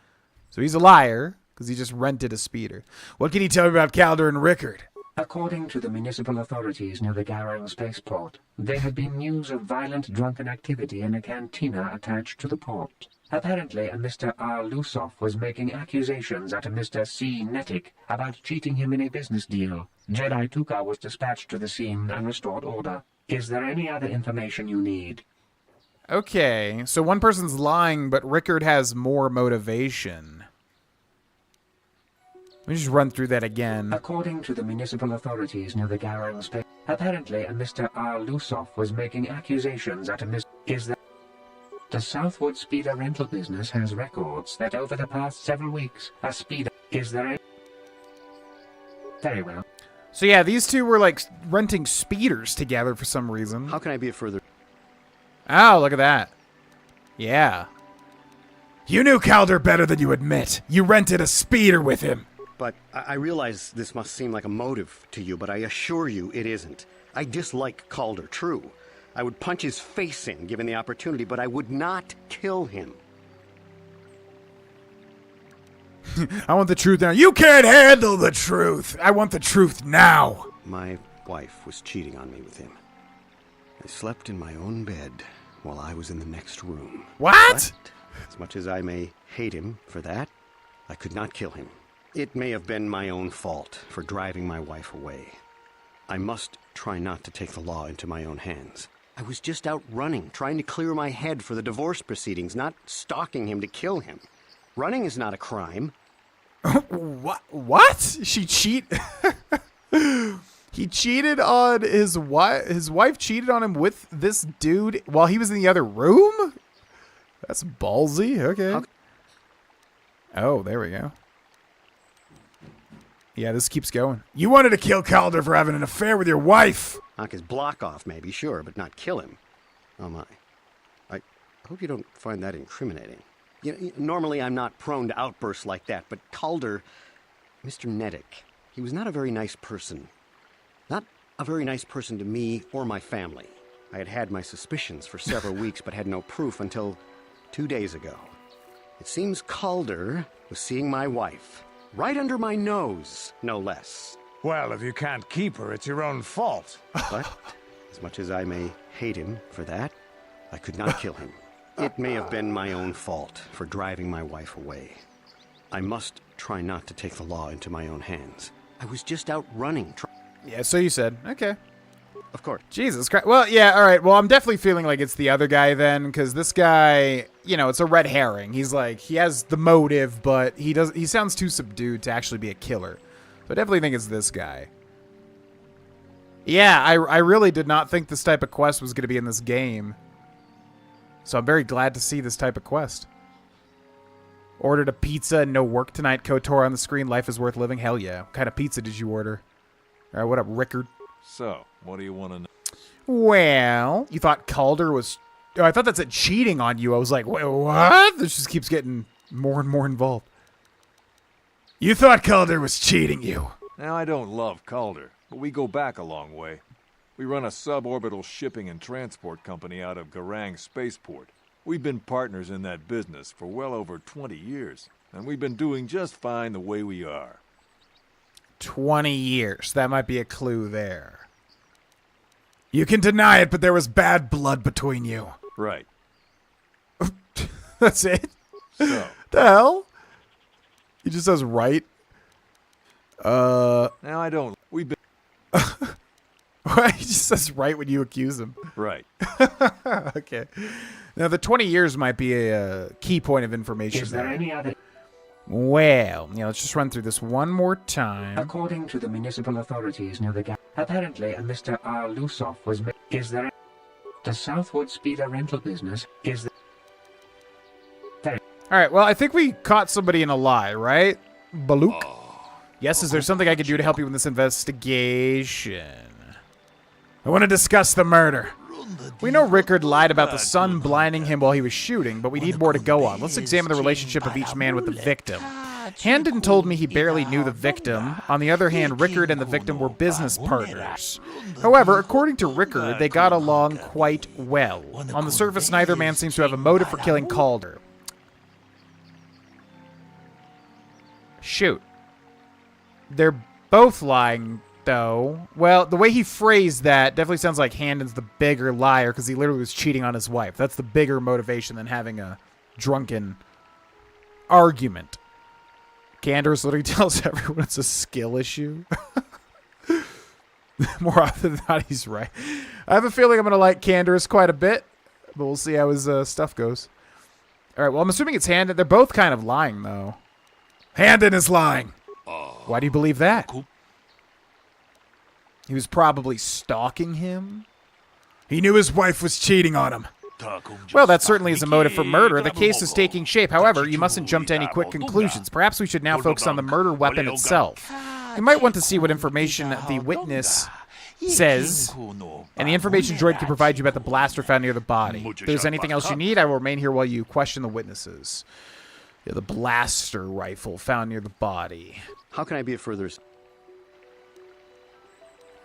So he's a liar, because he just rented a speeder. What can you tell me about Calder and Rickard? According to the municipal authorities near the Garang spaceport, there had been news of violent drunken activity in a cantina attached to the port. Apparently, a Mr. R. Lusoff was making accusations at a Mr. C. Nettic about cheating him in a business deal. Jedi Tuka was dispatched to the scene and restored order. Is there any other information you need? Okay, so one person's lying, but Rickard has more motivation. Let me just run through that again. According to the municipal authorities near the Garang space, apparently a Mr. R. Lusoff was making accusations at a Mr. Is there... The Southwood Speeder rental business has records that over the past several weeks, a speeder... Is there a... Very well. So yeah, these two were like renting speeders together for some reason. How can I be a further... Oh, look at that. Yeah. You knew Calder better than you admit. You rented a speeder with him. But I realize this must seem like a motive to you, but I assure you it isn't. I dislike Calder, true. I would punch his face in given the opportunity, but I would not kill him. I want the truth now. You can't handle the truth. I want the truth now. My wife was cheating on me with him. I slept in my own bed while I was in the next room. What? But, as much as I may hate him for that, I could not kill him. It may have been my own fault for driving my wife away. I must try not to take the law into my own hands. I was just out running, trying to clear my head for the divorce proceedings, not stalking him to kill him. Running is not a crime. What? She cheat? He cheated on his wife. His wife cheated on him with this dude while he was in the other room? That's ballsy. Okay. Oh, there we go. Yeah, this keeps going. You wanted to kill Calder for having an affair with your wife. Knock his block off, maybe, sure, but not kill him. Oh, my. I hope you don't find that incriminating. You know, normally I'm not prone to outbursts like that, but Calder, Mr. Nettic, he was not a very nice person. Not a very nice person to me or my family. I had had my suspicions for several weeks, but had no proof until 2 days ago. It seems Calder was seeing my wife. Right under my nose, no less. Well, if you can't keep her, it's your own fault. But, as much as I may hate him for that, I could not kill him. It may have been my own fault for driving my wife away. I must try not to take the law into my own hands. I was just out running. Yeah, so you said. Okay. Of course. Jesus Christ. Well, yeah, all right. Well, I'm definitely feeling like it's the other guy then, because this guy, you know, it's a red herring. He's like, he has the motive, but he sounds too subdued to actually be a killer. So I definitely think it's this guy. Yeah, I really did not think this type of quest was going to be in this game. So I'm very glad to see this type of quest. Ordered a pizza and no work tonight. KotOR on the screen. Life is worth living. Hell yeah. What kind of pizza did you order? All right, what up, Rickard? So, what do you want to know? Well, you thought Calder was... Oh, I thought that said cheating on you. I was like, wait, what? This just keeps getting more and more involved. You thought Calder was cheating you. Now, I don't love Calder, but we go back a long way. We run a suborbital shipping and transport company out of Garang Spaceport. We've been partners in that business for well over 20 years, and we've been doing just fine the way we are. 20 years. That might be a clue there. You can deny it, but there was bad blood between you. Right. That's it? So. The hell? He just says right. Now I don't. We've been. He just says right when you accuse him. Right. Okay. Now the 20 years might be a key point of information. Is there any other? Well, let's just run through this one more time. According to the municipal authorities near the gap, apparently a Mr. R. Lusoff was. Is there? The Southwood Speeder rental business is there? All right. Well, I think we caught somebody in a lie, right? Baluk. Yes. Is there something I could do to help you in this investigation? I want to discuss the murder. We know Rickard lied about the sun blinding him while he was shooting, but we need more to go on. Let's examine the relationship of each man with the victim. Handon told me he barely knew the victim. On the other hand, Rickard and the victim were business partners. However, according to Rickard, they got along quite well. On the surface, neither man seems to have a motive for killing Calder. Shoot. They're both lying, though. Well, the way he phrased that definitely sounds like Handon's the bigger liar because he literally was cheating on his wife. That's the bigger motivation than having a drunken argument. Candace literally tells everyone it's a skill issue. More often than not, he's right. I have a feeling I'm going to like Candace quite a bit, but we'll see how his stuff goes. All right, well, I'm assuming it's Handon. They're both kind of lying, though. Handon is lying. Why do you believe that? He was probably stalking him. He knew his wife was cheating on him. Well, that certainly is a motive for murder. The case is taking shape. However, you mustn't jump to any quick conclusions. Perhaps we should now focus on the murder weapon itself. You might want to see what information the witness says, and the information droid can provide you about the blaster found near the body. If there's anything else you need, I will remain here while you question the witnesses. Yeah, the blaster rifle found near the body. How can I be of further...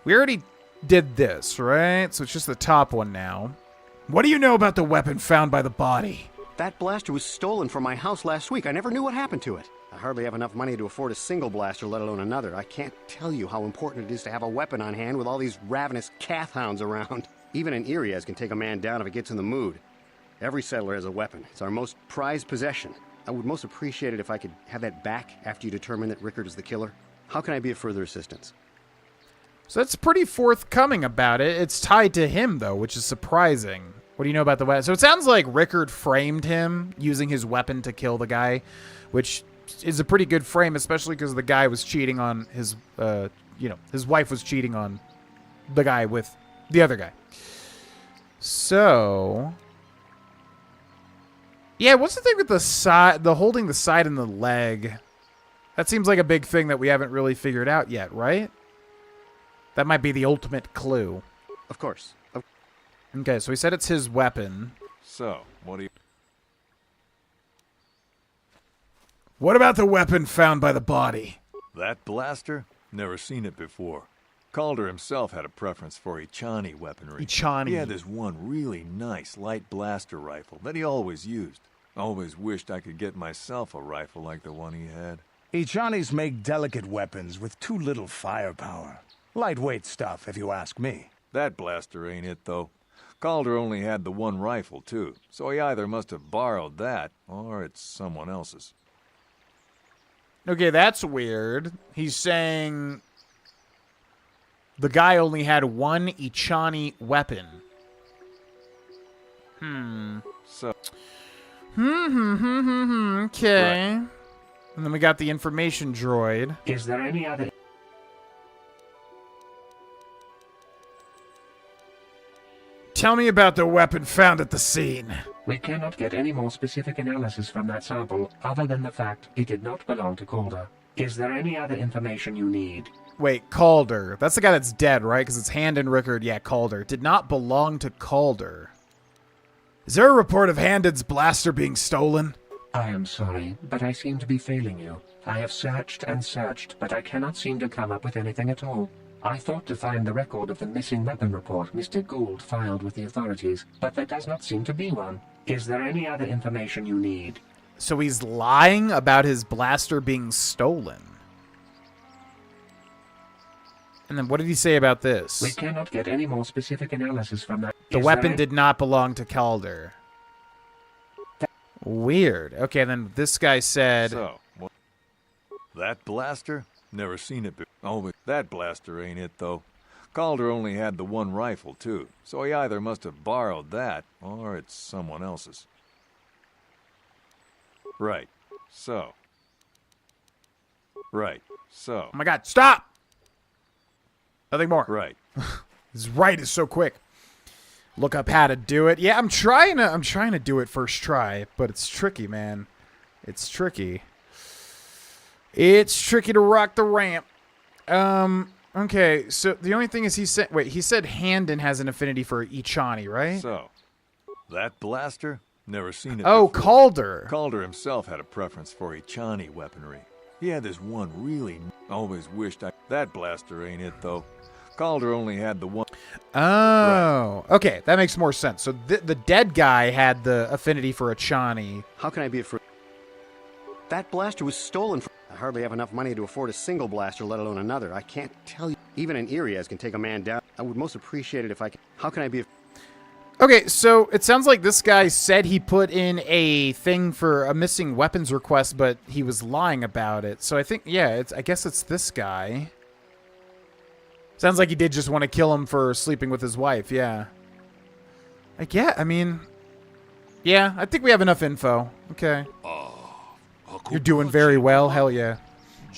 We already did this, right? So it's just the top one now. What do you know about the weapon found by the body? That blaster was stolen from my house last week. I never knew what happened to it. I hardly have enough money to afford a single blaster, let alone another. I can't tell you how important it is to have a weapon on hand with all these ravenous cath hounds around. Even an Irias can take a man down if it gets in the mood. Every settler has a weapon. It's our most prized possession. I would most appreciate it if I could have that back after you determine that Rickard is the killer. How can I be of further assistance? So that's pretty forthcoming about it. It's tied to him, though, which is surprising. What do you know about the weapon? So it sounds like Rickard framed him using his weapon to kill the guy, which is a pretty good frame, especially because the guy was cheating on his, his wife was cheating on the guy with the other guy. So... yeah, what's the thing with the side, the holding the side and the leg? That seems like a big thing that we haven't really figured out yet, right? That might be the ultimate clue. Of course. Okay, so he said it's his weapon. So, what do you... What about the weapon found by the body? That blaster? Never seen it before. Calder himself had a preference for Echani weaponry. Echani. He had this one really nice light blaster rifle that he always used. Always wished I could get myself a rifle like the one he had. Echanis make delicate weapons with too little firepower. Lightweight stuff, if you ask me. That blaster ain't it, though. Calder only had the one rifle, too, so he either must have borrowed that, or it's someone else's. Okay, that's weird. He's saying the guy only had one Echani weapon. So... Okay. Right. And then we got the information droid. Is there any other... Tell me about the weapon found at the scene. We cannot get any more specific analysis from that sample other than the fact it did not belong to Calder. Is there any other information you need? Wait, Calder. That's the guy that's dead, right? Because it's Handon, Rickard. Yeah, Calder. Did not belong to Calder. Is there a report of Handon's blaster being stolen? I am sorry, but I seem to be failing you. I have searched and searched, but I cannot seem to come up with anything at all. I thought to find the record of the missing weapon report Mr. Gould filed with the authorities, but there does not seem to be one. Is there any other information you need? So he's lying about his blaster being stolen. And then what did he say about this? We cannot get any more specific analysis from that. The weapon did not belong to Calder. Weird. Okay, then this guy said... So, that blaster? Never seen it before. Oh, but that blaster ain't it, though. Calder only had the one rifle, too, so he either must have borrowed that, or it's someone else's. Right. So. Oh my god, stop! Nothing more. Right. This right is so quick. Look up how to do it. Yeah, I'm trying to do it first try, but it's tricky, man. It's tricky. It's tricky to rock the ramp. Okay, so the only thing is he said Handon has an affinity for Ichani, right? So, that blaster? Never seen it Oh, before. Calder. Calder himself had a preference for Ichani weaponry. He had this one really... Always wished I... That blaster ain't it, though. Calder only had the one... Oh, right. Okay, that makes more sense. So the dead guy had the affinity for Ichani. How can I be afraid? That blaster was stolen from... I hardly have enough money to afford a single blaster, let alone another. I can't tell you. Even an Irias can take a man down. I would most appreciate it if I could... How can I be... Okay, so it sounds like this guy said he put in a thing for a missing weapons request, but he was lying about it. So I think, yeah, I guess it's this guy. Sounds like he did just want to kill him for sleeping with his wife, yeah. I mean... Yeah, I think we have enough info. Okay. You're doing very well, hell yeah.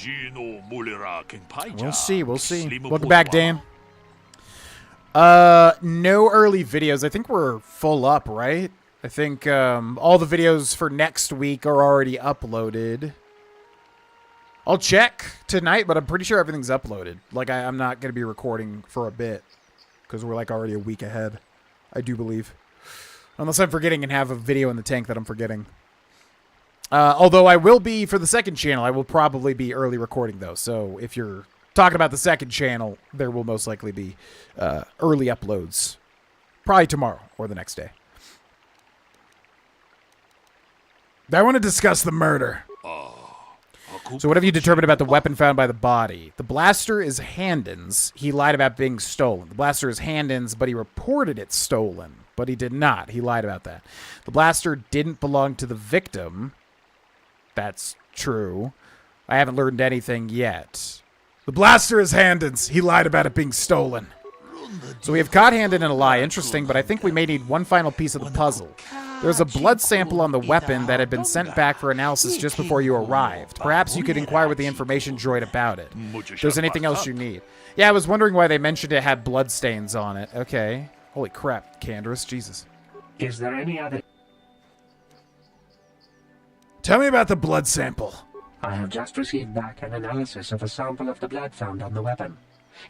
We'll see. Welcome back, Dan. No early videos. I think we're full up, right? I think all the videos for next week are already uploaded. I'll check tonight, but I'm pretty sure everything's uploaded. Like, I'm not going to be recording for a bit because we're like already a week ahead, I do believe. Unless I'm forgetting and have a video in the tank that I'm forgetting. Although I will be, for the second channel, I will probably be early recording, though. So if you're talking about the second channel, there will most likely be early uploads. Probably tomorrow or the next day. I want to discuss the murder. So what have you determined about the weapon found by the body? The blaster is Handon's. He lied about being stolen. The blaster is Handon's, but he reported it stolen. But he did not. He lied about that. The blaster didn't belong to the victim. That's true. I haven't learned anything yet. The blaster is Handon's. He lied about it being stolen. So we have caught Handon in a lie. Interesting, but I think we may need one final piece of the puzzle. There's a blood sample on the weapon that had been sent back for analysis just before you arrived. Perhaps you could inquire with the information droid about it. If there's anything else you need. Yeah, I was wondering why they mentioned it had blood stains on it. Okay. Holy crap, Canderous. Jesus. Is there any other... Tell me about the blood sample. I have just received back an analysis of a sample of the blood found on the weapon.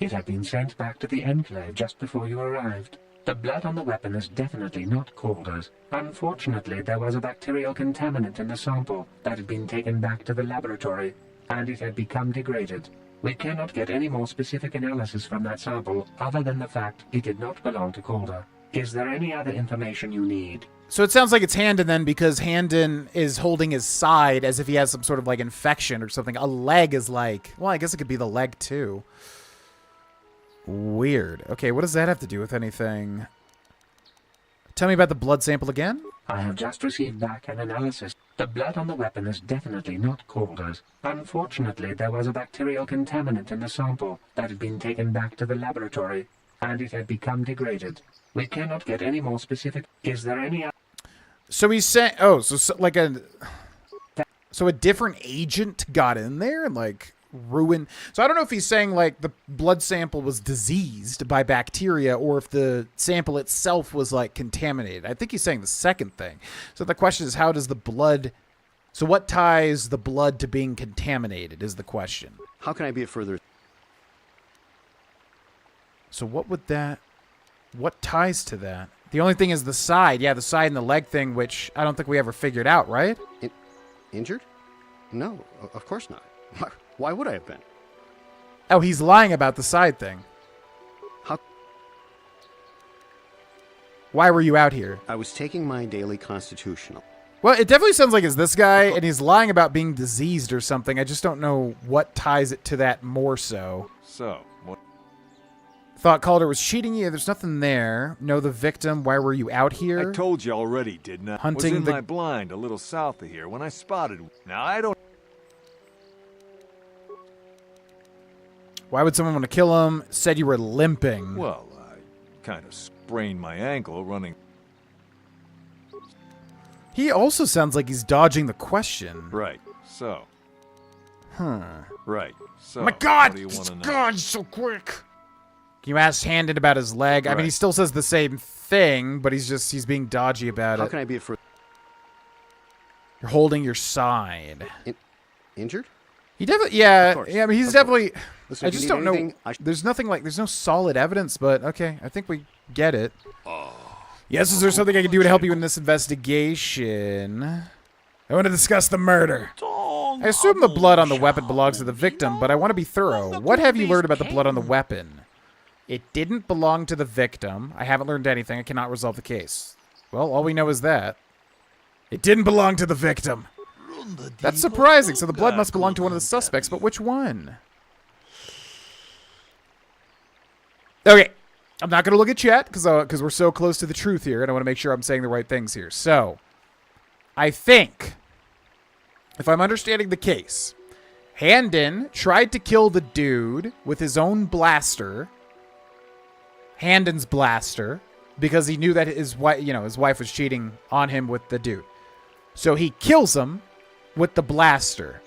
It had been sent back to the Enclave just before you arrived. The blood on the weapon is definitely not Calder's. Unfortunately, there was a bacterial contaminant in the sample that had been taken back to the laboratory, and it had become degraded. We cannot get any more specific analysis from that sample other than the fact it did not belong to Calder. Is there any other information you need? So it sounds like it's Handon then, because Handon is holding his side as if he has some sort of like infection or something. A leg is like, well, I guess it could be the leg too. Weird. Okay, what does that have to do with anything? Tell me about the blood sample again? I have just received back an analysis. The blood on the weapon is definitely not Calder's. Unfortunately, there was a bacterial contaminant in the sample that had been taken back to the laboratory, and it had become degraded. We cannot get any more specific. Is there any... So he's saying... Oh, so like a... So a different agent got in there and like... ruin. So I don't know if he's saying like the blood sample was diseased by bacteria or if the sample itself was like contaminated. I think he's saying the second thing. So the question is, how does the blood... So what ties the blood to being contaminated is the question. How can I be a further... So what would that... What ties to that? The only thing is the side. Yeah, the side and the leg thing, which I don't think we ever figured out, right? Injured? No, of course not. Why would I have been? Oh, he's lying about the side thing. How? Why were you out here? I was taking my daily constitutional. Well, it definitely sounds like it's this guy, and he's lying about being diseased or something. I just don't know what ties it to that more so. So, what? Thought Calder was cheating you. There's nothing there. Know the victim. Why were you out here? I told you already, didn't I? Hunting was in the... my blind a little south of here when I spotted... Now, I don't... Why would someone want to kill him? Said you were limping. Well, I kind of sprained my ankle running... He also sounds like he's dodging the question. Right, so... Right, so... Oh my God! What do you want to know? God, so quick! Can you ask Handon about his leg? Right. I mean, he still says the same thing, but he's being dodgy about it. How can I be a further... You're holding your side. Injured? He definitely... Yeah, I mean, he's definitely... Listen, I if you just need don't know... anything, There's nothing like... There's no solid evidence, but okay. I think we get it. Yes, is there something I can do to help you in this investigation? I want to discuss the murder. I assume the blood on the weapon belongs to the victim, but I want to be thorough. What have you learned about the blood on the weapon? It didn't belong to the victim. I haven't learned anything. I cannot resolve the case. Well, all we know is that. It didn't belong to the victim. That's surprising, so the blood must belong to one of the suspects, but which one? Okay, I'm not going to look at chat, because we're so close to the truth here, and I want to make sure I'm saying the right things here. So, I think, if I'm understanding the case, Handon tried to kill the dude with his own blaster, Handon's blaster, because he knew that his wife was cheating on him with the dude. So he kills him with the blaster.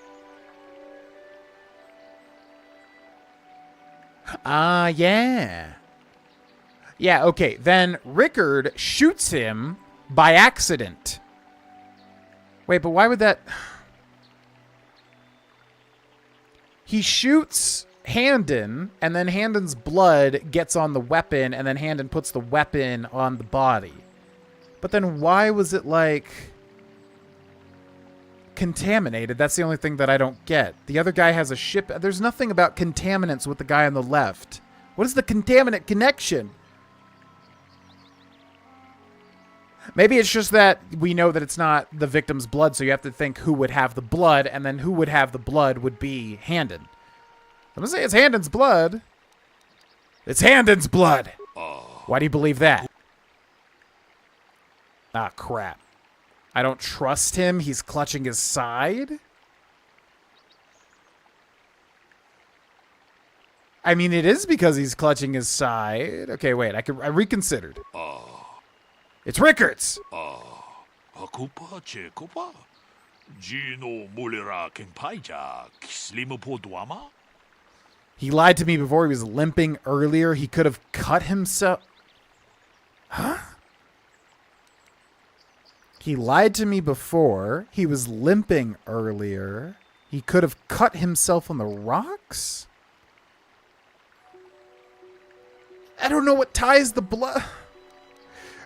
Yeah. Yeah, okay. Then Rickard shoots him by accident. Wait, but why would that... He shoots Handon, and then Handon's blood gets on the weapon, and then Handon puts the weapon on the body. But then why was it, like, contaminated? That's the only thing that I don't get. The other guy has a ship. There's nothing about contaminants with the guy on the left. What is the contaminant connection? Maybe it's just that we know that it's not the victim's blood, so you have to think who would have the blood, and then who would have the blood would be Handon. I'm gonna say it's Handon's blood. It's Handon's blood. Why do you believe that? Ah, crap. I don't trust him. He's clutching his side. I mean, it is because he's clutching his side. Okay, wait. I reconsidered. It's Rickards. He lied to me before. He was limping earlier. He could have cut himself. Huh? He lied to me before. He was limping earlier. He could have cut himself on the rocks? I don't know what ties the blood.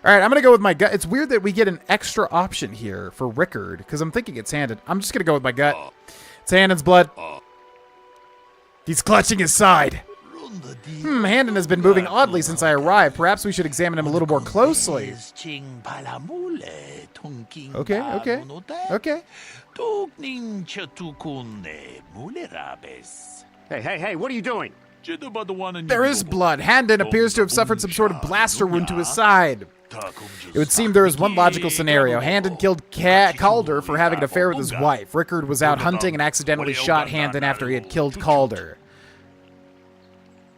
All right, I'm going to go with my gut. It's weird that we get an extra option here for Rickard, because I'm thinking it's Handon. I'm just going to go with my gut. It's Handon's blood. He's clutching his side. Handon has been moving oddly since I arrived. Perhaps we should examine him a little more closely. Okay. Hey, what are you doing? There is blood. Handon appears to have suffered some sort of blaster wound to his side. It would seem there is one logical scenario. Handon killed Calder for having an affair with his wife. Rickard was out hunting and accidentally shot Handon after he had killed Calder.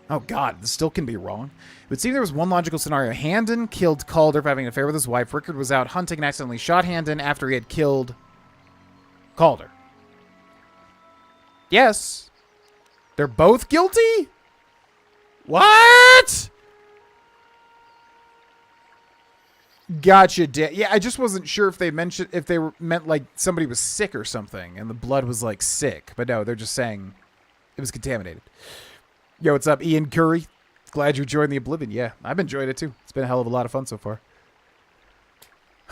Oh god, this still can be wrong. It would seem there was one logical scenario. Handon killed Calder for having an affair with his wife. Rickard was out hunting and accidentally shot Handon after he had killed Calder. Yes. They're both guilty? What? Gotcha. Yeah, I just wasn't sure if they meant like somebody was sick or something and the blood was like sick. But no, they're just saying it was contaminated. Yo, what's up, Ian Curry? Glad you joined the Oblivion. Yeah, I've enjoyed it too. It's been a hell of a lot of fun so far.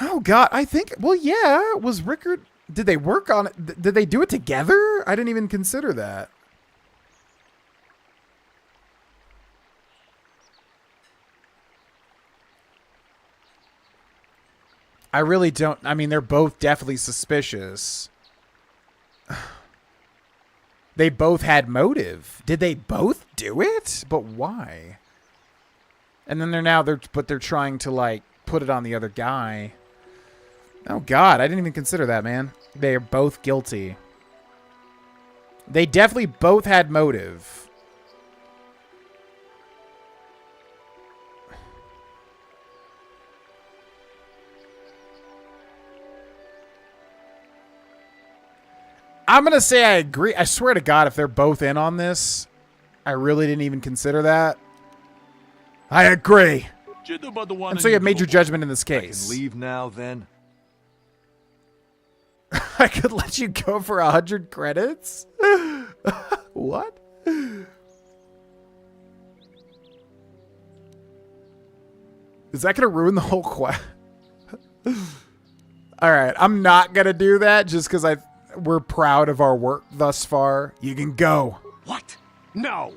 Oh god, I think, well, yeah, was Rickard, did they work on it? Did they do it together? I didn't even consider that. I really don't. I mean, they're both definitely suspicious. They both had motive. Did they both do it? But why? And then they're trying to like put it on the other guy. Oh God, I didn't even consider that, man. They are both guilty. They definitely both had motive. I'm going to say I agree. I swear to God, if they're both in on this, I really didn't even consider that. I agree. And so you have made your judgment in this case. I can leave now, then? I could let you go for 100 credits? What? Is that going to ruin the whole quest? All right, I'm not going to do that just because we're proud of our work thus far. You can go. What? No.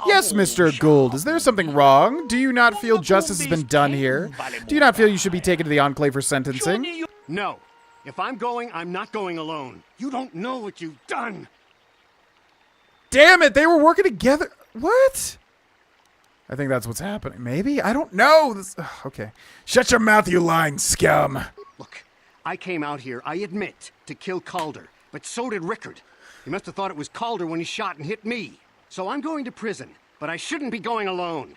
Yes, Mr. Gould. Is there something wrong? Do you not feel justice has been done here? Do you not feel you should be taken to the Enclave for sentencing? No. If I'm going, I'm not going alone. You don't know what you've done. Damn it, they were working together. What? I think that's what's happening. Maybe? I don't know. Okay. Shut your mouth, you lying scum. Look, I came out here, I admit, to kill Calder, but so did Rickard. He must have thought it was Calder when he shot and hit me. So I'm going to prison, but I shouldn't be going alone.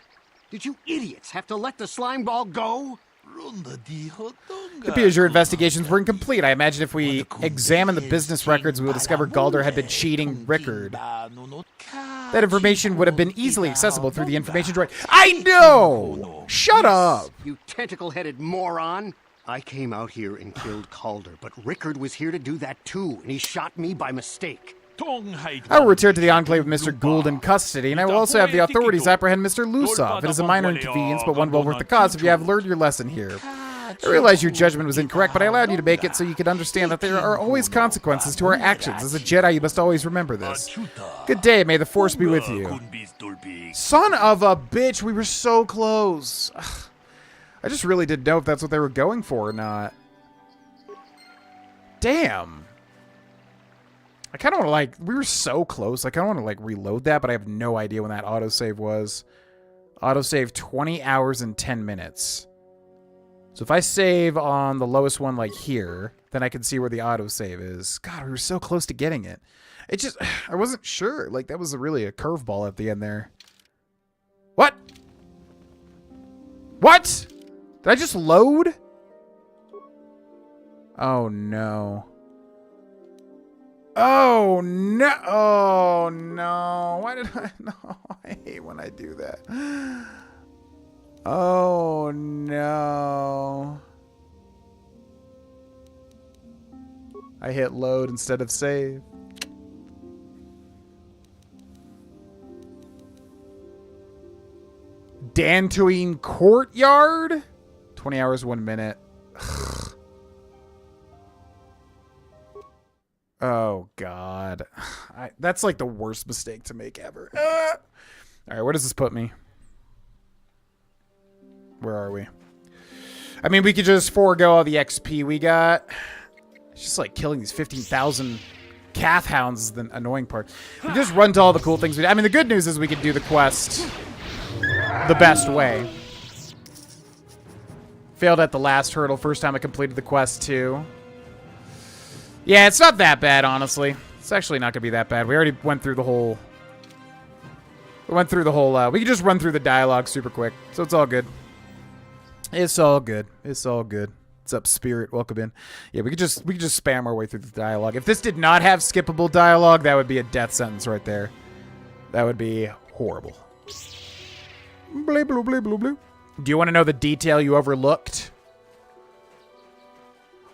Did you idiots have to let the slime ball go? It appears your investigations were incomplete. I imagine if we examine the business records, we will discover Galder had been cheating Rickard. That information would have been easily accessible through the information droid. I know! Shut up! You tentacle-headed moron! I came out here and killed Calder, but Rickard was here to do that too, and he shot me by mistake. I will return to the Enclave with Mr. Gould in custody, and I will also have the authorities apprehend Mr. Lusov. It is a minor inconvenience, but one well worth the cause if you have learned your lesson here. I realize your judgment was incorrect, but I allowed you to make it so you could understand that there are always consequences to our actions. As a Jedi, you must always remember this. Good day, may the Force be with you. Son of a bitch, we were so close. Ugh. I just really didn't know if that's what they were going for or not. Damn. I kind of want to, like, we were so close. I kind of want to, like, reload that, but I have no idea when that autosave was. Autosave 20 hours and 10 minutes. So if I save on the lowest one, like here, then I can see where the autosave is. God, we were so close to getting it. It just, I wasn't sure. Like, that was really a curveball at the end there. What? What? Did I just load? Oh, no. Oh, no. Oh, no. Why did I? No, I hate when I do that. Oh, no. I hit load instead of save. Dantooine Courtyard? 20 hours, 1 minute. Oh, God. That's like the worst mistake to make ever. All right, where does this put me? Where are we? I mean, we could just forego all the XP we got. It's just like killing these 15,000 Cath Hounds is the annoying part. We just run to all the cool things we do. I mean, the good news is we can do the quest the best way. Failed at the last hurdle. First time I completed the quest, too. Yeah, it's not that bad, honestly. It's actually not going to be that bad. We already went through the whole... We went through the whole... we can just run through the dialogue super quick. So it's all good. It's all good. It's all good. What's up, Spirit? Welcome in. Yeah, we could just spam our way through the dialogue. If this did not have skippable dialogue, that would be a death sentence right there. That would be horrible. Blee, blue, blee, blue, blue. Do you want to know the detail you overlooked?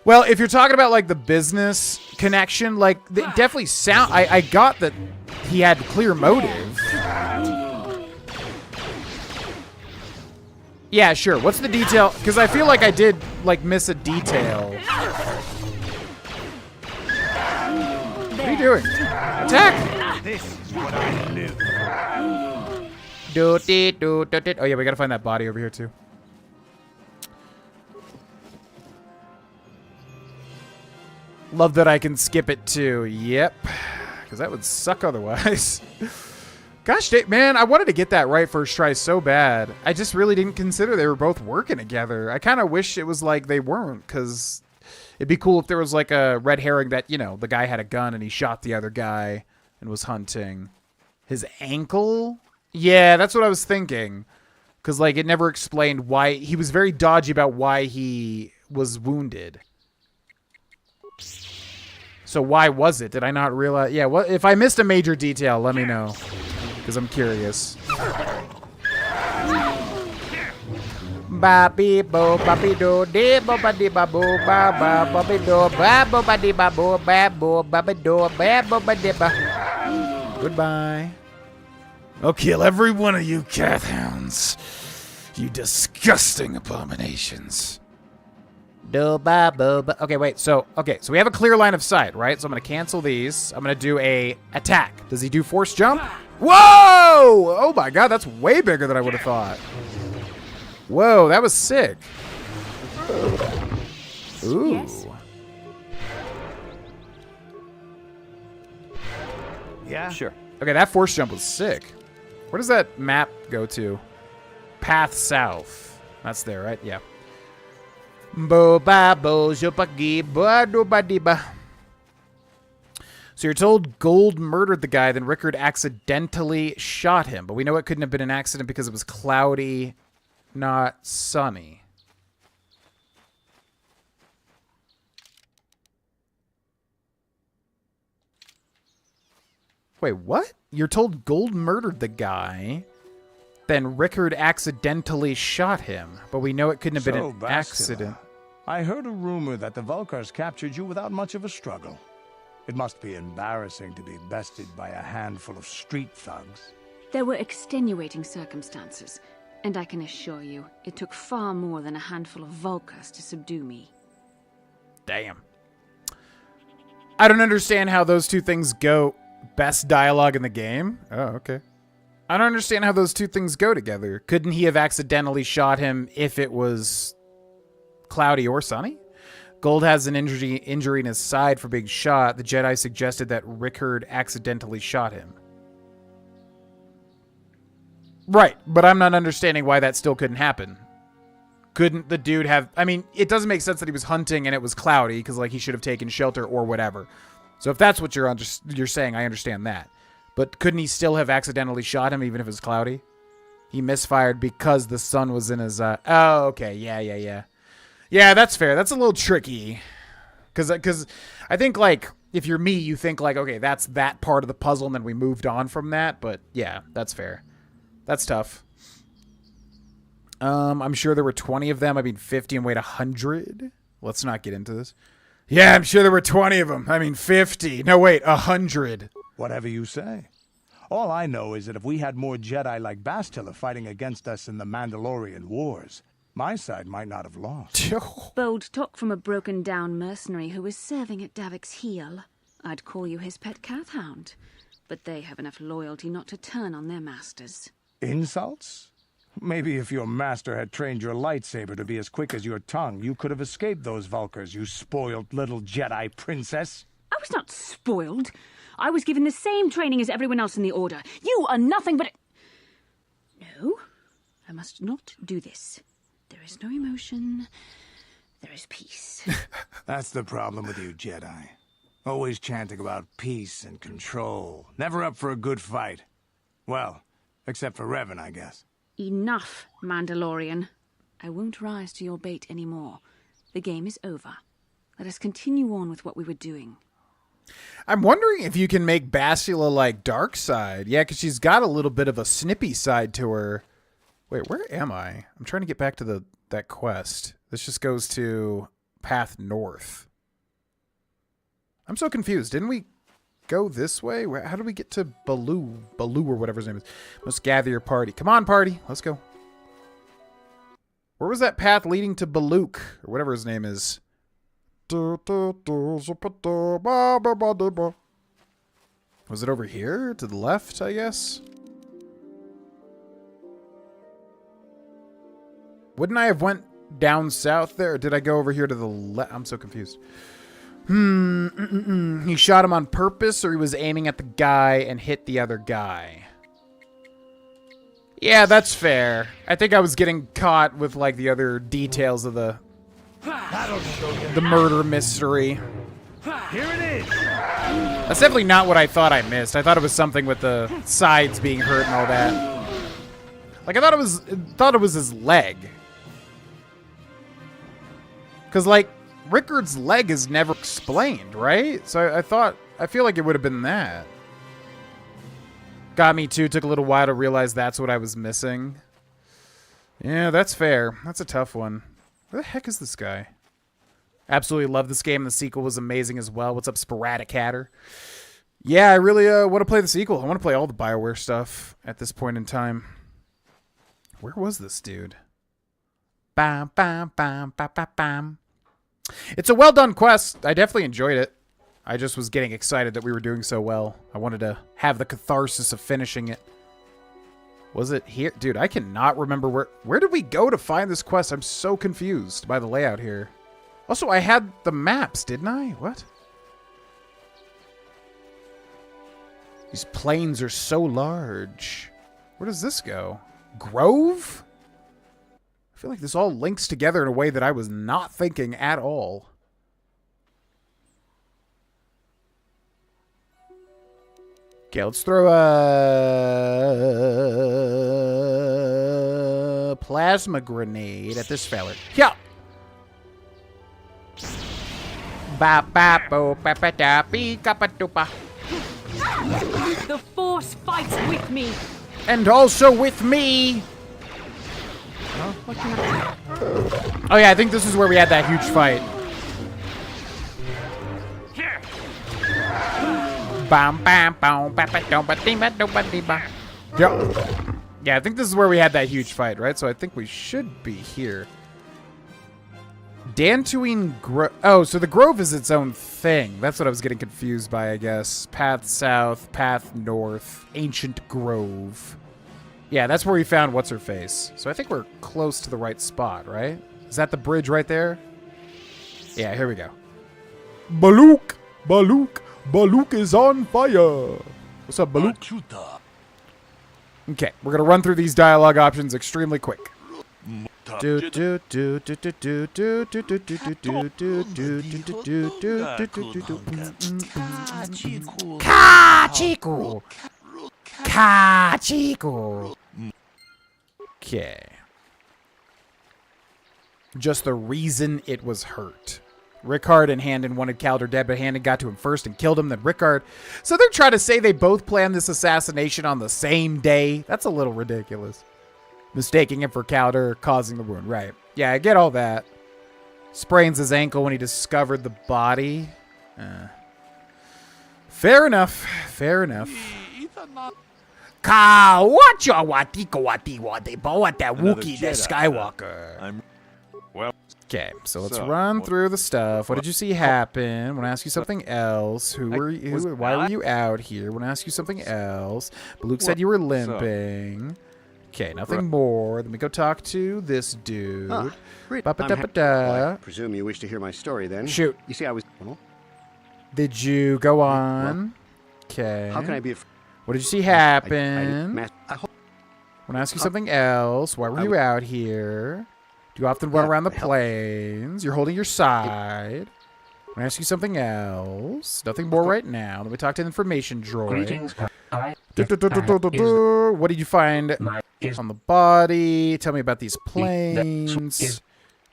Well, if you're talking about, like, the business connection, like, it definitely sound... I got that he had clear motive. Yeah, sure. What's the detail? Because I feel like I did, like, miss a detail. What are you doing? Attack! This is what I live. Oh, yeah, we gotta find that body over here, too. Love that I can skip it, too. Yep. Because that would suck otherwise. Gosh, man, I wanted to get that right first try so bad. I just really didn't consider they were both working together. I kind of wish it was like they weren't, because it'd be cool if there was like a red herring that, you know, the guy had a gun and he shot the other guy and was hunting. His ankle? Yeah, that's what I was thinking. Because, like, it never explained why. He was very dodgy about why he was wounded. So why was it? Did I not realize? Yeah, well, if I missed a major detail, let me know. Because I'm curious. Babi bo babi do de bo ba di ba bo ba ba babi do ba bo ba di ba bo ba bo babi do ba bo ba di ba. Goodbye. I'll kill every one of you cat hounds. You disgusting abominations. Do ba bo ba. Okay, wait. So we have a clear line of sight, right? So I'm gonna cancel these. I'm gonna do a attack. Does he do force jump? Whoa! Oh my god, that's way bigger than I would have thought. Whoa, that was sick. Ooh. Yes. Yeah? Sure. Okay, that force jump was sick. Where does that map go to? Path south. That's there, right? Yeah. Bo ba bo jopagi ba do ba di ba. So you're told Gold murdered the guy, then Rickard accidentally shot him. But we know it couldn't have been an accident because it was cloudy, not sunny. Wait, what? You're told Gold murdered the guy, then Rickard accidentally shot him. But we know it couldn't have been an accident. I heard a rumor that the Vulkars captured you without much of a struggle. It must be embarrassing to be bested by a handful of street thugs. There were extenuating circumstances, and I can assure you, it took far more than a handful of Vulkars to subdue me. Damn. I don't understand how those two things go. Best dialogue in the game? Oh, okay. I don't understand how those two things go together. Couldn't he have accidentally shot him if it was cloudy or sunny? Gold has an injury in his side for being shot. The Jedi suggested that Rickard accidentally shot him. Right, but I'm not understanding why that still couldn't happen. Couldn't the dude have... I mean, it doesn't make sense that he was hunting and it was cloudy, because like he should have taken shelter or whatever. So if that's what you're saying, I understand that. But couldn't he still have accidentally shot him even if it was cloudy? He misfired because the sun was in his... Oh, okay, yeah. Yeah, that's fair. That's a little tricky. Because I think, like, if you're me, you think, like, okay, that's that part of the puzzle, and then we moved on from that. But, yeah, that's fair. That's tough. I'm sure there were 20 of them. I mean, 50 and weighed 100. Let's not get into this. Yeah, I'm sure there were 20 of them. I mean, 50. No, wait, 100. Whatever you say. All I know is that if we had more Jedi like Bastila fighting against us in the Mandalorian Wars, my side might not have lost. Bold talk from a broken-down mercenary who is serving at Davik's heel. I'd call you his pet cat hound. But they have enough loyalty not to turn on their masters. Insults? Maybe if your master had trained your lightsaber to be as quick as your tongue, you could have escaped those Vulkars, you spoiled little Jedi princess. I was not spoiled. I was given the same training as everyone else in the Order. You are nothing but... No, I must not do this. There is no emotion. There is peace. That's the problem with you, Jedi. Always chanting about peace and control. Never up for a good fight. Well, except for Revan, I guess. Enough, Mandalorian. I won't rise to your bait anymore. The game is over. Let us continue on with what we were doing. I'm wondering if you can make Bastila like dark side. Yeah, because she's got a little bit of a snippy side to her. Wait, where am I? I'm trying to get back to that quest. This just goes to Path North. I'm so confused. Didn't we go this way? How did we get to Baloo? Baloo or whatever his name is. Must gather your party. Come on, party. Let's go. Where was that path leading to Balook? Or whatever his name is. Was it over here? To the left, I guess? Wouldn't I have went down south there? Or did I go over here to the left? I'm so confused. He shot him on purpose, or he was aiming at the guy and hit the other guy? Yeah, that's fair. I think I was getting caught with, like, the other details of the murder mystery. Here it is. That's definitely not what I thought I missed. I thought it was something with the sides being hurt and all that. Like, I thought it was his leg. Because, like, Rickard's leg is never explained, right? So I feel like it would have been that. Got me too. Took a little while to realize that's what I was missing. Yeah, that's fair. That's a tough one. Where the heck is this guy? Absolutely love this game. The sequel was amazing as well. What's up, Sporadic Hatter? Yeah, I really want to play the sequel. I want to play all the BioWare stuff at this point in time. Where was this dude? Bam, bam, bam, bam, bam, bam. It's a well-done quest. I definitely enjoyed it. I just was getting excited that we were doing so well. I wanted to have the catharsis of finishing it. Was it here? Dude, I cannot remember where did we go to find this quest? I'm so confused by the layout here. Also, I had the maps, didn't I? What? These plains are so large. Where does this go? Grove? I feel like this all links together in a way that I was not thinking at all. Okay, let's throw a plasma grenade at this fella. Yeah. The Force fights with me. And also with me. Oh yeah, I think this is where we had that huge fight. Yeah, I think this is where we had that huge fight, right? So I think we should be here. Dantooine Grove. Oh, so the Grove is its own thing. That's what I was getting confused by, I guess. Path south, path north, Ancient Grove. Yeah, that's where we found What's-Her-Face. So I think we're close to the right spot, right? Is that the bridge right there? Yeah, here we go. Baluk! Baluk! Baluk is on fire! What's up, Baluk? Okay, we're going to run through these dialogue options extremely quick. Kachiku! Kachiku! Okay. Just the reason it was hurt. Rickard and Handon wanted Calder dead, but Handon got to him first and killed him, then Rickard. So they're trying to say they both planned this assassination on the same day. That's a little ridiculous. Mistaking him for Calder, causing the wound. Right. Yeah, I get all that. Sprains his ankle when he discovered the body. Fair enough. Fair enough. Ka watcha watiko wati wati bawat that Wookiee the Skywalker. Well. Okay, so let's run through the stuff. What did you see happen? Want to ask you something else. Why were you out here? Want to ask you something else. Luke said you were limping. Okay, nothing more. Then we go talk to this dude. Well, I presume you wish to hear my story then. Shoot. You see, I was... Did you go on? Okay. How can I be... What did you see happen? Want to ask you something else. Why were you out here? Do you often run around the plains? You're holding your side. Want to ask you something else. Nothing more right now. Let me talk to the information droid. What did you find on the body? Tell me about these planes.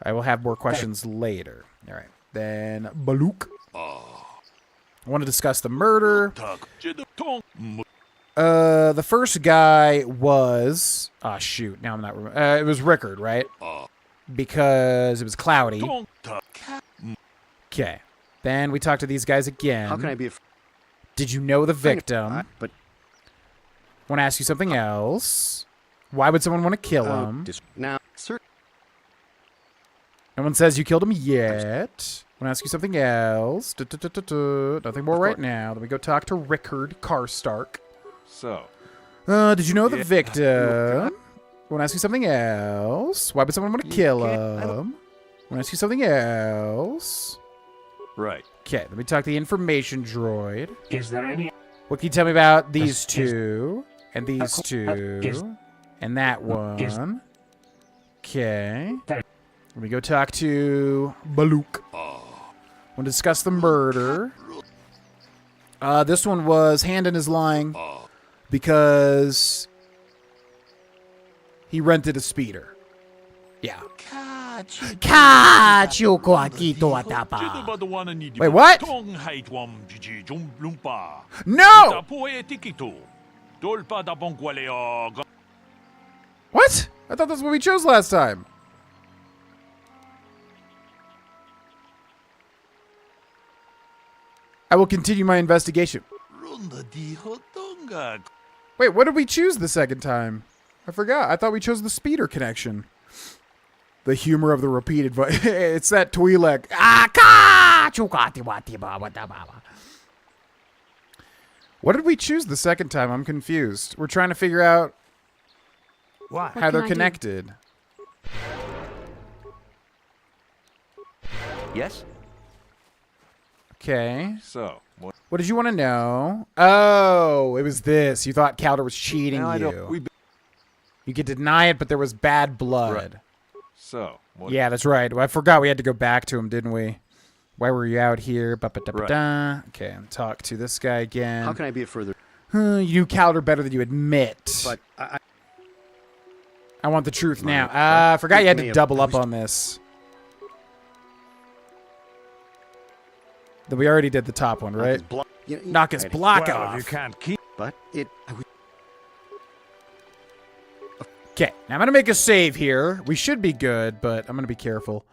I will have more questions later. All right. Then Baluk. I want to discuss the murder. The first guy was... Oh, shoot. Now I'm not... it was Rickard, right? Because it was cloudy. Okay. Then we talked to these guys again. How can I be... Did you know the victim? But want to ask you something else. Why would someone want to kill him? Now, sir. No one says you killed him yet. Want to ask you something else. Nothing more right now. Then we go talk to Rickard Karstark. So. Did you know the victim? Want to ask you something else. Why would someone want to kill him? Want to ask you something else. Right. Okay, let me talk to the information droid. Is there any... What can you tell me about these two? And these two? And that one. Okay. Let me go talk to Baluk. Want to discuss the murder. This one was Handon is lying because he rented a speeder. Yeah. Wait, what? No! What? I thought that's what we chose last time. I will continue my investigation. Wait, what did we choose the second time? I forgot. I thought we chose the speeder connection. The humor of the repeated voice. It's that Twi'lek. What did we choose the second time? I'm confused. We're trying to figure out how they're connected. Yes? Okay. So, what did you want to know? Oh, it was this. You thought Calder was cheating you. You could deny it, but there was bad blood. Right. So, yeah, that's right. Well, I forgot we had to go back to him, didn't we? Why were you out here? Right. Okay, talk to this guy again. How can I be a further? You knew Calder better than you admit. But I want the truth now. I forgot you had to double up on this. We already did the top one, right? Knock his block off. You can't keep. But it. Okay, now I'm going to make a save here. We should be good, but I'm going to be careful.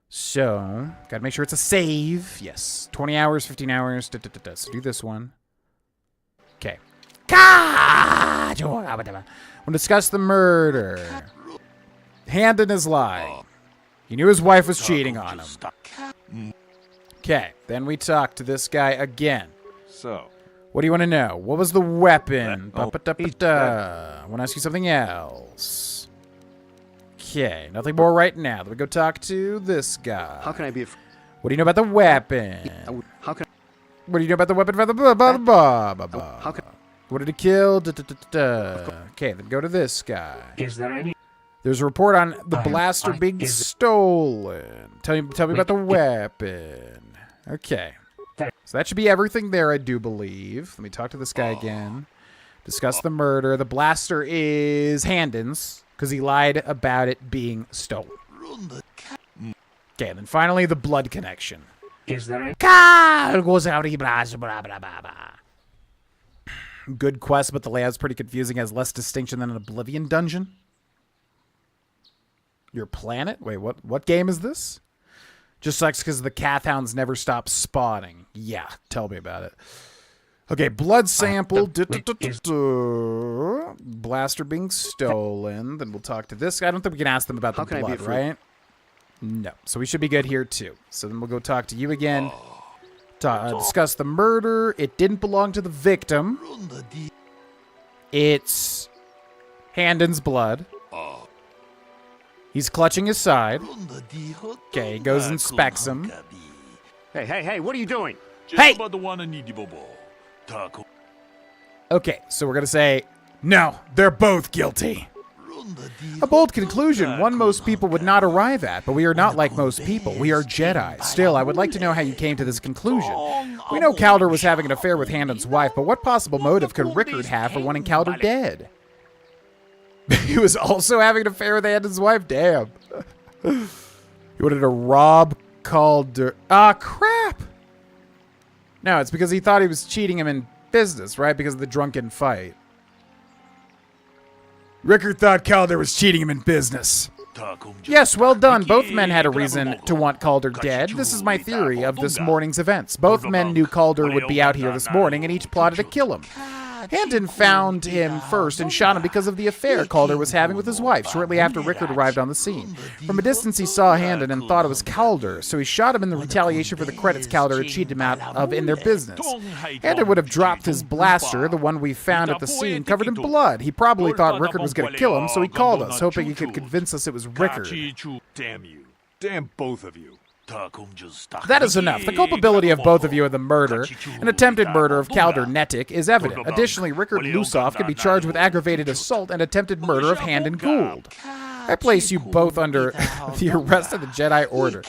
So, got to make sure it's a save. Yes. 20 hours, 15 hours. So do this one. Okay. We'll discuss the murder. Handon his lie. He knew his wife was cheating on him. Okay, then we talk to this guy again. So, what do you want to know? What was the weapon? I want to ask you something else. Okay, nothing more right now. Let me go talk to this guy. How can I be? What do you know about the weapon? How can? What do you know about the weapon? How can? What did it kill? Okay, then go to this guy. Is there any? There's a report on the blaster being stolen. Tell me about the weapon. Okay. So that should be everything there, I do believe. Let me talk to this guy again. Discuss the murder. The blaster is Handon's because he lied about it being stolen. Okay, and then finally the blood connection. Is there any? Good quest, but the layout's pretty confusing. Has less distinction than an Oblivion dungeon. Your planet? Wait, what game is this? Just sucks because the Cathhounds never stop spawning. Yeah, tell me about it. Okay, blood sample. Blaster being stolen. Then we'll talk to this guy. I don't think we can ask them about the blood, right? No. So we should be good here, too. So then we'll go talk to you again. Discuss the murder. It didn't belong to the victim. It's Handon's blood. He's clutching his side. Okay, he goes and inspects him. Hey, what are you doing? Hey! Okay, so we're going to say, no, they're both guilty. A bold conclusion, one most people would not arrive at, but we are not like most people. We are Jedi. Still, I would like to know how you came to this conclusion. We know Calder was having an affair with Handon's wife, but what possible motive could Rickard have for wanting Calder dead? He was also having an affair with Handon's wife? Damn. He wanted to rob Calder. Crap! No, it's because he thought he was cheating him in business, right? Because of the drunken fight. Rickard thought Calder was cheating him in business. Yes, well done. Both men had a reason to want Calder dead. This is my theory of this morning's events. Both men knew Calder would be out here this morning, and each plotted to kill him. Handon found him first and shot him because of the affair Calder was having with his wife shortly after Rickard arrived on the scene. From a distance, he saw Handon and thought it was Calder, so he shot him in the retaliation for the credits Calder had cheated him out of in their business. Handon would have dropped his blaster, the one we found at the scene, covered in blood. He probably thought Rickard was going to kill him, so he called us, hoping he could convince us it was Rickard. Damn you. Damn both of you. That is enough. The culpability of both of you in the murder and attempted murder of Kaldur Netik is evident. Additionally, Rickard Lusov can be charged with aggravated assault and attempted murder of Hand and Gould. I place you both under the arrest of the Jedi Order.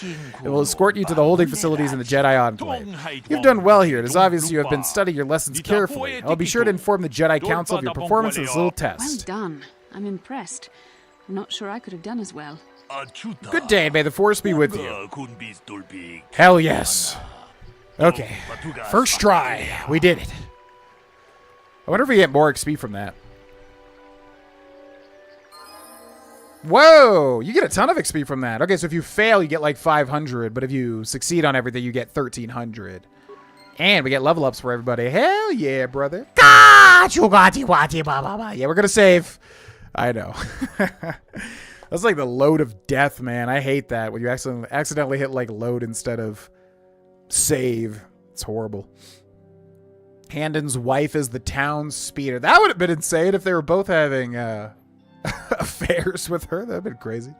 It will escort you to the holding facilities in the Jedi Enclave. You've done well here. It is obvious you have been studying your lessons carefully. I'll be sure to inform the Jedi Council of your performance in this little test. Well done. I'm impressed. I'm not sure I could have done as well. Good day, and may the Force be with you. Hell yes. Okay, first try. We did it. I wonder if we get more XP from that. Whoa, you get a ton of XP from that. Okay, so if you fail, you get like 500, but if you succeed on everything, you get 1,300. And we get level ups for everybody. Hell yeah, brother. Yeah, we're gonna save. I know. That's like the load of death, man. I hate that when you accidentally hit like load instead of save. It's horrible. Handon's wife is the town speeder. That would have been insane if they were both having affairs with her. That would have been crazy.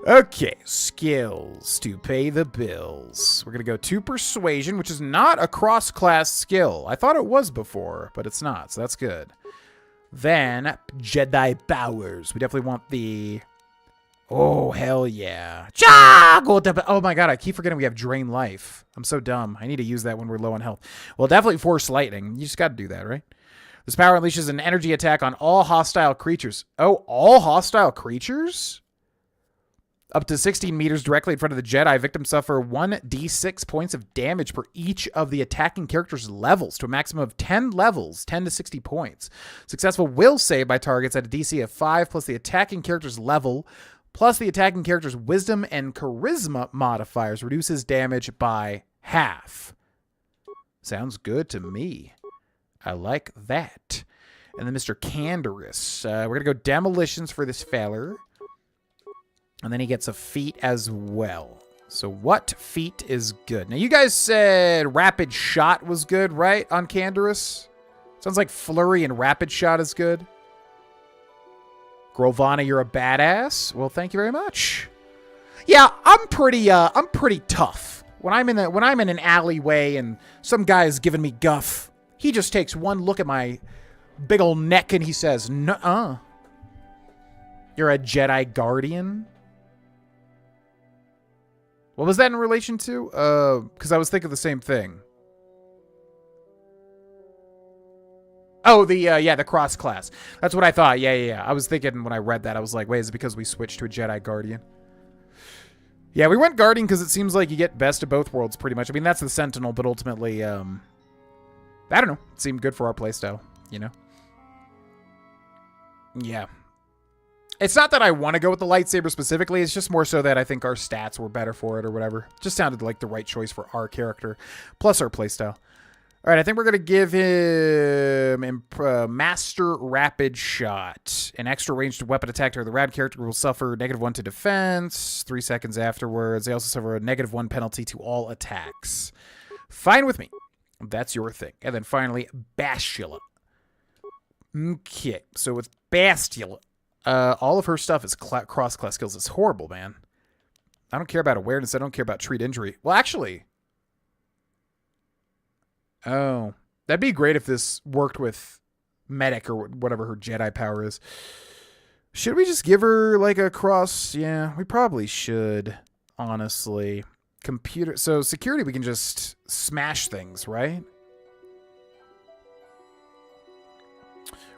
Okay, skills to pay the bills. We're going to go to persuasion, which is not a cross-class skill. I thought it was before, but it's not, so that's good. Then, Jedi powers. We definitely want the... Oh, hell yeah. Oh my god, I keep forgetting we have drain life. I'm so dumb. I need to use that when we're low on health. Well, definitely force lightning. You just got to do that, right? This power unleashes an energy attack on all hostile creatures. Oh, all hostile creatures? Up to 16 meters directly in front of the Jedi, victims suffer 1d6 points of damage per each of the attacking character's levels to a maximum of 10 levels, 10 to 60 points. Successful will save by targets at a DC of 5 plus the attacking character's level plus the attacking character's wisdom and charisma modifiers reduces damage by half. Sounds good to me. I like that. And then Mr. Candorus. We're going to go demolitions for this feller. And then he gets a feat as well. So what feat is good? Now, you guys said Rapid Shot was good, right, on Candorus? Sounds like Flurry and Rapid Shot is good. Grovana, you're a badass. Well, thank you very much. Yeah, I'm pretty tough. When I'm in an alleyway and some guy is giving me guff, he just takes one look at my big old neck and he says, "Nuh-uh. You're a Jedi Guardian." What was that in relation to? Because I was thinking the same thing. Oh, the cross class. That's what I thought. Yeah. I was thinking when I read that, I was like, wait, is it because we switched to a Jedi Guardian? Yeah, we went Guardian because it seems like you get best of both worlds pretty much. I mean, that's the Sentinel, but ultimately, I don't know. It seemed good for our playstyle, you know? Yeah. It's not that I want to go with the lightsaber specifically. It's just more so that I think our stats were better for it or whatever. Just sounded like the right choice for our character, plus our playstyle. All right, I think we're going to give him Master Rapid Shot. An extra ranged weapon attack to the rad character will suffer -1 to defense. 3 seconds afterwards. They also suffer a -1 penalty to all attacks. Fine with me. That's your thing. And then finally, Bastila. Okay, so with Bastila, all of her stuff is cross-class skills. It's horrible, man. I don't care about awareness. I don't care about treat injury. Well, actually... Oh, that'd be great if this worked with Medic or whatever her Jedi power is. Should we just give her like a cross? Yeah, we probably should, honestly. Computer. So security, we can just smash things, right?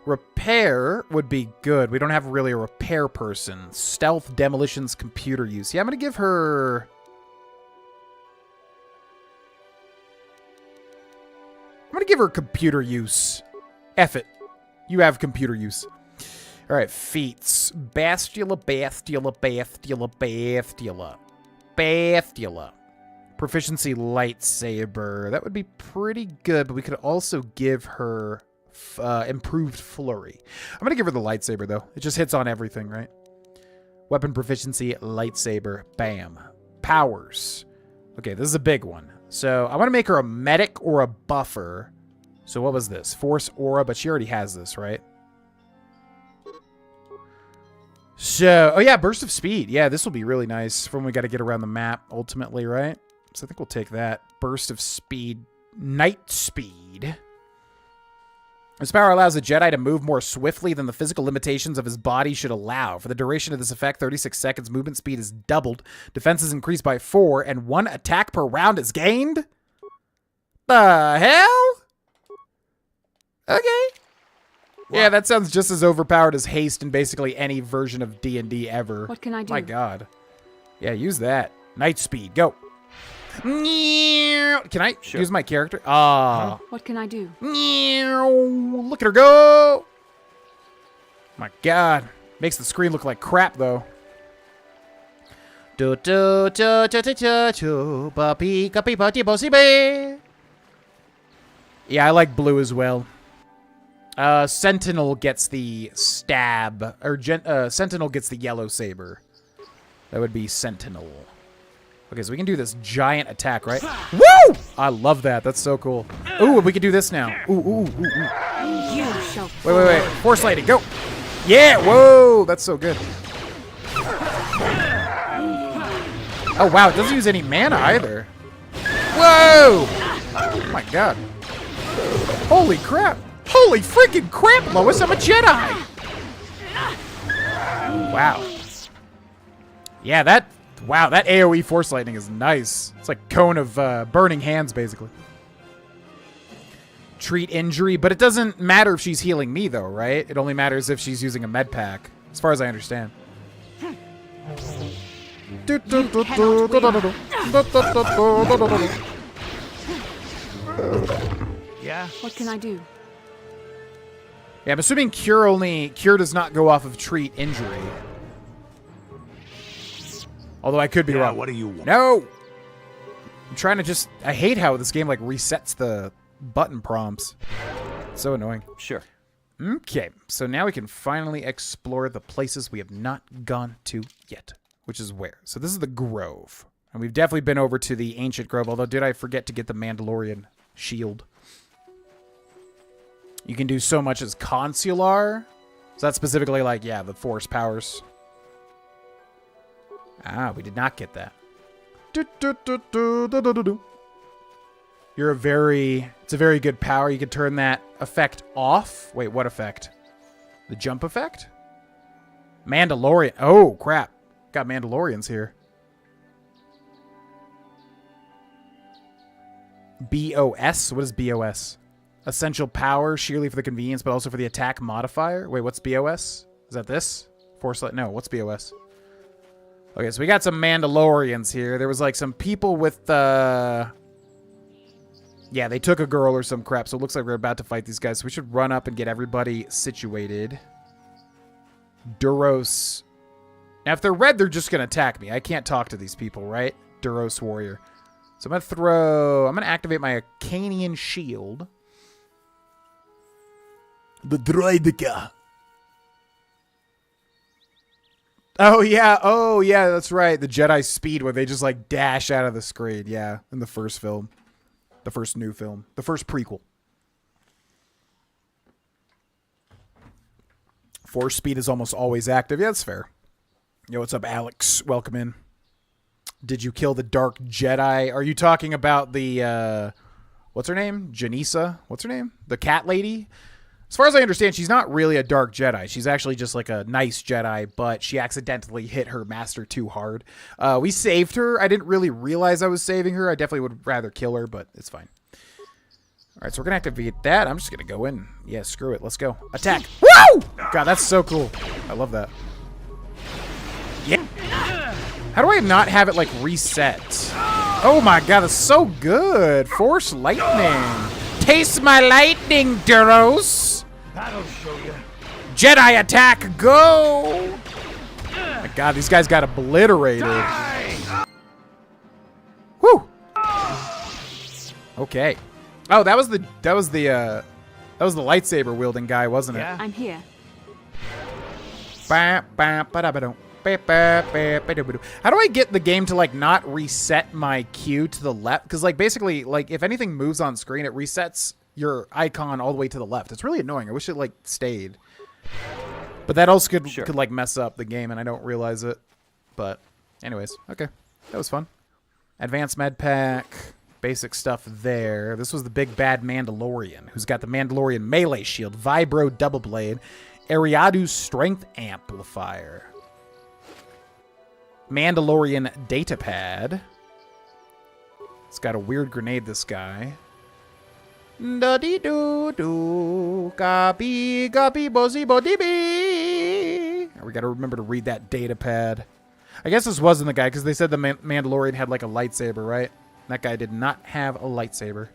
Repair would be good. We don't have really a repair person. Stealth, demolitions, computer use. Yeah, I'm going to give her... I'm going to give her computer use. F it. You have computer use. All right, feats. Bastila. Proficiency lightsaber. That would be pretty good, but we could also give her improved flurry. I'm going to give her the lightsaber, though. It just hits on everything, right? Weapon proficiency, lightsaber. Bam. Powers. Okay, this is a big one. So I want to make her a medic or a buffer. So what was this? Force aura, but she already has this, right? So, oh yeah, burst of speed. Yeah, this will be really nice for when we got to get around the map ultimately, right? So I think we'll take that. Burst of speed. Night speed. This power allows the Jedi to move more swiftly than the physical limitations of his body should allow. For the duration of this effect, 36 seconds, movement speed is doubled, defense is increased by 4, and 1 attack per round is gained? The hell? Okay. Yeah, that sounds just as overpowered as haste in basically any version of D&D ever. What can I do? My god. Yeah, use that. Night speed, go. Can I use my character? Ah. What can I do? Look at her go. My god. Makes the screen look like crap, though. Yeah, I like blue as well. Sentinel gets the stab, or Sentinel gets the yellow saber. That would be Sentinel. Okay, so we can do this giant attack, right? Woo! I love that. That's so cool. Ooh, we can do this now. Ooh. Wait. Force lightning, go. Yeah, whoa, that's so good. Oh, wow, it doesn't use any mana either. Whoa! Oh, my God. Holy crap. Holy freaking crap, Lois, I'm a Jedi! Wow. Yeah, that AoE Force Lightning is nice. It's like Cone of Burning Hands, basically. Treat injury, but it doesn't matter if she's healing me, though, right? It only matters if she's using a med pack, as far as I understand. Yeah? What can I do? Yeah, I'm assuming Cure does not go off of treat injury. Although I could be wrong. What do you want? No! I'm trying to just... I hate how this game, like, resets the button prompts. It's so annoying. Sure. Okay, so now we can finally explore the places we have not gone to yet. Which is where? So this is the Grove. And we've definitely been over to the Ancient Grove, although did I forget to get the Mandalorian shield? You can do so much as Consular. So that's specifically like, yeah, the Force powers. Ah, we did not get that. It's a very good power. You can turn that effect off. Wait, what effect? The jump effect? Mandalorian. Oh, crap. Got Mandalorians here. BOS? What is BOS? Essential power, sheerly for the convenience, but also for the attack modifier. Wait, what's BOS? Is that this? Force light? No, what's BOS? Okay, so we got some Mandalorians here. There was like some people with, yeah, they took a girl or some crap, so it looks like we're about to fight these guys. So we should run up and get everybody situated. Duros. Now, if they're red, they're just going to attack me. I can't talk to these people, right? Duros Warrior. So I'm going to activate my Arcanian Shield. The Droideka. Oh, yeah, that's right. The Jedi Speed, where they just, like, dash out of the screen. Yeah, in the first film. The first new film. The first prequel. Force speed is almost always active. Yeah, that's fair. Yo, what's up, Alex? Welcome in. Did you kill the Dark Jedi? Are you talking about the, what's her name? Janisa? What's her name? The cat lady? As far as I understand, she's not really a Dark Jedi. She's actually just like a nice Jedi, but she accidentally hit her master too hard. We saved her. I didn't really realize I was saving her. I definitely would rather kill her, but it's fine. All right, so we're going to activate that. I'm just going to go in. Yeah, screw it. Let's go. Attack. Woo! God, that's so cool. I love that. Yeah. How do I not have it, like, reset? Oh, my God, that's so good. Force lightning. Taste my lightning, Duros. That'll show you. Jedi attack, go! Oh my God, these guys got obliterated. Whew. Okay. Oh, that was the lightsaber wielding guy, wasn't it? Yeah. I'm here. How do I get the game to, like, not reset my Q to the left? Because, like, basically, like, if anything moves on screen, it resets your icon all the way to the left. It's really annoying. I wish it, like, stayed. But that also could like mess up the game, and I don't realize it. But anyways, okay. That was fun. Advanced med pack. Basic stuff there. This was the big bad Mandalorian, who's got the Mandalorian melee shield, Vibro double blade, Ariadu's strength amplifier. Mandalorian data pad. It's got a weird grenade, this guy. Da-dee-doo-doo, gabi, gabi, bozi-bo-dee-bee. We gotta remember to read that data pad. I guess this wasn't the guy, because they said the Mandalorian had like a lightsaber, right? That guy did not have a lightsaber.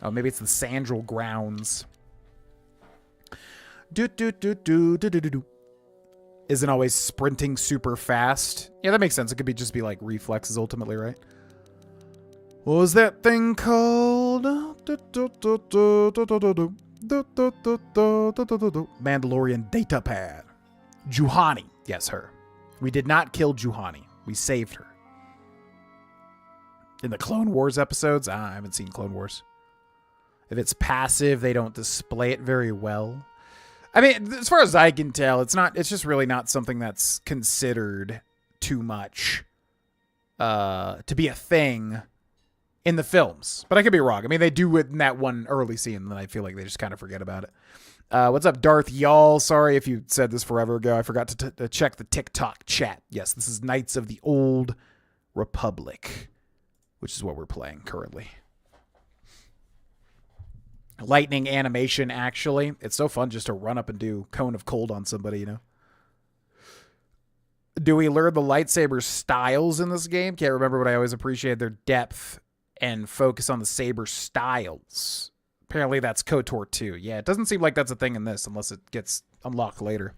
Oh, maybe it's the Sandral grounds. Do-do-do-do-do-do-do. Isn't always sprinting super fast. Yeah, that makes sense. It could just be like reflexes ultimately, right? What was that thing called? Mandalorian data pad. Juhani. Yes, her. We did not kill Juhani. We saved her. In the Clone Wars episodes? I haven't seen Clone Wars. If it's passive, they don't display it very well. I mean, as far as I can tell, it's just really not something that's considered too much to be a thing in the films. But I could be wrong. I mean, they do it in that one early scene, and then I feel like they just kind of forget about it. What's up, Darth Y'all? Sorry if you said this forever ago. I forgot to check the TikTok chat. Yes, this is Knights of the Old Republic, which is what we're playing currently. Lightning animation, actually. It's so fun just to run up and do Cone of Cold on somebody, you know? Do we learn the lightsaber styles in this game? Can't remember, but I always appreciate their depth and focus on the saber styles. Apparently that's KotOR 2. Yeah, it doesn't seem like that's a thing in this unless it gets unlocked later.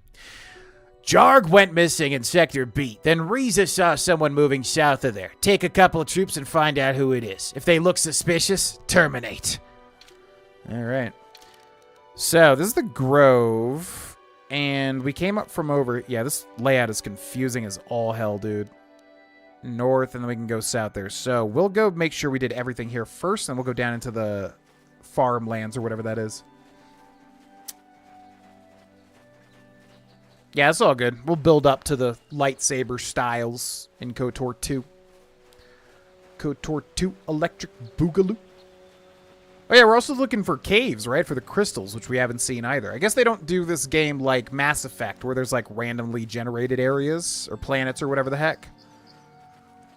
Jarg went missing in Sector B. Then Riza saw someone moving south of there. Take a couple of troops and find out who it is. If they look suspicious, terminate. All right. So this is the Grove, and we came up from over. Yeah, this layout is confusing as all hell, dude. North, and then we can go south there. So we'll go make sure we did everything here first, and we'll go down into the farmlands or whatever that is. Yeah, it's all good. We'll build up to the lightsaber styles in KotOR 2. KotOR 2 Electric Boogaloo. Oh yeah, we're also looking for caves, right? For the crystals, which we haven't seen either. I guess they don't do this game like Mass Effect, where there's like randomly generated areas or planets or whatever the heck.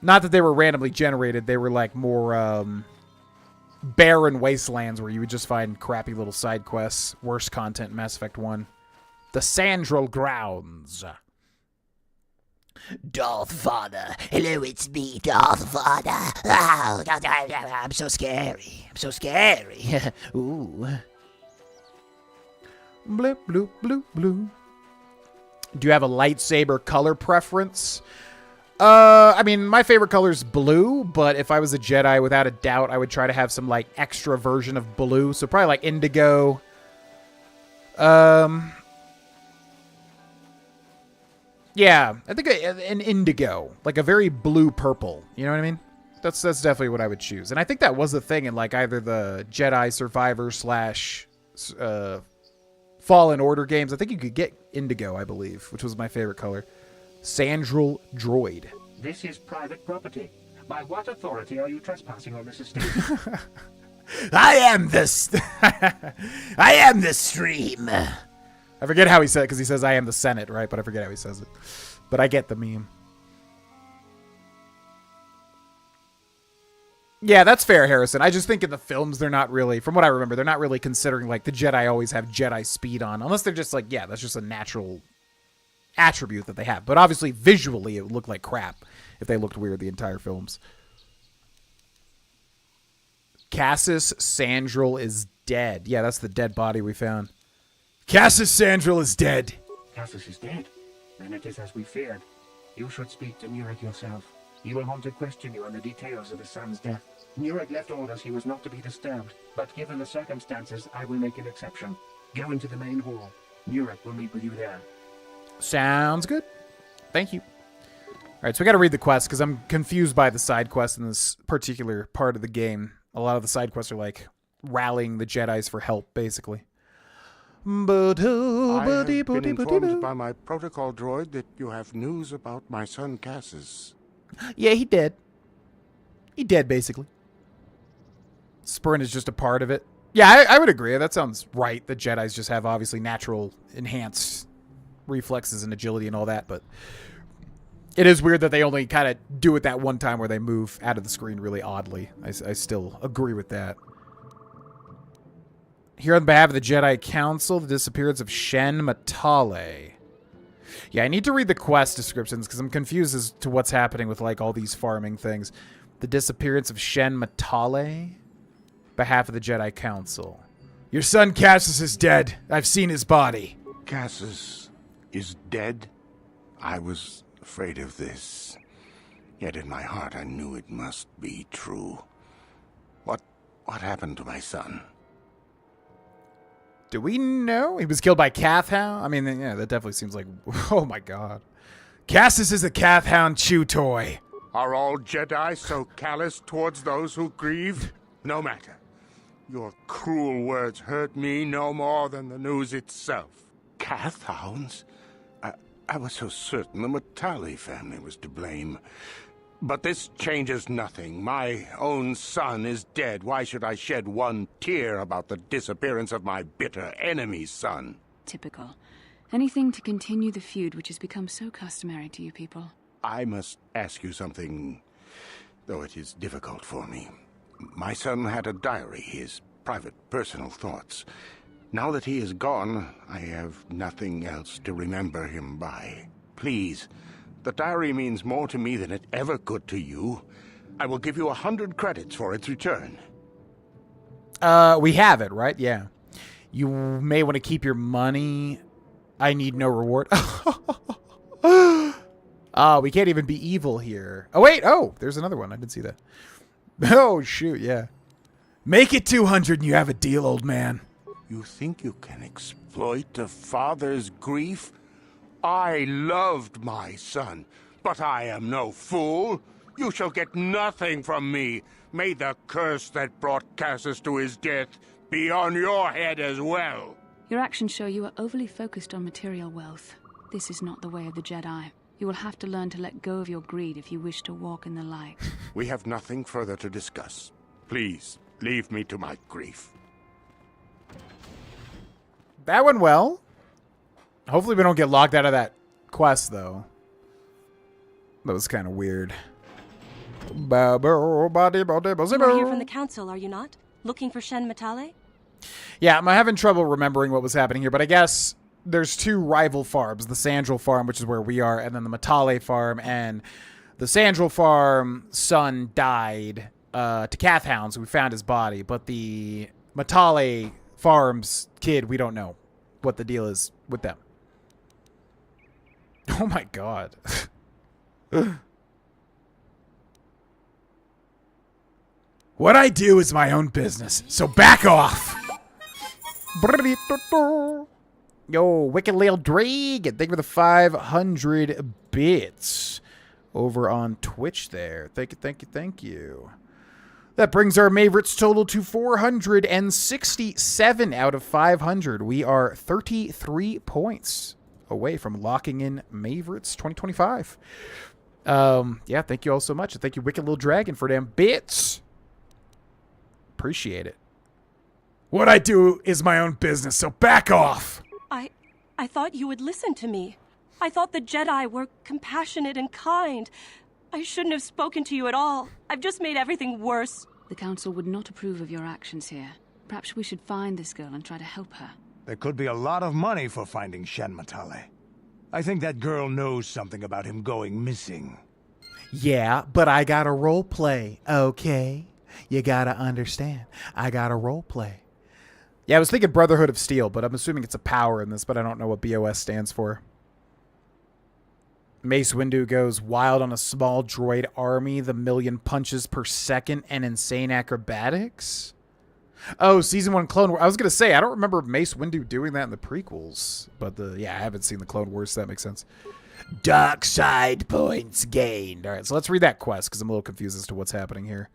Not that they were randomly generated. They were like more barren wastelands where you would just find crappy little side quests. Worse content in Mass Effect 1. The Sandral Grounds. Darth Vader. Hello, it's me, Darth Vader. Oh, I'm so scary. I'm so scary. Ooh. Bloop, bloop, bloop, bloop. Do you have a lightsaber color preference? I mean, my favorite color is blue, but if I was a Jedi, without a doubt, I would try to have some, like, extra version of blue. So probably, like, indigo. Yeah, I think an indigo. Like, a very blue-purple. You know what I mean? That's definitely what I would choose. And I think that was the thing in, like, either the Jedi Survivor / Fallen Order games. I think you could get indigo, I believe, which was my favorite color. Sandral Droid. This is private property. By what authority are you trespassing on this estate? I am the stream. I forget how he said it, because he says I am the Senate, right? But I forget how he says it. But I get the meme. Yeah, that's fair, Harrison. I just think in the films, they're not really, from what I remember, they're not really considering, like, the Jedi always have Jedi speed on. Unless they're just like, yeah, that's just a natural attribute that they have. But obviously, visually, it would look like crap if they looked weird the entire films. Cassius Sandral is dead. Yeah, that's the dead body we found. Cassius Sandral is dead. Cassius is dead? Then it is as we feared. You should speak to Nureg yourself. He will want to question you on the details of his son's death. Nureg left orders he was not to be disturbed, but given the circumstances, I will make an exception. Go into the main hall. Nureg will meet with you there. Sounds good. Thank you. All right, so we got to read the quest because I'm confused by the side quests in this particular part of the game. A lot of the side quests are like rallying the Jedis for help, basically. I've been informed by my protocol droid that you have news about my son Cassius. Yeah, he did. He did, basically. Sprint is just a part of it. Yeah, I would agree. That sounds right. The Jedis just have obviously natural enhanced reflexes and agility and all that, but it is weird that they only kind of do it that one time where they move out of the screen really oddly. I still agree with that. Here on behalf of the Jedi Council, the disappearance of Shen Matale. Yeah, I need to read the quest descriptions because I'm confused as to what's happening with like all these farming things. The disappearance of Shen Matale, behalf of the Jedi Council. Your son Cassius is dead. I've seen his body. Cassius is dead? I was afraid of this. Yet in my heart I knew it must be true. What happened to my son? Do we know? He was killed by Kathhound? I mean, yeah, that definitely seems like... Oh, my God. Cassius is a Kathhound chew toy. Are all Jedi so callous towards those who grieve? No matter. Your cruel words hurt me no more than the news itself. Kathhounds? I was so certain the Matale family was to blame. But this changes nothing. My own son is dead. Why should I shed one tear about the disappearance of my bitter enemy's son? Typical. Anything to continue the feud which has become so customary to you people. I must ask you something, though it is difficult for me. My son had a diary, his private, personal thoughts. Now that he is gone, I have nothing else to remember him by. Please, the diary means more to me than it ever could to you. I will give you 100 credits for its return. We have it, right? Yeah. You may want to keep your money. I need no reward. We can't even be evil here. Oh, wait. Oh, there's another one. I didn't see that. Oh, shoot. Yeah. Make it 200 and you have a deal, old man. You think you can exploit a father's grief? I loved my son, but I am no fool. You shall get nothing from me. May the curse that brought Cassius to his death be on your head as well. Your actions show you are overly focused on material wealth. This is not the way of the Jedi. You will have to learn to let go of your greed if you wish to walk in the light. We have nothing further to discuss. Please, leave me to my grief. That went well. Hopefully we don't get locked out of that quest, though. That was kind of weird. You're here from the council, are you not? Looking for Shen Matale? Yeah, I'm having trouble remembering what was happening here, but I guess there's two rival farms. The Sandral farm, which is where we are, and then the Matale farm. And the Sandral farm son died to Kathhound, so we found his body. But the Matale farm's kid, we don't know what the deal is with them. Oh my God. What I do is my own business, so back off. Yo, Wicked Lil Dragon, thank you for the 500 bits over on Twitch there. Thank you, thank you, thank you. That brings our Maverick's total to 467 out of 500. We are 33 points away from locking in Maverick's 2025. Yeah, thank you all so much. And thank you, Wicked Lil Dragon, for damn bits. Appreciate it. What I do is my own business, so back off. I thought you would listen to me. I thought the Jedi were compassionate and kind. I shouldn't have spoken to you at all. I've just made everything worse. The council would not approve of your actions here. Perhaps we should find this girl and try to help her. There could be a lot of money for finding Shen Matale. I think that girl knows something about him going missing. Yeah, but I gotta role play, okay? You gotta understand. I gotta role play. Yeah, I was thinking Brotherhood of Steel, but I'm assuming it's a power in this, but I don't know what BOS stands for. Mace Windu goes wild on a small droid army, the million punches per second, and insane acrobatics? Oh, Season 1 Clone Wars. I was going to say, I don't remember Mace Windu doing that in the prequels, but yeah, I haven't seen the Clone Wars, so that makes sense. Dark side points gained. All right, so let's read that quest, because I'm a little confused as to what's happening here.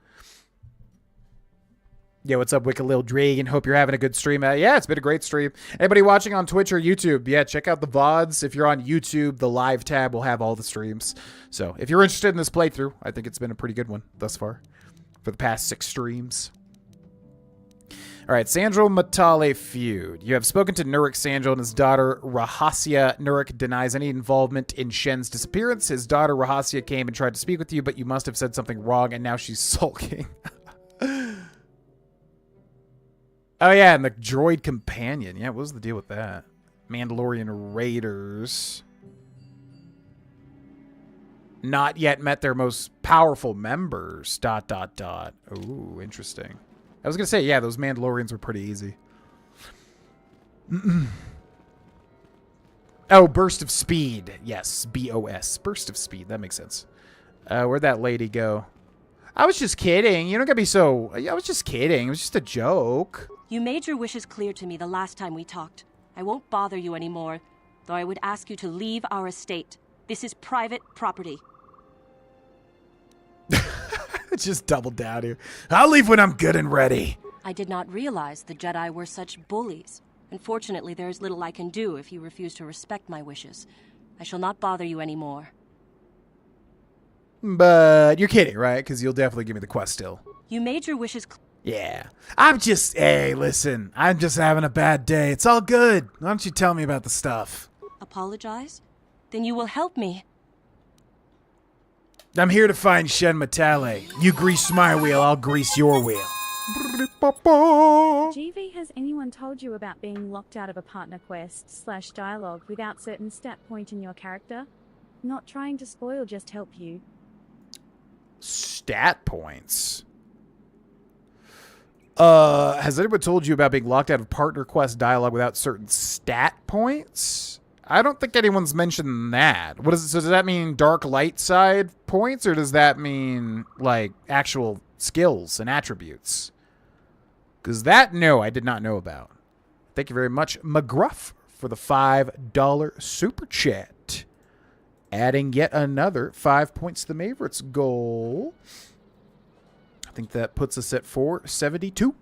Yeah, what's up, Wicked Lil Dragon? Hope you're having a good stream. Yeah, it's been a great stream. Anybody watching on Twitch or YouTube, yeah, check out the VODs. If you're on YouTube, the live tab will have all the streams. So if you're interested in this playthrough, I think it's been a pretty good one thus far for the past 6 streams. All right, Sandro Matale feud. You have spoken to Nurik Sandro and his daughter Rahasya. Nurik denies any involvement in Shen's disappearance. His daughter Rahasya came and tried to speak with you, but you must have said something wrong, and now she's sulking. Oh, yeah, and the droid companion. Yeah, what was the deal with that? Mandalorian Raiders. Not yet met their most powerful members. ... Ooh, interesting. I was going to say, yeah, those Mandalorians were pretty easy. Oh, Burst of Speed. Yes, BOS. Burst of Speed. That makes sense. Where'd that lady go? I was just kidding. You don't gotta be so... I was just kidding. It was just a joke. You made your wishes clear to me the last time we talked. I won't bother you anymore, though I would ask you to leave our estate. This is private property. Just double down here. I'll leave when I'm good and ready. I did not realize the Jedi were such bullies. Unfortunately, there is little I can do if you refuse to respect my wishes. I shall not bother you anymore. But you're kidding, right? Because you'll definitely give me the quest still. You made your wishes Yeah. Hey, listen. I'm just having a bad day. It's all good. Why don't you tell me about the stuff? Apologize? Then you will help me. I'm here to find Shen Matale. You grease my wheel, I'll grease your wheel. GV, has anyone told you about being locked out of a partner quest / dialogue without certain stat point in your character? Not trying to spoil, just help you. Stat points? Has anyone told you about being locked out of partner quest dialogue without certain stat points? I don't think anyone's mentioned that. What is it? So does that mean dark light side points, or does that mean like actual skills and attributes? Because that, no, I did not know about. Thank you very much, McGruff, for the $5 super chat. Adding yet another 5 points to the Maverick's goal. I think that puts us at 472.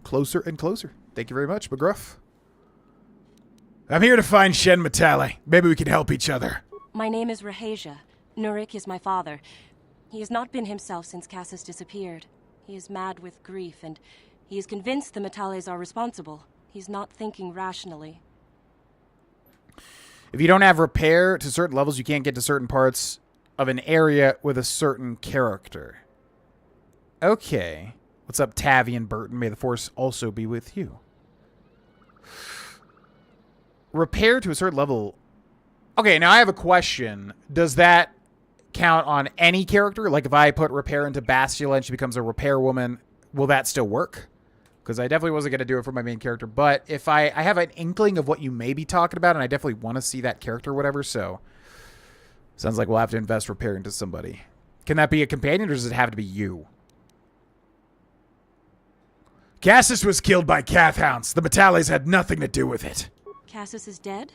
Closer and closer. Thank you very much, McGruff. I'm here to find Shen Matale. Maybe we can help each other. My name is Rahasya. Nurik is my father. He has not been himself since Cassis disappeared. He is mad with grief, and he is convinced the Matales are responsible. He's not thinking rationally. If you don't have repair to certain levels, you can't get to certain parts of an area with a certain character. Okay. What's up, Tavian Burton? May the Force also be with you. Repair to a certain level. Okay, now I have a question. Does that count on any character? Like if I put repair into Bastila and she becomes a repair woman, will that still work? Because I definitely wasn't going to do it for my main character. But if I have an inkling of what you may be talking about, and I definitely want to see that character or whatever, so sounds like we'll have to invest repair into somebody. Can that be a companion, or does it have to be you? Cassis was killed by Cathhounds. The Matales had nothing to do with it. Cassis is dead?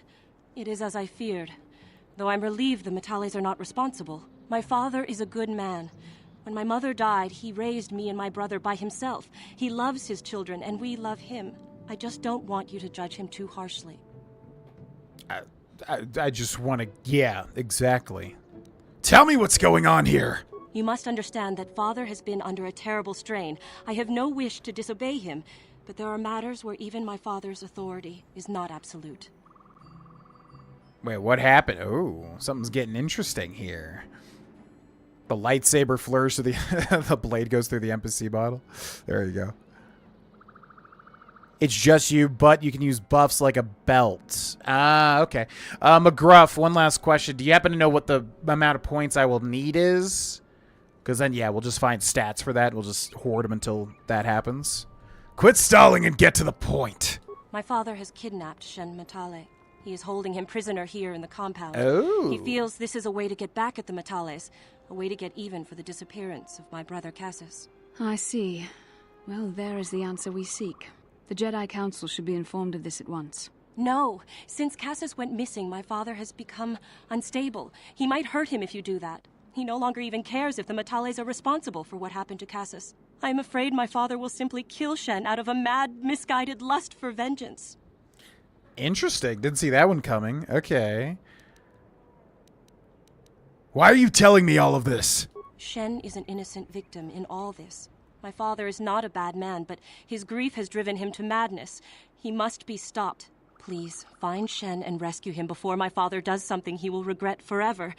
It is as I feared. Though I'm relieved the Matales are not responsible. My father is a good man. When my mother died, he raised me and my brother by himself. He loves his children, and we love him. I just don't want you to judge him too harshly. I just want to... Yeah, exactly. Tell me what's going on here. You must understand that Father has been under a terrible strain. I have no wish to disobey him, but there are matters where even my father's authority is not absolute. Wait, what happened? Oh, something's getting interesting here. The lightsaber flourish to the blade goes through the embassy bottle. There you go. It's just you, but you can use buffs like a belt. Ah, okay. McGruff, one last question. Do you happen to know what the amount of points I will need is? Because then, yeah, we'll just find stats for that. We'll just hoard them until that happens. Quit stalling and get to the point. My father has kidnapped Shen Matale. He is holding him prisoner here in the compound. Oh. He feels this is a way to get back at the Matales, a way to get even for the disappearance of my brother Cassis. I see. Well, there is the answer we seek. The Jedi Council should be informed of this at once. No. Since Cassis went missing, my father has become unstable. He might hurt him if you do that. He no longer even cares if the Matales are responsible for what happened to Cassis. I'm afraid my father will simply kill Shen out of a mad, misguided lust for vengeance. Interesting. Didn't see that one coming. Okay. Why are you telling me all of this? Shen is an innocent victim in all this. My father is not a bad man, but his grief has driven him to madness. He must be stopped. Please, find Shen and rescue him before my father does something he will regret forever.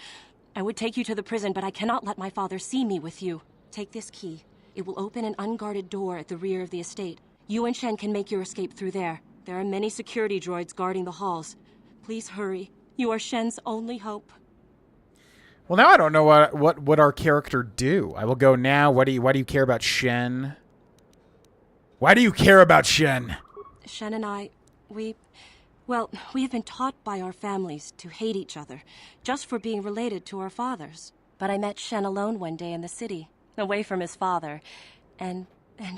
I would take you to the prison, but I cannot let my father see me with you. Take this key. It will open an unguarded door at the rear of the estate. You and Shen can make your escape through there. There are many security droids guarding the halls. Please hurry. You are Shen's only hope. Well, now I don't know what our character do. I will go now. Why do you care about Shen? Why do you care about Shen? Shen and I, we have been taught by our families to hate each other, just for being related to our fathers. But I met Shen alone one day in the city, away from his father, and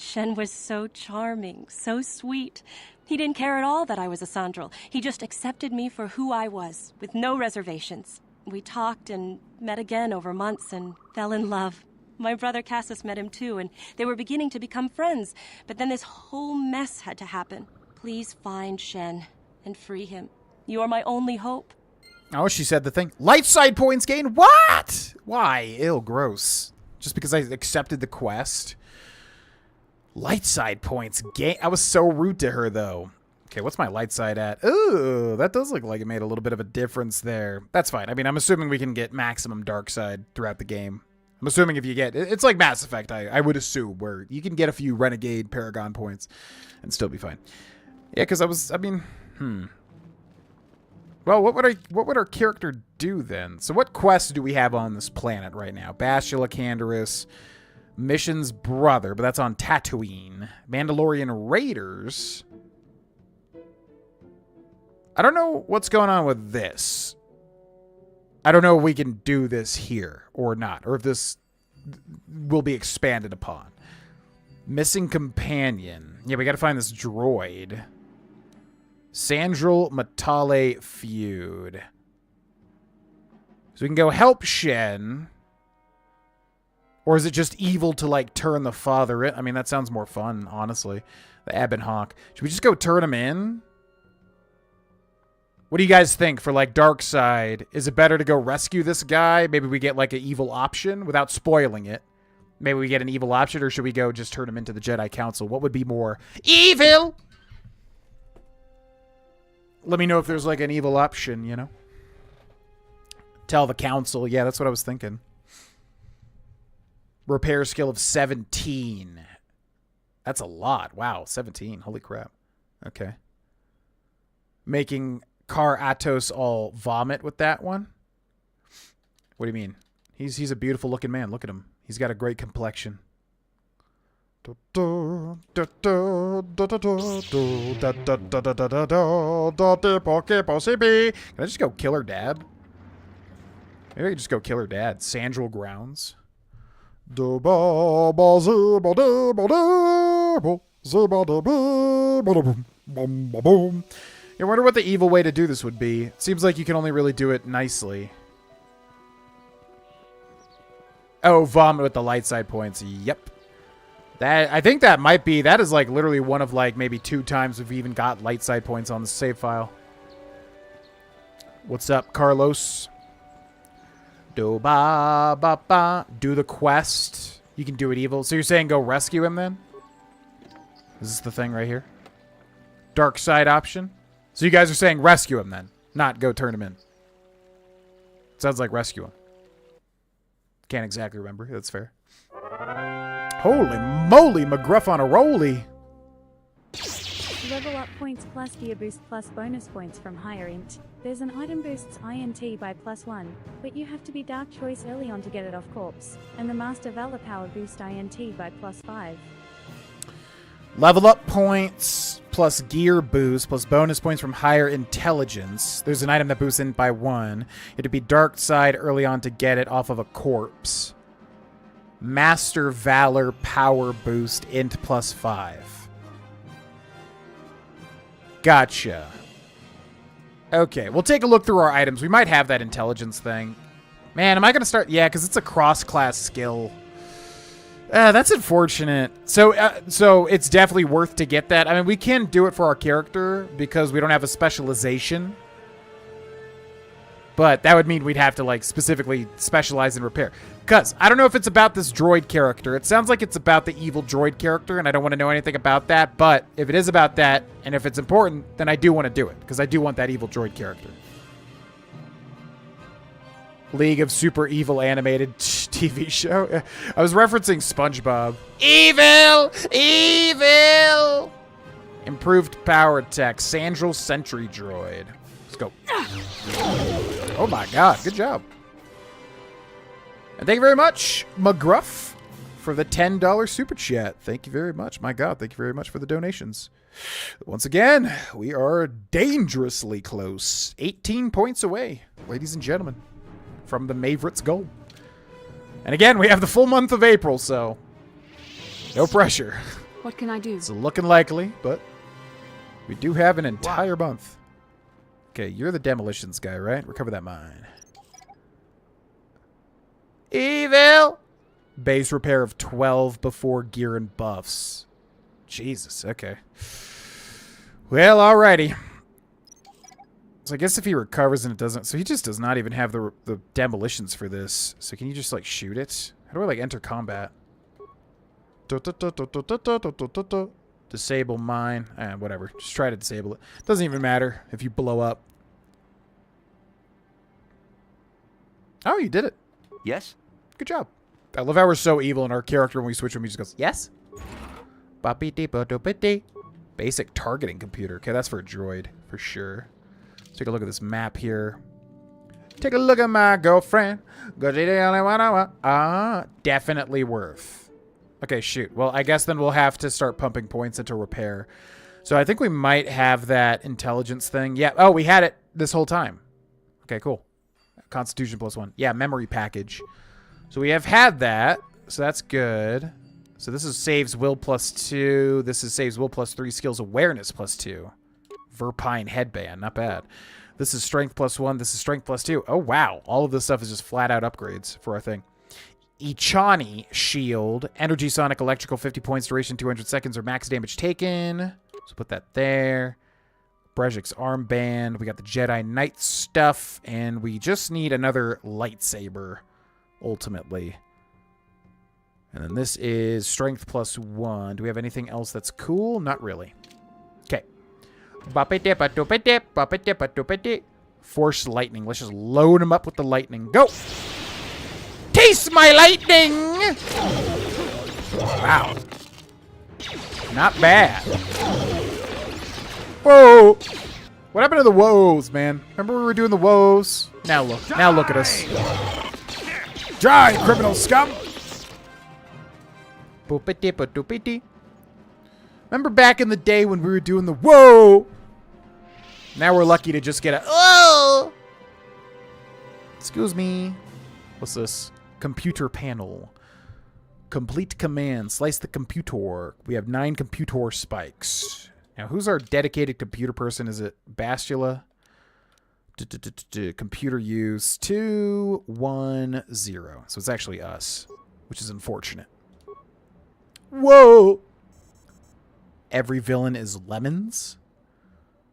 Shen was so charming, so sweet. He didn't care at all that I was a Sandral. He just accepted me for who I was, with no reservations. We talked and met again over months and fell in love. My brother Cassius met him too, and they were beginning to become friends. But then this whole mess had to happen. Please find Shen and free him. You are my only hope. Oh, she said the thing. Light side points gained? What? Why? Ew, gross. Just because I accepted the quest? Light side points gained? I was so rude to her, though. Okay, what's my light side at? Ooh, that does look like it made a little bit of a difference there. That's fine. I mean, I'm assuming we can get maximum dark side throughout the game. I'm assuming if you get... It's like Mass Effect, I would assume, where you can get a few Renegade Paragon points and still be fine. Yeah, because Well, what would our character do then? So what quests do we have on this planet right now? Bastila Canderous, Mission's brother, but that's on Tatooine. Mandalorian Raiders... I don't know what's going on with this. I don't know if we can do this here or not, or if this will be expanded upon. Missing companion. Yeah, we got to find this droid. Sandral Matale feud. So we can go help Shen. Or is it just evil to, like, turn the father in? I mean, that sounds more fun, honestly. The Ebon Hawk. Should we just go turn him in? What do you guys think for, like, dark side? Is it better to go rescue this guy? Maybe we get, like, an evil option without spoiling it. Maybe we get an evil option, or should we go just turn him into the Jedi Council? What would be more evil? Let me know if there's, like, an evil option, you know? Tell the Council. Yeah, that's what I was thinking. Repair skill of 17. That's a lot. Wow, 17. Holy crap. Okay. Making... Car Atos all vomit with that one? What do you mean? He's a beautiful looking man. Look at him. He's got a great complexion. Can I just go kill her dad? Maybe I can just go kill her dad. Sandral Grounds. I wonder what the evil way to do this would be. It seems like you can only really do it nicely. Oh, vomit with the light side points. Yep. I think that might be... That is like literally one of like maybe 2 times we've even got light side points on the save file. What's up, Carlos? Do ba ba ba. Do the quest. You can do it evil. So you're saying go rescue him then? Is this the thing right here? Dark side option? So you guys are saying rescue him then, not go turn him in. Sounds like rescue him. Can't exactly remember. That's fair. Holy moly, McGruff on a rolly. Level up points plus gear boost plus bonus points from higher int. There's an item boosts INT by +1, but you have to be Dark Choice early on to get it off corpse. And the Master Valor Power boost INT by +5. Level up points plus gear boost plus bonus points from higher intelligence. There's an item that boosts int by 1. It'd be dark side early on to get it off of a corpse. Master Valor power boost int +5. Gotcha. Okay, we'll take a look through our items. We might have that intelligence thing. Man, am I going to start... Yeah, because it's a cross-class skill. That's unfortunate. So it's definitely worth to get that. I mean, we can do it for our character because we don't have a specialization. But that would mean we'd have to, like, specifically specialize in repair. Because I don't know if it's about this droid character. It sounds like it's about the evil droid character, and I don't want to know anything about that. But if it is about that, and if it's important, then I do want to do it. Because I do want that evil droid character. League of Super Evil Animated TV show. I was referencing SpongeBob. Evil! Evil! Improved power attack. Sandral Sentry Droid. Let's go. Oh my god, good job. And thank you very much, McGruff, for the $10 super chat. Thank you very much. My god, thank you very much for the donations. Once again, we are dangerously close. 18 points away, ladies and gentlemen, from the Maverick's goal. And again, we have the full month of April, so no pressure. What can I do? It's looking likely, but we do have an entire month. Okay, you're the demolitions guy, right? Recover that mine. Evil! Base repair of 12 before gear and buffs. Jesus, okay. Well, alrighty. So I guess if he recovers and it doesn't... So he just does not even have the demolitions for this. So can you just, like, shoot it? How do I, like, enter combat? Disable mine. Whatever. Just try to disable it. Doesn't even matter if you blow up. Oh, you did it. Yes? Good job. I love how we're so evil in our character when we switch him. He just goes, yes? Basic targeting computer. Okay, that's for a droid, for sure. Let's take a look at this map here. Take a look at my girlfriend. Definitely worth. Okay, shoot. Well, I guess then we'll have to start pumping points into repair. So I think we might have that intelligence thing. Yeah. Oh, we had it this whole time. Okay, cool. Constitution +1. Yeah, memory package. So we have had that. So that's good. So this is saves will +2. This is saves will +3. Skills awareness +2. Verpine headband. Not bad. This is strength +1. This is strength +2. Oh, wow. All of this stuff is just flat out upgrades for our thing. Ichani shield. Energy sonic electrical 50 points. Duration 200 seconds or max damage taken. So put that there. Brejik's armband. We got the Jedi Knight stuff. And we just need another lightsaber, ultimately. And then this is strength +1. Do we have anything else that's cool? Not really. Okay. Force lightning. Let's just load him up with the lightning. Go! Taste my lightning! Wow. Not bad. Whoa! What happened to the woes, man? Remember we were doing the woes? Now look. Now look at us. Die, criminal scum! Remember back in the day when we were doing the whoa? Now we're lucky to just get a oh! Excuse me. What's this? Computer panel. Complete command. Slice the computer. We have 9 computer spikes. Now, who's our dedicated computer person? Is it Bastula? Computer use 210. So it's actually us, which is unfortunate. Whoa! Every villain is lemons.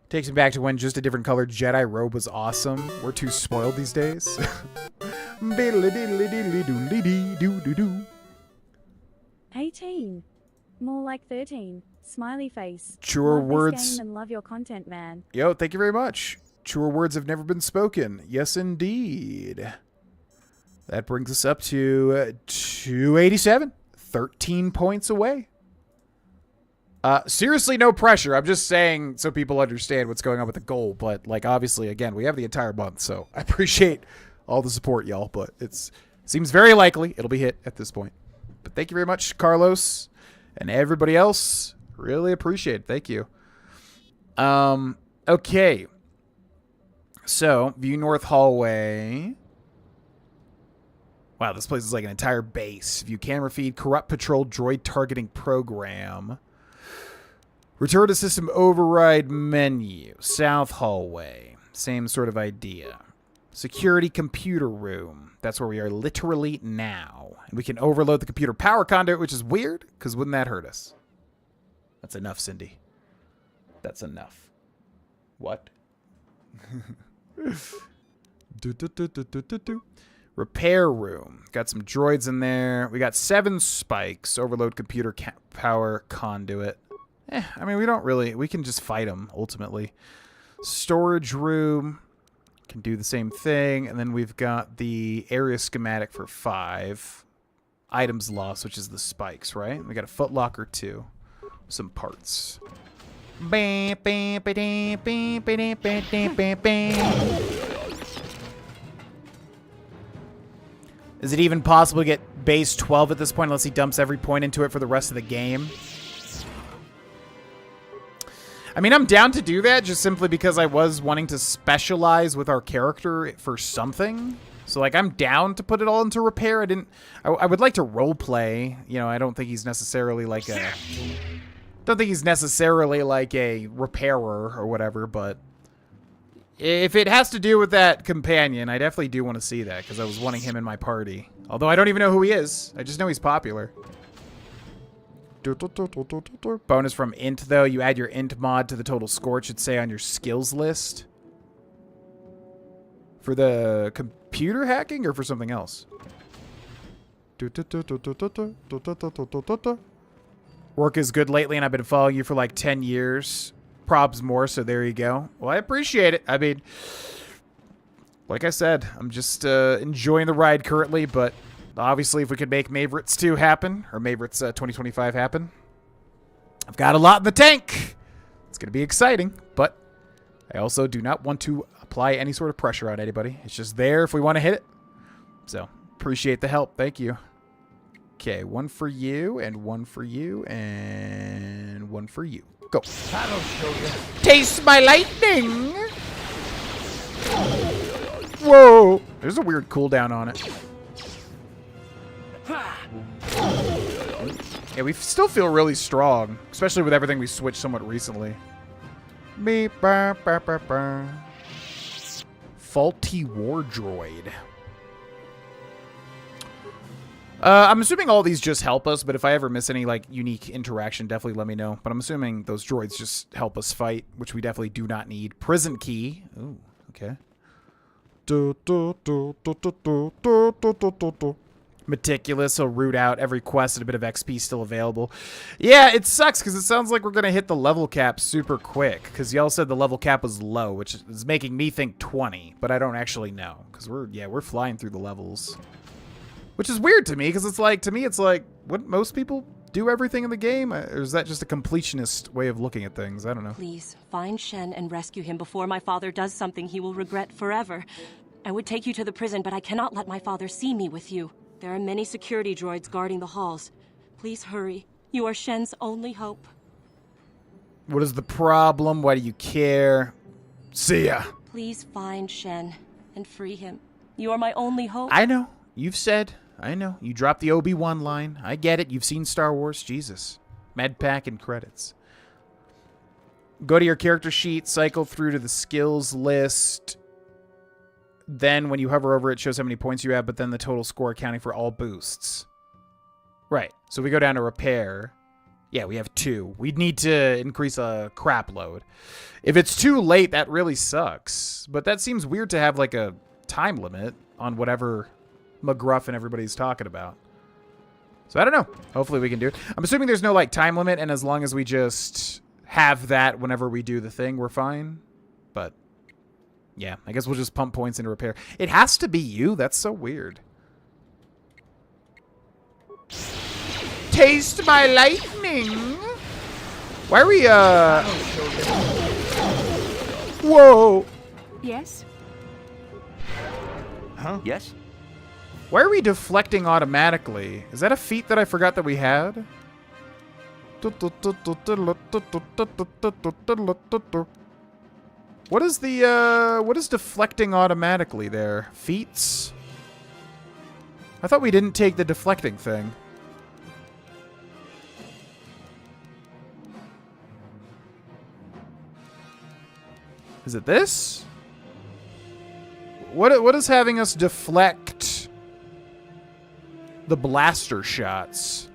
Takes me back to when just a different colored Jedi robe was awesome. We're too spoiled these days. 18. More like 13. Smiley face. Truer Love words. This game and love your content, man. Yo, thank you very much. Truer words have never been spoken. Yes, indeed. That brings us up to 287. 13 points away. Seriously, no pressure. I'm just saying so people understand what's going on with the goal. But, like, obviously, again, we have the entire month. So I appreciate all the support, y'all. But it seems very likely it'll be hit at this point. But thank you very much, Carlos, and everybody else. Really appreciate it. Thank you. Okay. So, view north hallway. Wow, this place is like an entire base. View camera feed, corrupt patrol droid targeting program. Return to system override menu. South hallway. Same sort of idea. Security computer room. That's where we are literally now. And we can overload the computer power conduit, which is weird, because wouldn't that hurt us? That's enough, Cindy. That's enough. What? Repair room. Got some droids in there. We got 7 spikes. Overload computer power conduit. I mean, we can just fight them, ultimately. Storage room. Can do the same thing. And then we've got the area schematic for 5. Items lost, which is the spikes, right? We got a footlocker, too. Some parts. Is it even possible to get base 12 at this point unless he dumps every point into it for the rest of the game? I mean, I'm down to do that just simply because I was wanting to specialize with our character for something. So, like, I'm down to put it all into repair. I would like to roleplay. You know, I don't think he's necessarily like a... Don't think he's necessarily like a repairer or whatever, but if it has to do with that companion, I definitely do want to see that because I was wanting him in my party. Although I don't even know who he is. I just know he's popular. Bonus from int, though. You add your int mod to the total score, it should say on your skills list. For the computer hacking or for something else? Work is good lately, and I've been following you for like 10 years. Probs more, so there you go. Well, I appreciate it. I mean, like I said, I'm just enjoying the ride currently, but obviously if we could make Maverick's 2 happen, or Maverick's 2025 happen, I've got a lot in the tank. It's going to be exciting, but I also do not want to apply any sort of pressure on anybody. It's just there if we want to hit it. So, appreciate the help. Thank you. Okay, 1 for you, and 1 for you, and 1 for you. Go. That'll show you. Taste my lightning! Whoa! There's a weird cooldown on it. Yeah, we still feel really strong, especially with everything we switched somewhat recently. Faulty war droid. I'm assuming all these just help us, but if I ever miss any like unique interaction, definitely let me know. But I'm assuming those droids just help us fight, which we definitely do not need. Prison key. Ooh, okay. Meticulous. He'll root out every quest and a bit of XP still available. Yeah, it sucks because it sounds like we're going to hit the level cap super quick because y'all said the level cap was low, which is making me think 20, but I don't actually know because we're flying through the levels. Which is weird to me, because it's like, to me, it's like, wouldn't most people do everything in the game? Or is that just a completionist way of looking at things? I don't know. Please, find Shen and rescue him before my father does something he will regret forever. I would take you to the prison, but I cannot let my father see me with you. There are many security droids guarding the halls. Please hurry. You are Shen's only hope. What is the problem? Why do you care? See ya. Please find Shen and free him. You are my only hope. I know. You've said... I know. You dropped the Obi-Wan line. I get it. You've seen Star Wars. Jesus. Medpack and credits. Go to your character sheet. Cycle through to the skills list. Then when you hover over it, it shows how many points you have, but then the total score accounting for all boosts. Right. So we go down to repair. Yeah, we have 2. We'd need to increase a crap load. If it's too late, that really sucks. But that seems weird to have like a time limit on whatever... McGruff and everybody's talking about. So I don't know. Hopefully we can do it. I'm assuming there's no like time limit, and as long as we just have that whenever we do the thing, we're fine. But yeah, I guess we'll just pump points into repair. It has to be you. That's so weird. Taste my lightning. Why are we Whoa. Yes? Huh? Yes? Why are we deflecting automatically? Is that a feat that I forgot that we had? What is the, what is deflecting automatically there? Feats? I thought we didn't take the deflecting thing. Is it this? What is having us deflect the blaster shots?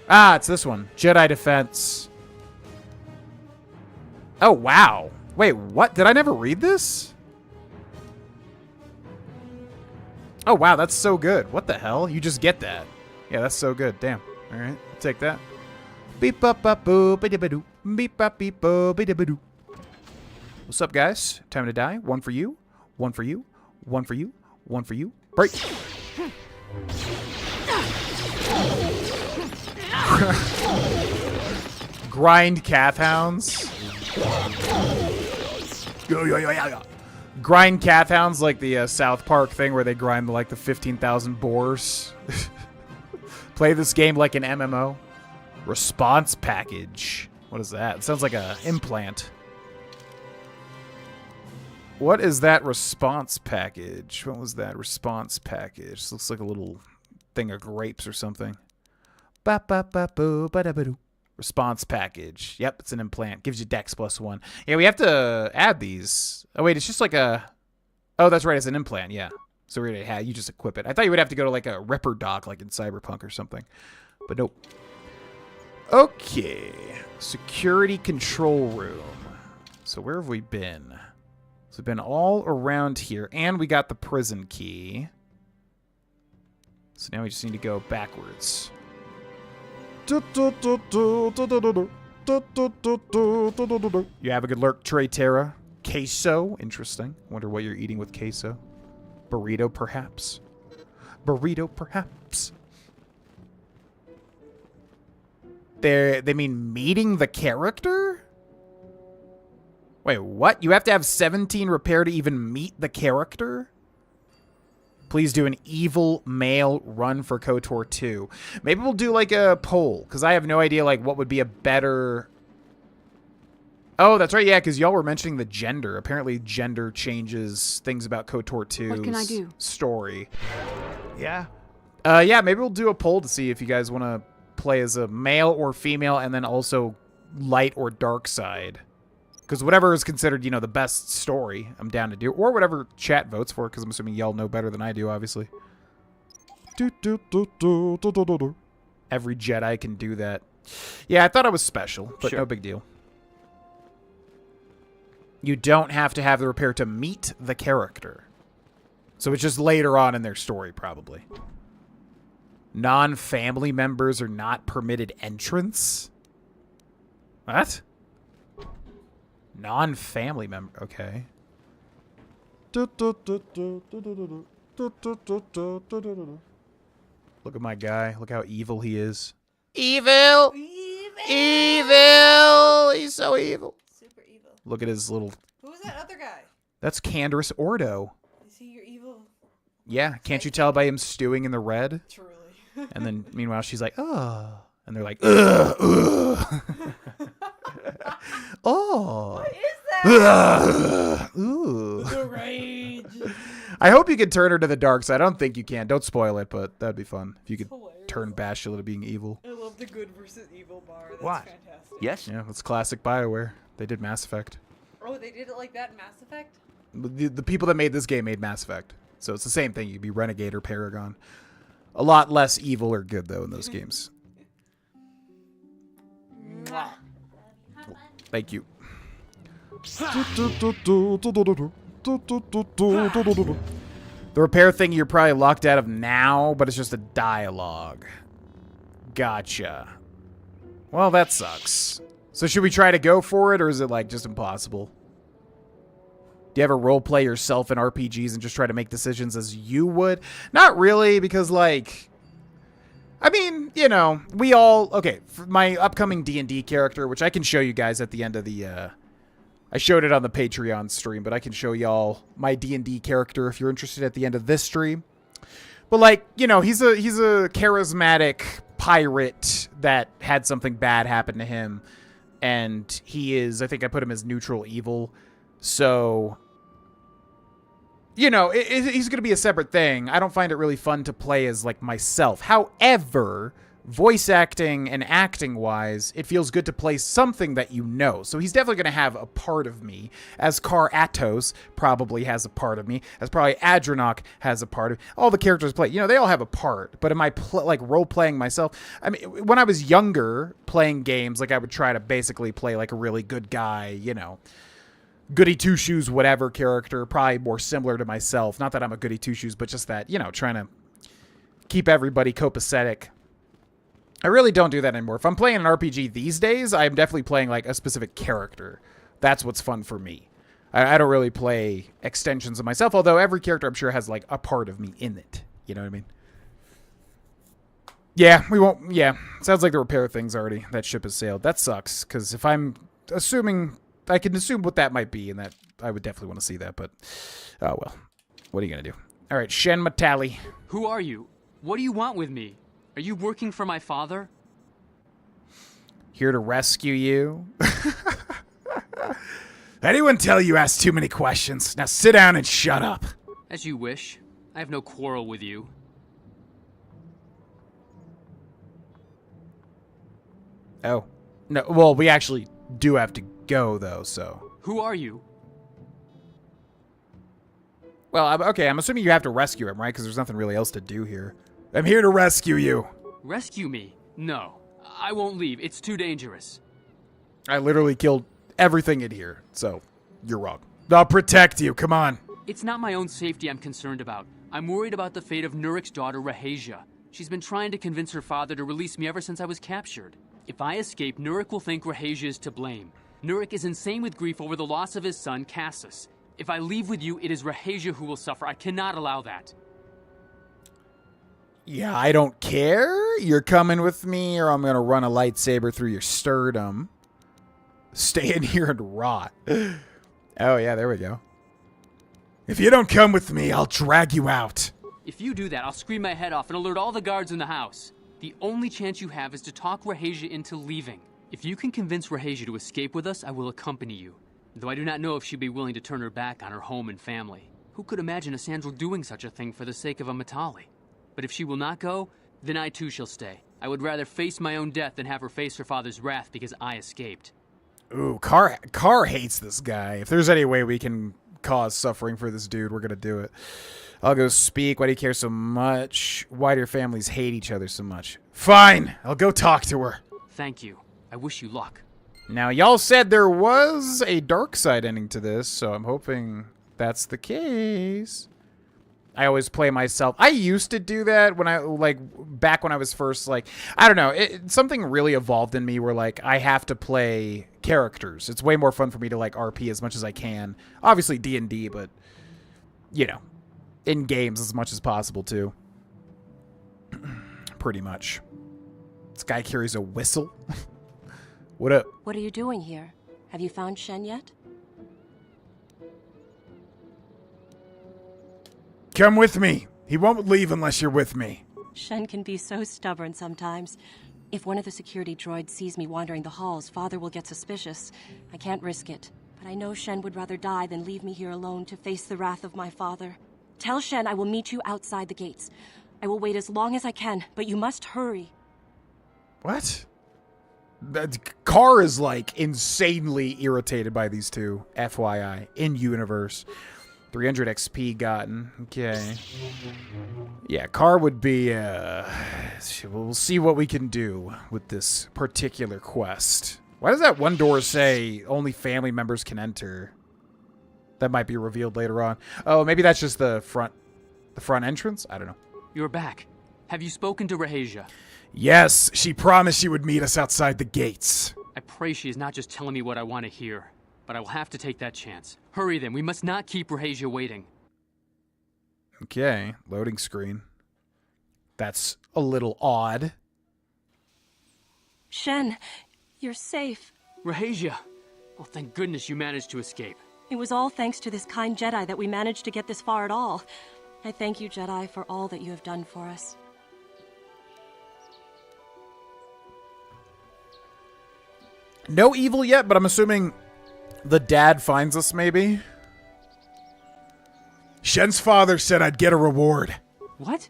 Ah, it's this one. Jedi defense. Oh, wow. Wait, what? Did I never read this? Oh, wow, that's so good. What the hell? You just get that. Yeah, that's so good. Damn. All right, I'll take that. Beep up up boo ba ba doo. Beep up beep boo ba ba doo. What's up, guys? Time to die. One for you. One for you. One for you. One for you. Break. Grind calf hounds. Grind calf hounds like the South Park thing where they grind like the 15,000 boars. Play this game like an MMO. Response package. What is that? It sounds like an implant. What is that response package? What was that response package? This looks like a little thing of grapes or something. Response package. Yep, it's an implant. Gives you Dex +1. Yeah, we have to add these. Oh, wait, it's just like a... Oh, that's right, it's an implant, yeah. So we already had, you just equip it. I thought you would have to go to like a Ripper dock like in Cyberpunk or something. But nope. Okay. Security control room. So where have we been? So we've been all around here. And we got the prison key. So now we just need to go backwards. You have a good lurk, Trey Terra. Queso. Interesting. Wonder what you're eating with queso. Burrito, perhaps. Burrito, perhaps. They mean meeting the character? Wait, what? You have to have 17 repair to even meet the character? Please do an evil male run for KotOR 2. Maybe we'll do like a poll, because I have no idea like what would be a better... Oh, that's right, yeah, because y'all were mentioning the gender. Apparently gender changes things about KotOR 2's What can I do? Story. Yeah? Yeah, maybe we'll do a poll to see if you guys want to play as a male or female, and then also light or dark side. Because whatever is considered, you know, the best story, I'm down to do. Or whatever chat votes for, because I'm assuming y'all know better than I do, obviously. Every Jedi can do that. Yeah, I thought I was special, but Sure. no big deal. You don't have to have the repair to meet the character. So it's just later on in their story, probably. Non-family members are not permitted entrance? What? Non-family member. Okay. Look at my guy. Look how evil he is. Evil! Evil! He's so evil. Super evil. Look at his little... Who's that other guy? That's Canderous Ordo. Is he your evil? Yeah, can't you tell by him stewing in the red? Truly. And then, meanwhile, she's like, oh. And they're like, ugh, ugh. Oh. What is that? Ooh. The rage. I hope you can turn her to the dark side. I don't think you can. Don't spoil it, but that'd be fun. If you could turn Bastila to being evil. I love the good versus evil bar. That's What? fantastic. Yes? Yeah, that's classic BioWare. They did Mass Effect. Oh, they did it like that in Mass Effect? The people that made this game made Mass Effect. So it's the same thing. You'd be Renegade or Paragon. A lot less evil or good, though, in those games. Mwah. Thank you. The repair thing you're probably locked out of now, but it's just a dialogue. Gotcha. Well, that sucks. So should we try to go for it, or is it, like, just impossible? Do you ever roleplay yourself in RPGs and just try to make decisions as you would? Not really, because, like... I mean, you know, we all... Okay, for my upcoming D&D character, which I can show you guys at the end of the... I showed it on the Patreon stream, but I can show y'all my D&D character if you're interested at the end of this stream. But, like, you know, he's a charismatic pirate that had something bad happen to him. And he is... I think I put him as neutral evil. So... You know, he's going to be a separate thing. I don't find it really fun to play as, like, myself. However, voice acting and acting wise, it feels good to play something that you know. So he's definitely going to have a part of me, as KotOR probably has a part of me, as probably Adranok has a part of all the characters play. You know, they all have a part. But am I like role playing myself? I mean, when I was younger playing games, like I would try to basically play like a really good guy, you know, goody two shoes, whatever character, probably more similar to myself. Not that I'm a goody two shoes, but just that, you know, trying to keep everybody copacetic. I really don't do that anymore. If I'm playing an RPG these days, I'm definitely playing like a specific character. That's what's fun for me. I don't really play extensions of myself, although every character I'm sure has like a part of me in it. You know what I mean? Yeah, we won't. Yeah, sounds like the repair thing's already. That ship has sailed. That sucks, because if I'm assuming, I can assume what that might be, and that I would definitely want to see that, but oh well. What are you going to do? All right, Shen Matale. Who are you? What do you want with me? Are you working for my father? Here to rescue you. Anyone tell you ask too many questions? Now sit down and shut up. As you wish. I have no quarrel with you. Oh. No, well, we actually do have to go, though, so. Who are you? Well, okay, I'm assuming you have to rescue him, right? Because there's nothing really else to do here. I'm here to rescue you. Rescue me? No. I won't leave. It's too dangerous. I literally killed everything in here, so you're wrong. I'll protect you. Come on. It's not my own safety I'm concerned about. I'm worried about the fate of Nurik's daughter, Rahasia. She's been trying to convince her father to release me ever since I was captured. If I escape, Nurik will think Rahasia is to blame. Nurik is insane with grief over the loss of his son, Cassus. If I leave with you, it is Rahasia who will suffer. I cannot allow that. Yeah, I don't care. You're coming with me, or I'm going to run a lightsaber through your sternum. Stay in here and rot. Oh, yeah, there we go. If you don't come with me, I'll drag you out. If you do that, I'll scream my head off and alert all the guards in the house. The only chance you have is to talk Rahasia into leaving. If you can convince Rahasia to escape with us, I will accompany you. Though I do not know if she'd be willing to turn her back on her home and family. Who could imagine a Sandral doing such a thing for the sake of a Matale? But if she will not go, then I too shall stay. I would rather face my own death than have her face her father's wrath because I escaped. Ooh, KotOR hates this guy. If there's any way we can cause suffering for this dude, we're going to do it. I'll go speak. Why do you care so much? Why do your families hate each other so much? Fine, I'll go talk to her. Thank you. I wish you luck. Now, y'all said there was a dark side ending to this, so I'm hoping that's the case. I always play myself. I used to do that when I, like, back when I was first, like, I don't know. Something really evolved in me where, like, I have to play characters. It's way more fun for me to, like, RP as much as I can. Obviously D&D, but, you know, in games as much as possible, too. Pretty much. This guy carries a whistle. What up? What are you doing here? Have you found Shen yet? Come with me. He won't leave unless you're with me. Shen can be so stubborn sometimes. If one of the security droids sees me wandering the halls, Father will get suspicious. I can't risk it. But I know Shen would rather die than leave me here alone to face the wrath of my father. Tell Shen I will meet you outside the gates. I will wait as long as I can, but you must hurry. What? KotOR is, like, insanely irritated by these two, FYI, in universe. 300 XP gotten. Okay. Yeah, KotOR would be, we'll see what we can do with this particular quest. Why does that one door say only family members can enter? That might be revealed later on. Oh, maybe that's just the front entrance? I don't know. You're back. Have you spoken to Rahasia? Yes, she promised she would meet us outside the gates. I pray she is not just telling me what I want to hear. But I will have to take that chance. Hurry then, we must not keep Rahasia waiting. Okay, loading screen. That's a little odd. Shen, you're safe. Rahasia! Oh, thank goodness you managed to escape. It was all thanks to this kind Jedi that we managed to get this far at all. I thank you, Jedi, for all that you have done for us. No evil yet, but I'm assuming the dad finds us, maybe? Shen's father said I'd get a reward. What?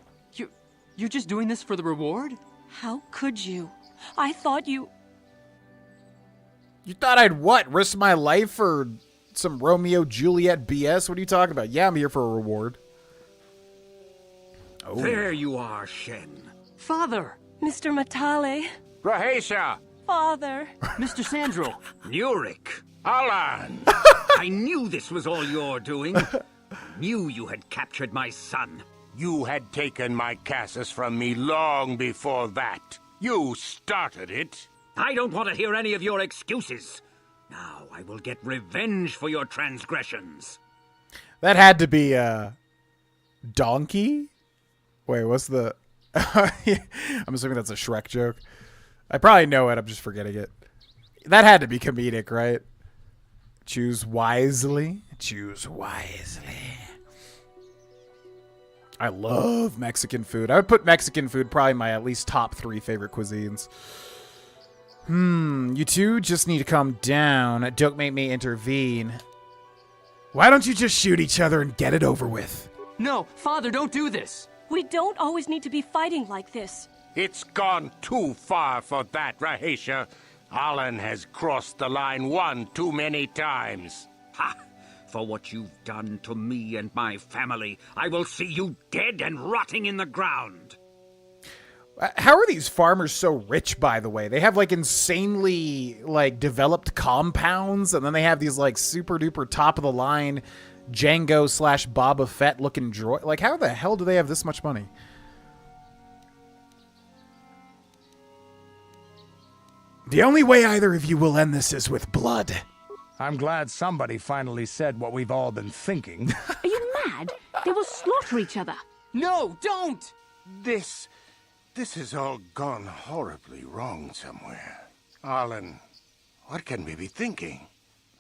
You're just doing this for the reward? How could you? I thought you... You thought I'd what? Risk my life for some Romeo Juliet BS? What are you talking about? Yeah, I'm here for a reward. Oh. There you are, Shen. Father! Mr. Matale. Rahesia! Father. Mr. Sandro. Nurik. Alan! I knew this was all your doing. Knew you had captured my son. You had taken my Cassus from me long before that. You started it. I don't want to hear any of your excuses. Now I will get revenge for your transgressions. That had to be, Donkey? Wait, what's the... I'm assuming that's a Shrek joke. I probably know it, I'm just forgetting it. That had to be comedic, right? Choose wisely. Choose wisely. I love Mexican food. I would put Mexican food probably in my at least top 3 favorite cuisines. You two just need to calm down. Don't make me intervene. Why don't you just shoot each other and get it over with? No, Father, don't do this. We don't always need to be fighting like this. It's gone too far for that, Rahesia. Alan has crossed the line one too many times. Ha! For what you've done to me and my family, I will see you dead and rotting in the ground. How are these farmers so rich, by the way? They have, like, insanely, like, developed compounds, and then they have these, like, super-duper top-of-the-line Django/Boba Fett-looking droid. Like, how the hell do they have this much money? The only way either of you will end this is with blood. I'm glad somebody finally said what we've all been thinking. Are you mad? They will slaughter each other. No, don't! This has all gone horribly wrong somewhere. Alan, what can we be thinking?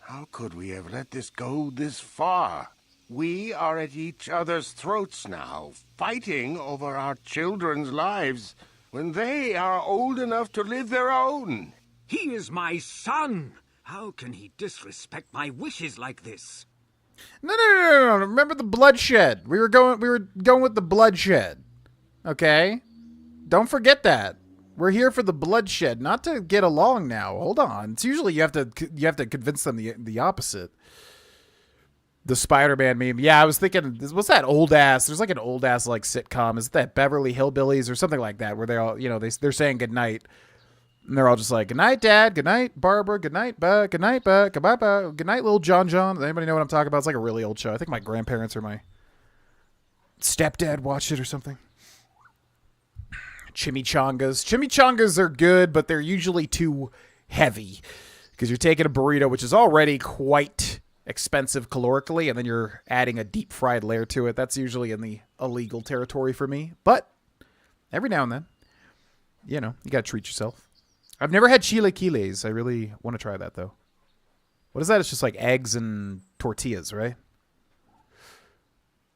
How could we have let this go this far? We are at each other's throats now, fighting over our children's lives when they are old enough to live their own. He is my son. How can he disrespect my wishes like this? No. Remember the bloodshed. We were going with the bloodshed. Okay? Don't forget that. We're here for the bloodshed, not to get along now. Hold on. It's usually you have to convince them the opposite. The Spider-Man meme. Yeah, I was thinking, what's that old ass? There's like an old ass like sitcom. Is it that Beverly Hillbillies or something like that, where they're all, they're saying goodnight. And they're all just like, good night, Dad. Good night, Barbara. Good night, Buck. Good night, Buck. Goodbye, Buck. Good night, little John. Does anybody know what I'm talking about? It's like a really old show. I think my grandparents or my stepdad watched it or something. Chimichangas. Chimichangas are good, but they're usually too heavy because you're taking a burrito, which is already quite expensive calorically, and then you're adding a deep fried layer to it. That's usually in the illegal territory for me. But every now and then, you got to treat yourself. I've never had chilaquiles. I really want to try that, though. What is that? It's just like eggs and tortillas, right?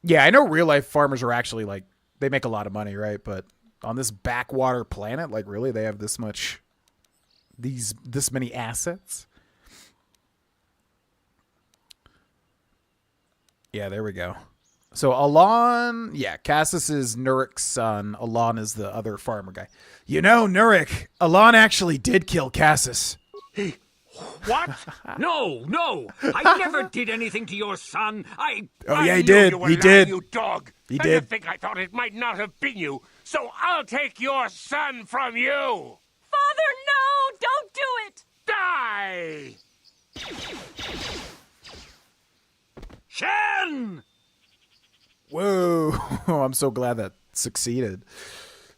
Yeah, I know real life farmers are actually like, they make a lot of money, right? But on this backwater planet, like really, they have this many assets? Yeah, there we go. So Alon, Cassus is Nurik's son. Alon is the other farmer guy. Nurik, Alon actually did kill Cassus. What? No! I never did anything to your son. He did. He did. You dog. He and did. To think I thought it might not have been you, so I'll take your son from you. Father, no! Don't do it! Die! Shen! Whoa. I'm so glad that succeeded.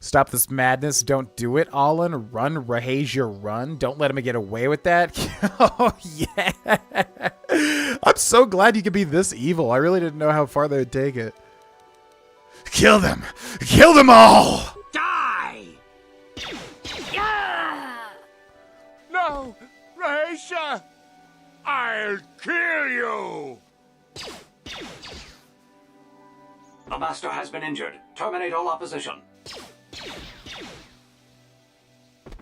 Stop this madness. Don't do it. Alan, run. Rahesia, run. Don't let him get away with that. Oh, yeah. I'm so glad you could be this evil. I really didn't know how far they would take it. Kill them. Kill them all. Die! No! Rahesia! I'll kill you! The Master has been injured. Terminate all opposition.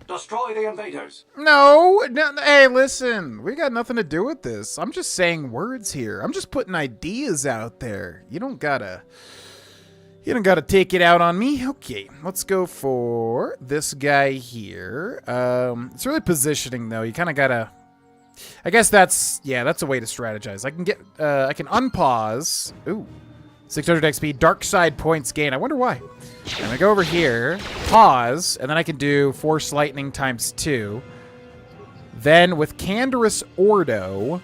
Destroy the invaders. No. Hey, listen. We got nothing to do with this. I'm just saying words here. I'm just putting ideas out there. You don't gotta You don't gotta take it out on me. Okay, let's go for this guy here. It's really positioning, though. You kind of gotta... I guess that's... Yeah, that's a way to strategize. I can get... I can unpause. Ooh. 600 XP, dark side points gain. I wonder why. I'm gonna go over here, pause, and then I can do Force Lightning times 2. Then with Candorous Ordo...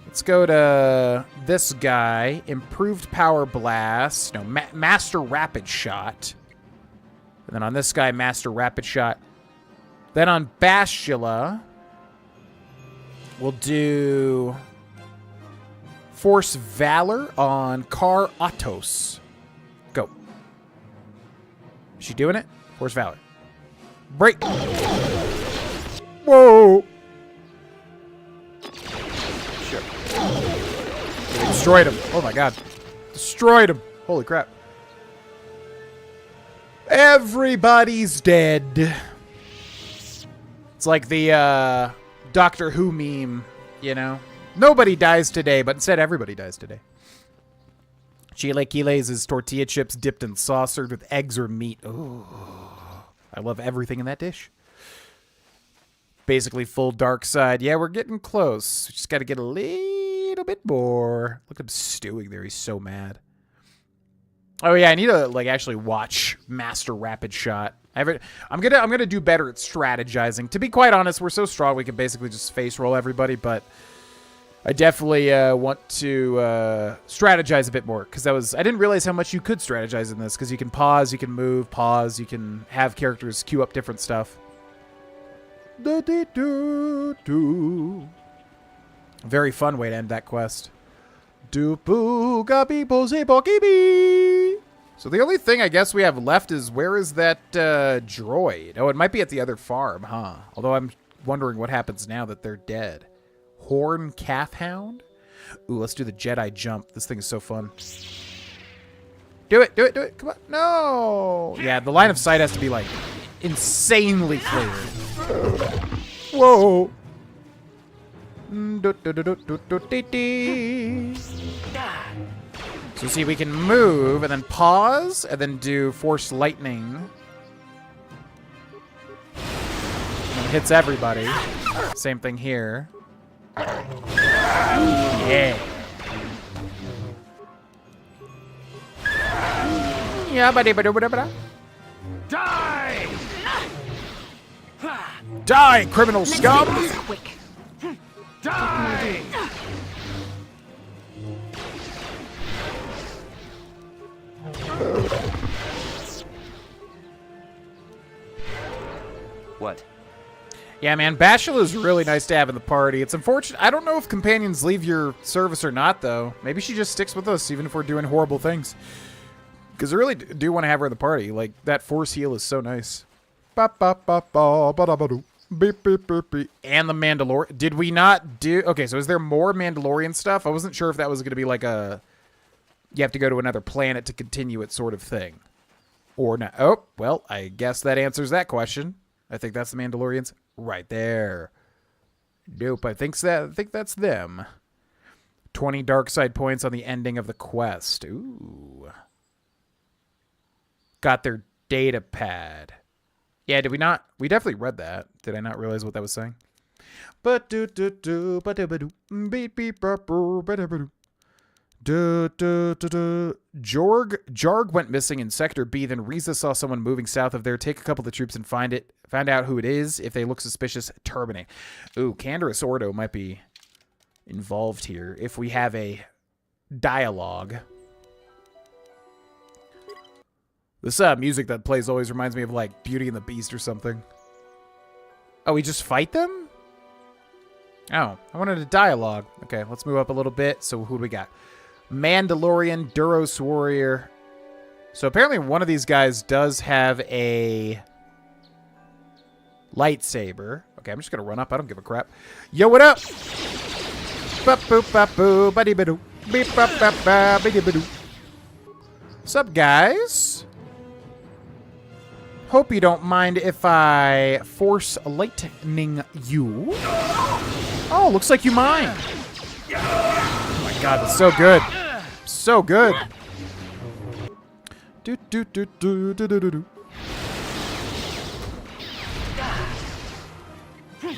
Let's go to this guy. Improved Power Blast. No, Master Rapid Shot. And then on this guy, Master Rapid Shot. Then on Bastila, we'll do Force Valor on Kar Atos. Go. Is she doing it? Force Valor. Break. Whoa. Destroyed him. Oh my god. Destroyed him. Holy crap. Everybody's dead. It's like the Doctor Who meme, you know? Nobody dies today, but instead everybody dies today. Chilaquiles is tortilla chips dipped and saucered with eggs or meat. Ooh. I love everything in that dish. Basically full dark side. Yeah, we're getting close. We just got to get a little bit more. Look at him stewing there. He's so mad. Oh yeah, I need to like actually watch Master Rapid Shot. I'm gonna do better at strategizing. To be quite honest, we're so strong we can basically just face roll everybody, but I definitely want to strategize a bit more because I didn't realize how much you could strategize in this because you can pause, you can move, pause, you can have characters queue up different stuff. Very fun way to end that quest. So the only thing I guess we have left is where is that droid? Oh, it might be at the other farm, huh? Although I'm wondering what happens now that they're dead. Horn Calf Hound? Ooh, let's do the Jedi jump. This thing is so fun. Do it, do it, do it. Come on. No. Yeah, the line of sight has to be like insanely clear. Whoa. So see, we can move and then pause and then do Force Lightning. And it hits everybody. Same thing here. Yeah. Yeah, Die! Die, criminal scum! Quick. Die! What? Yeah, man, Bashila is really nice to have in the party. It's unfortunate. I don't know if companions leave your service or not, though. Maybe she just sticks with us, even if we're doing horrible things. Because I really do want to have her in the party. Like, that force heal is so nice. And the Mandalorian. Did we not do... Okay, so is there more Mandalorian stuff? I wasn't sure if that was going to be like a... You have to go to another planet to continue it sort of thing. Or not. Oh, well, I guess that answers that question. I think that's the Mandalorians right there. Nope, I think that's them. 20 dark side points on the ending of the quest. Ooh. Got their data pad. Yeah, did we not? We definitely read that. Did I not realize what that was saying? Jarg went missing in Sector B, then Riza saw someone moving south of there. Take a couple of the troops and find out who it is. If they look suspicious, terminate. Ooh, Candorous Ordo might be involved here if we have a dialogue. This music that plays always reminds me of like Beauty and the Beast or something. Oh, we just fight them? Oh, I wanted a dialogue. Okay, let's move up a little bit. So who do we got? Mandalorian, Duros Warrior. So apparently one of these guys does have a lightsaber. Okay, I'm just going to run up. I don't give a crap. Yo, what up? What's up, guys? Hope you don't mind if I Force Lightning you. Oh, looks like you mind. Oh my god, that's so good. So good. Do, do, do, do, do, do, do.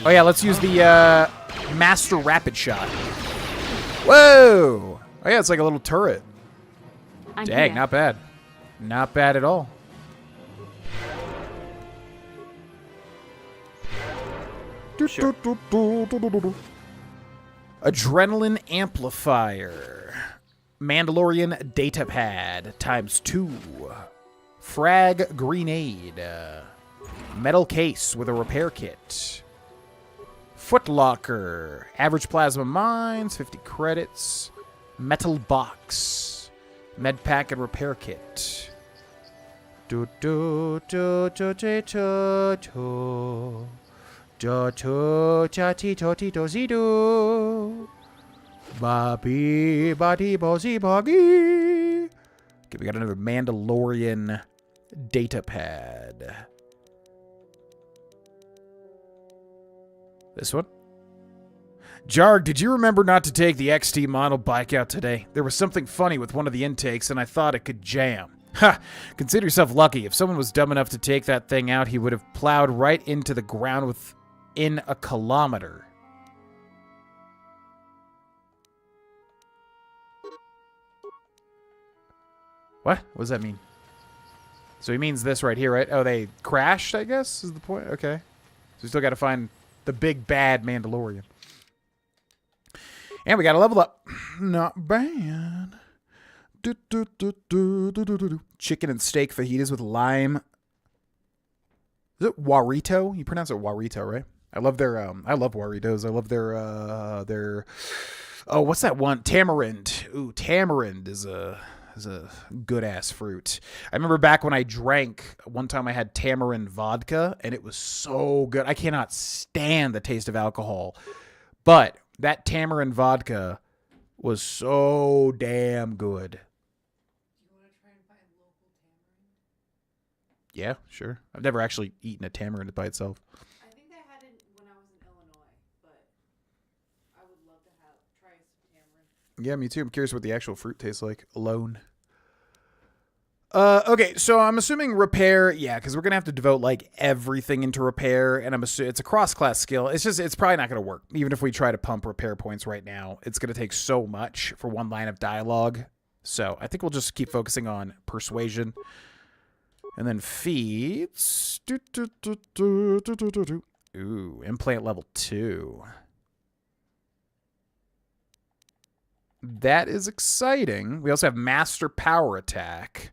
Oh yeah, let's use the Master Rapid Shot. Whoa! Oh yeah, it's like a little turret. Dang, not bad. Not bad at all. Sure. Adrenaline Amplifier. Mandalorian Datapad ×2. Frag Grenade. Metal Case with a repair kit. Footlocker. Average Plasma Mines, 50 credits. Metal Box. Med Pack and Repair Kit. Do do do do do do do. Do do cha ti to ti do zi do. Bobby body bozy boggy. Okay, we got another Mandalorian Datapad. This one? Jarg, did you remember not to take the XT model bike out today? There was something funny with one of the intakes, and I thought it could jam. Ha! Consider yourself lucky. If someone was dumb enough to take that thing out, he would have plowed right into the ground within a kilometer. What? What does that mean? So he means this right here, right? Oh, they crashed, I guess, is the point? Okay. So we still got to find the big bad Mandalorian. And we got to level up. Not bad. Do, do, do, do, do, do, do. Chicken and steak fajitas with lime. Is it Warito? You pronounce it Warito, right? I love their I love Waritos. I love their oh, what's that one? Tamarind. Ooh, tamarind is a good ass fruit. I remember back when I drank, one time I had tamarind vodka and it was so good. I cannot stand the taste of alcohol. But that tamarind vodka was so damn good. Yeah, sure. I've never actually eaten a tamarind by itself. I think they had it when I was in Illinois, but I would love to try some tamarind. Yeah, me too. I'm curious what the actual fruit tastes like alone. Okay, so I'm assuming repair, yeah, because we're going to have to devote, like, everything into repair, and I'm assuming it's a cross-class skill. It's probably not going to work. Even if we try to pump repair points right now, it's going to take so much for one line of dialogue. So I think we'll just keep focusing on persuasion. And then feeds. Ooh, implant level 2. That is exciting. We also have Master Power Attack.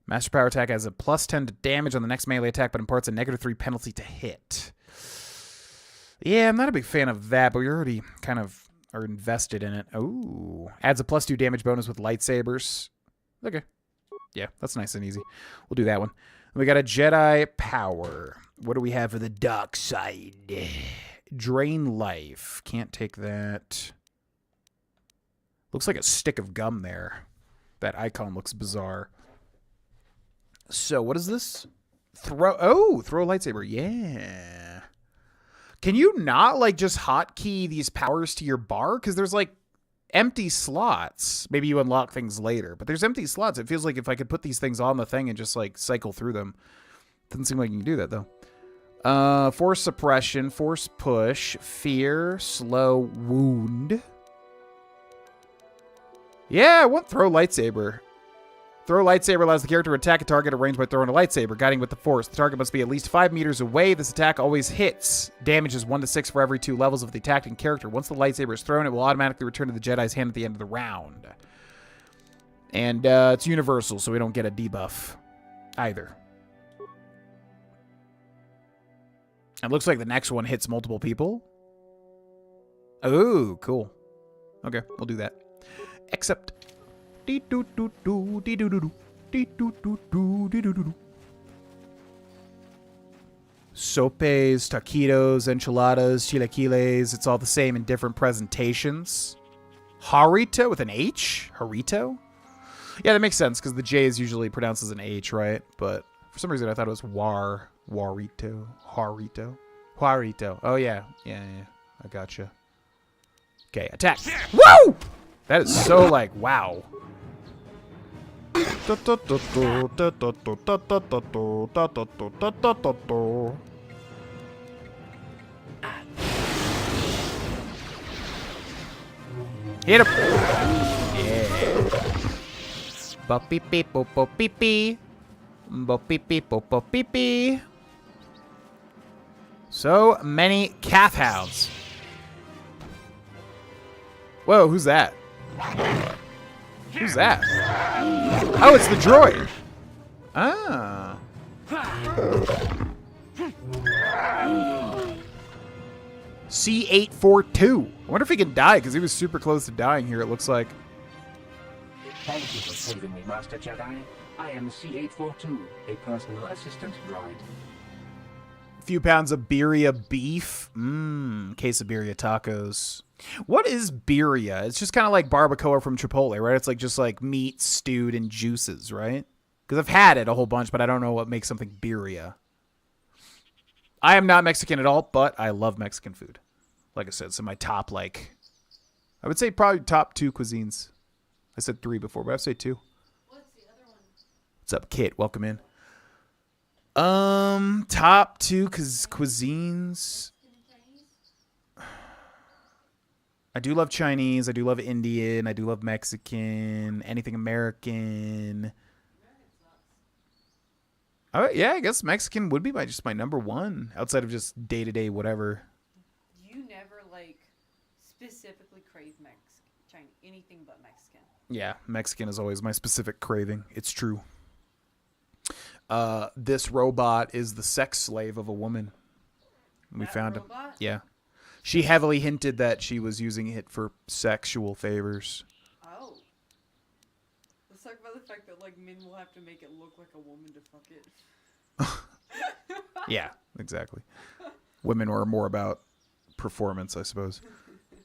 Master Power Attack has a +10 to damage on the next melee attack, but imparts a -3 penalty to hit. Yeah, I'm not a big fan of that, but we already kind of are invested in it. Ooh. Adds a +2 damage bonus with lightsabers. Okay. Yeah, that's nice and easy. We'll do that one. We got a Jedi Power. What do we have for the dark side? Drain life. Can't take that. Looks like a stick of gum there. That icon looks bizarre. So, what is this? Throw a lightsaber. Yeah. Can you not, like, just hotkey these powers to your bar? Because there's, like, empty slots. Maybe you unlock things later, but there's empty slots. It feels like if I could put these things on the thing and just like cycle through them. Doesn't seem like you can do that though. Force suppression, force push, fear, slow, wound. Yeah, I want throw lightsaber. Throw lightsaber allows the character to attack a target at range by throwing a lightsaber, guiding with the force. The target must be at least 5 meters away. This attack always hits. Damage is 1 to 6 for every 2 levels of the attacking character. Once the lightsaber is thrown, it will automatically return to the Jedi's hand at the end of the round. And it's universal, so we don't get a debuff either. It looks like the next one hits multiple people. Oh, cool. Okay, we'll do that. Except... Sopes, taquitos, enchiladas, chilaquiles. It's all the same in different presentations. Harito with an H? Harito? Yeah, that makes sense because the J is usually pronounced as an H, right? But for some reason I thought it was Warito. Harito. Juarito. Oh, yeah. Yeah. I gotcha. Okay, attack. Woo! That is so like, wow. Hit him! Yeah. Bop beep beep boop boop beep beep. Bop beep beep boop boop beep beep. So many calf hounds. Whoa, who's that? Who's that? Oh, it's the droid. Ah. C842. I wonder if he can die, because he was super close to dying here, it looks like. Thank you for saving me, Master Jedi. I am C842, a personal assistant droid. Few pounds of birria beef. Quesabirria tacos. What is birria? It's just kind of like barbacoa from Chipotle, right? It's like just like meat stewed in juices, right? Because I've had it a whole bunch, but I don't know what makes something birria. I am not Mexican at all, but I love Mexican food. Like I said, so my top, like, I would say probably top 2 cuisines. I said 3 before, but I'd say 2. What's the other one? What's up, Kit? Welcome in. Top 2 cuisines. I do love Chinese. I do love Indian. I do love Mexican. Anything American. Yeah, I guess Mexican would be just my number 1 outside of just day-to-day whatever. You never like specifically crave Chinese, anything but Mexican. Yeah, Mexican is always my specific craving. It's true. This robot is the sex slave of a woman. We found him. Yeah. She heavily hinted that she was using it for sexual favors. Oh. Let's talk about the fact that like men will have to make it look like a woman to fuck it. Yeah, exactly. Women are more about performance, I suppose.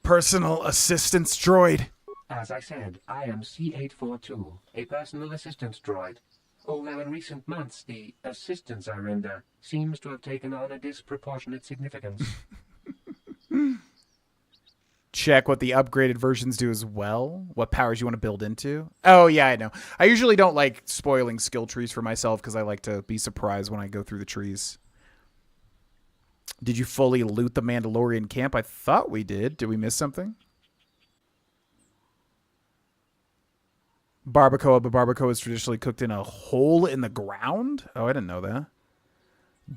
Personal assistance droid. As I said, I am C842, a personal assistant droid. Although in recent months, the assistance I render seems to have taken on a disproportionate significance. Check what the upgraded versions do as well. What powers you want to build into. Oh, yeah, I know. I usually don't like spoiling skill trees for myself because I like to be surprised when I go through the trees. Did you fully loot the Mandalorian camp? I thought we did. Did we miss something? Barbacoa, but barbacoa is traditionally cooked in a hole in the ground? Oh, I didn't know that.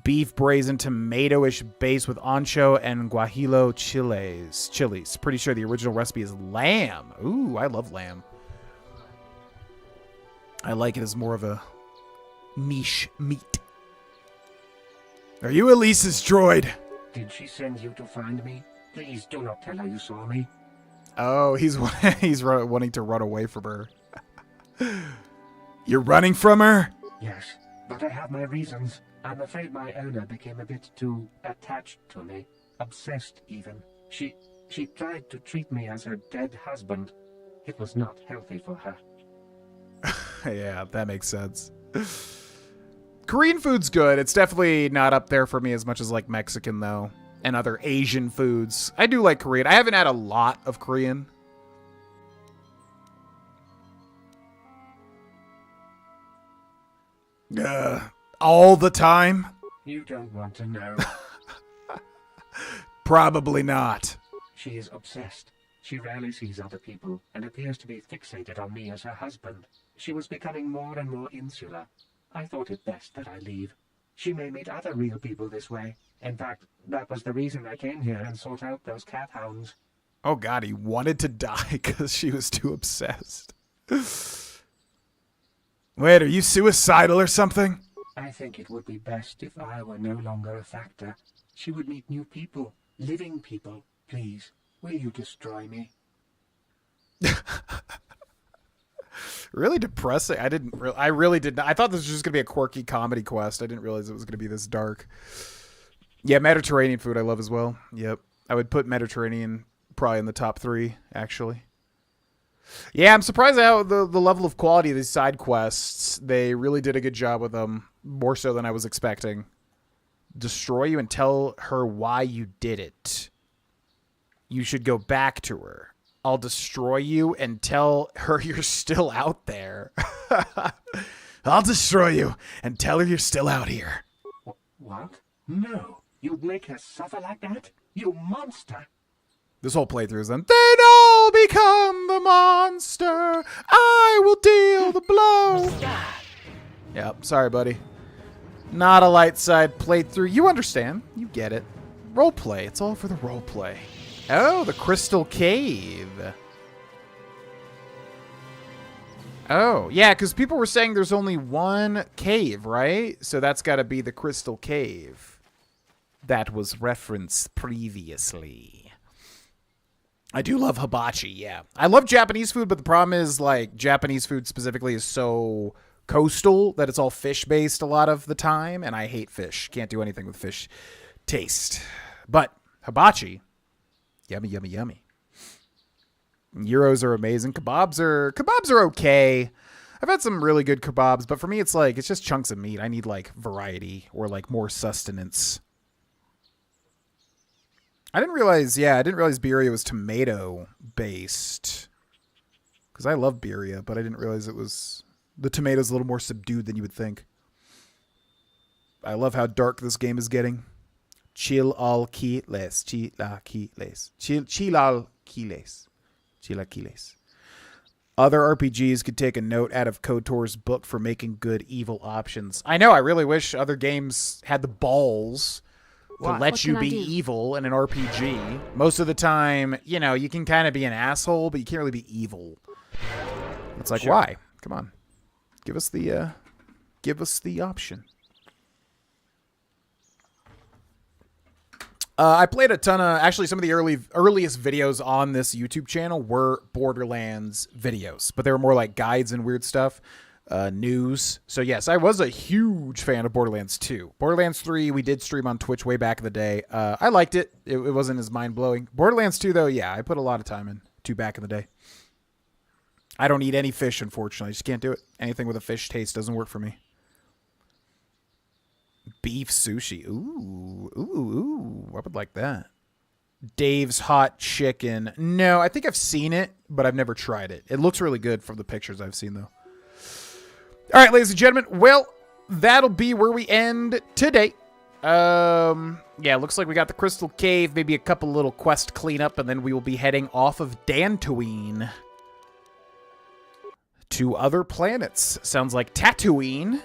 Beef braised tomato-ish base with ancho and guajillo chilies. Pretty sure the original recipe is lamb. Ooh, I love lamb. I like it as more of a niche meat. Are you Elise's droid? Did she send you to find me? Please do not tell her you saw me. Oh, he's wanting to run away from her. You're running from her? Yes, but I have my reasons. I'm afraid my owner became a bit too attached to me. Obsessed, even. She tried to treat me as her dead husband. It was not healthy for her. Yeah, that makes sense. Korean food's good. It's definitely not up there for me as much as like Mexican, though. And other Asian foods. I do like Korean. I haven't had a lot of Korean. All the time? You don't want to know. Probably not. She is obsessed. She rarely sees other people and appears to be fixated on me as her husband. She was becoming more and more insular. I thought it best that I leave. She may meet other real people this way. In fact, that was the reason I came here and sought out those cat hounds. Oh god, he wanted to die because she was too obsessed. Wait, are you suicidal or something? I think it would be best if I were no longer a factor. She would meet new people, living people. Please, will you destroy me? Really depressing. I really did not. I thought this was just going to be a quirky comedy quest. I didn't realize it was going to be this dark. Yeah, Mediterranean food I love as well. Yep. I would put Mediterranean probably in the top 3, actually. Yeah, I'm surprised at how the level of quality of these side quests. They really did a good job with them, more so than I was expecting. Destroy you and tell her why you did it. You should go back to her. I'll destroy you and tell her you're still out there. I'll destroy you and tell her you're still out here. What? No. You'd make her suffer like that? You monster. This whole playthrough is then, then I'll become the monster. I will deal the blow. Yep, sorry, buddy. Not a light side playthrough. You understand. You get it. Roleplay. It's all for the roleplay. Oh, the Crystal Cave. Oh, yeah, because people were saying there's only one cave, right? So that's got to be the Crystal Cave. That was referenced previously. I do love hibachi, yeah. I love Japanese food, but the problem is, like, Japanese food specifically is so coastal that it's all fish-based a lot of the time, and I hate fish. Can't do anything with fish taste. But hibachi, yummy, yummy, yummy. Gyros are amazing. Kebabs are okay. I've had some really good kebabs, but for me it's like, it's just chunks of meat. I need like variety or like more sustenance. I didn't realize birria was tomato based. Because I love birria, but I didn't realize it was, the tomato's a little more subdued than you would think. I love how dark this game is getting. Chilaquiles. Other RPGs could take a note out of KotOR's book for making good evil options. I know, I really wish other games had the balls to let you be evil in an RPG. Most of the time, you know, you can kind of be an asshole, but you can't really be evil. It's like, why? Come on. Give us the option. I played a ton of, actually some of the earliest videos on this YouTube channel were Borderlands videos, but they were more like guides and weird stuff, news. So yes, I was a huge fan of Borderlands 2. Borderlands 3, we did stream on Twitch way back in the day. I liked it. It wasn't as mind-blowing. Borderlands 2 though, yeah, I put a lot of time into back in the day. I don't eat any fish, unfortunately. I just can't do it. Anything with a fish taste doesn't work for me. Beef sushi. Ooh. I would like that. Dave's Hot Chicken. No, I think I've seen it, but I've never tried it. It looks really good from the pictures I've seen, though. All right, ladies and gentlemen. Well, that'll be where we end today. Yeah, looks like we got the Crystal Cave, maybe a couple little quest cleanup, and then we will be heading off of Dantooine to other planets. Sounds like Tatooine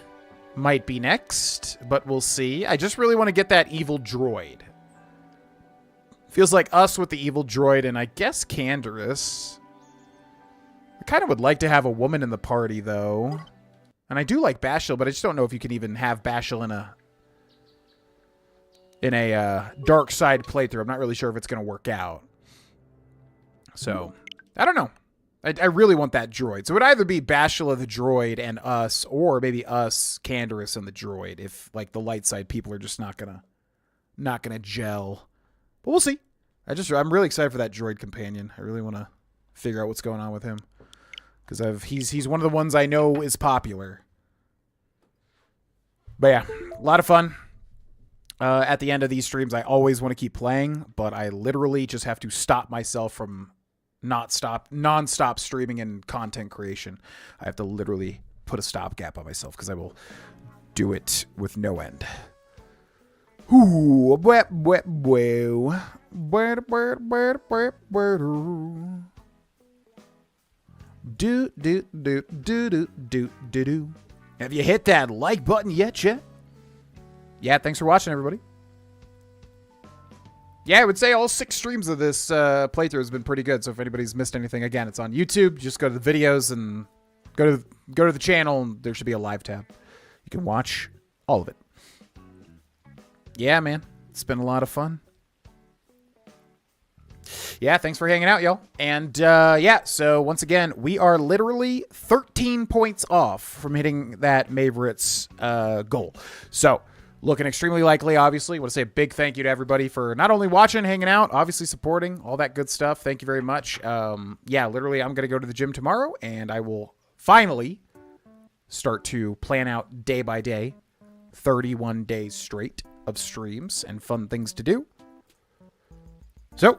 might be next, but we'll see. I just really want to get that evil droid. Feels like us with the evil droid, and I guess Canderous. I kind of would like to have a woman in the party, though. And I do like Bashil, but I just don't know if you can even have Bashil in a dark side playthrough. I'm not really sure if it's going to work out. So, I don't know. I really want that droid. So it would either be Bashila the droid and us, or maybe us, Canderous, and the droid. If like the light side people are just not gonna gel. But we'll see. I'm really excited for that droid companion. I really want to figure out what's going on with him, because he's one of the ones I know is popular. But yeah, a lot of fun. At the end of these streams, I always want to keep playing, but I literally just have to stop myself from non-stop streaming and content creation. I have to literally put a stopgap on myself because I will do it with no end. Ooh, do. Have you hit that like button yet, Chet? Yeah, thanks for watching, everybody. Yeah, I would say all 6 streams of this playthrough has been pretty good. So if anybody's missed anything, again, it's on YouTube. Just go to the videos and go to the channel, and there should be a live tab. You can watch all of it. Yeah, man, it's been a lot of fun. Yeah, thanks for hanging out, y'all. And yeah, so once again, we are literally 13 points off from hitting that Maverick's goal. So looking extremely likely, obviously. I want to say a big thank you to everybody for not only watching, hanging out, obviously supporting, all that good stuff. Thank you very much. Yeah, literally, I'm going to go to the gym tomorrow, and I will finally start to plan out day by day, 31 days straight of streams and fun things to do. So,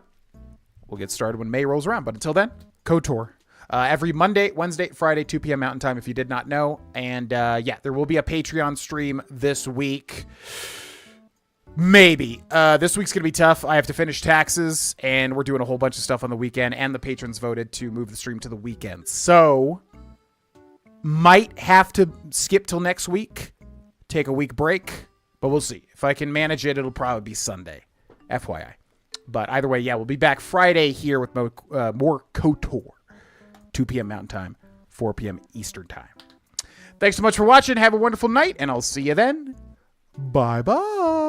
we'll get started when May rolls around. But until then, KotOR. Every Monday, Wednesday, Friday, 2 p.m. Mountain Time, if you did not know. And yeah, there will be a Patreon stream this week. Maybe. This week's going to be tough. I have to finish taxes, and we're doing a whole bunch of stuff on the weekend, and the patrons voted to move the stream to the weekend. So, might have to skip till next week, take a week break, but we'll see. If I can manage it, it'll probably be Sunday. FYI. But either way, yeah, we'll be back Friday here with more KotOR. 2 p.m. Mountain Time, 4 p.m. Eastern Time. Thanks so much for watching. Have a wonderful night, and I'll see you then. Bye-bye.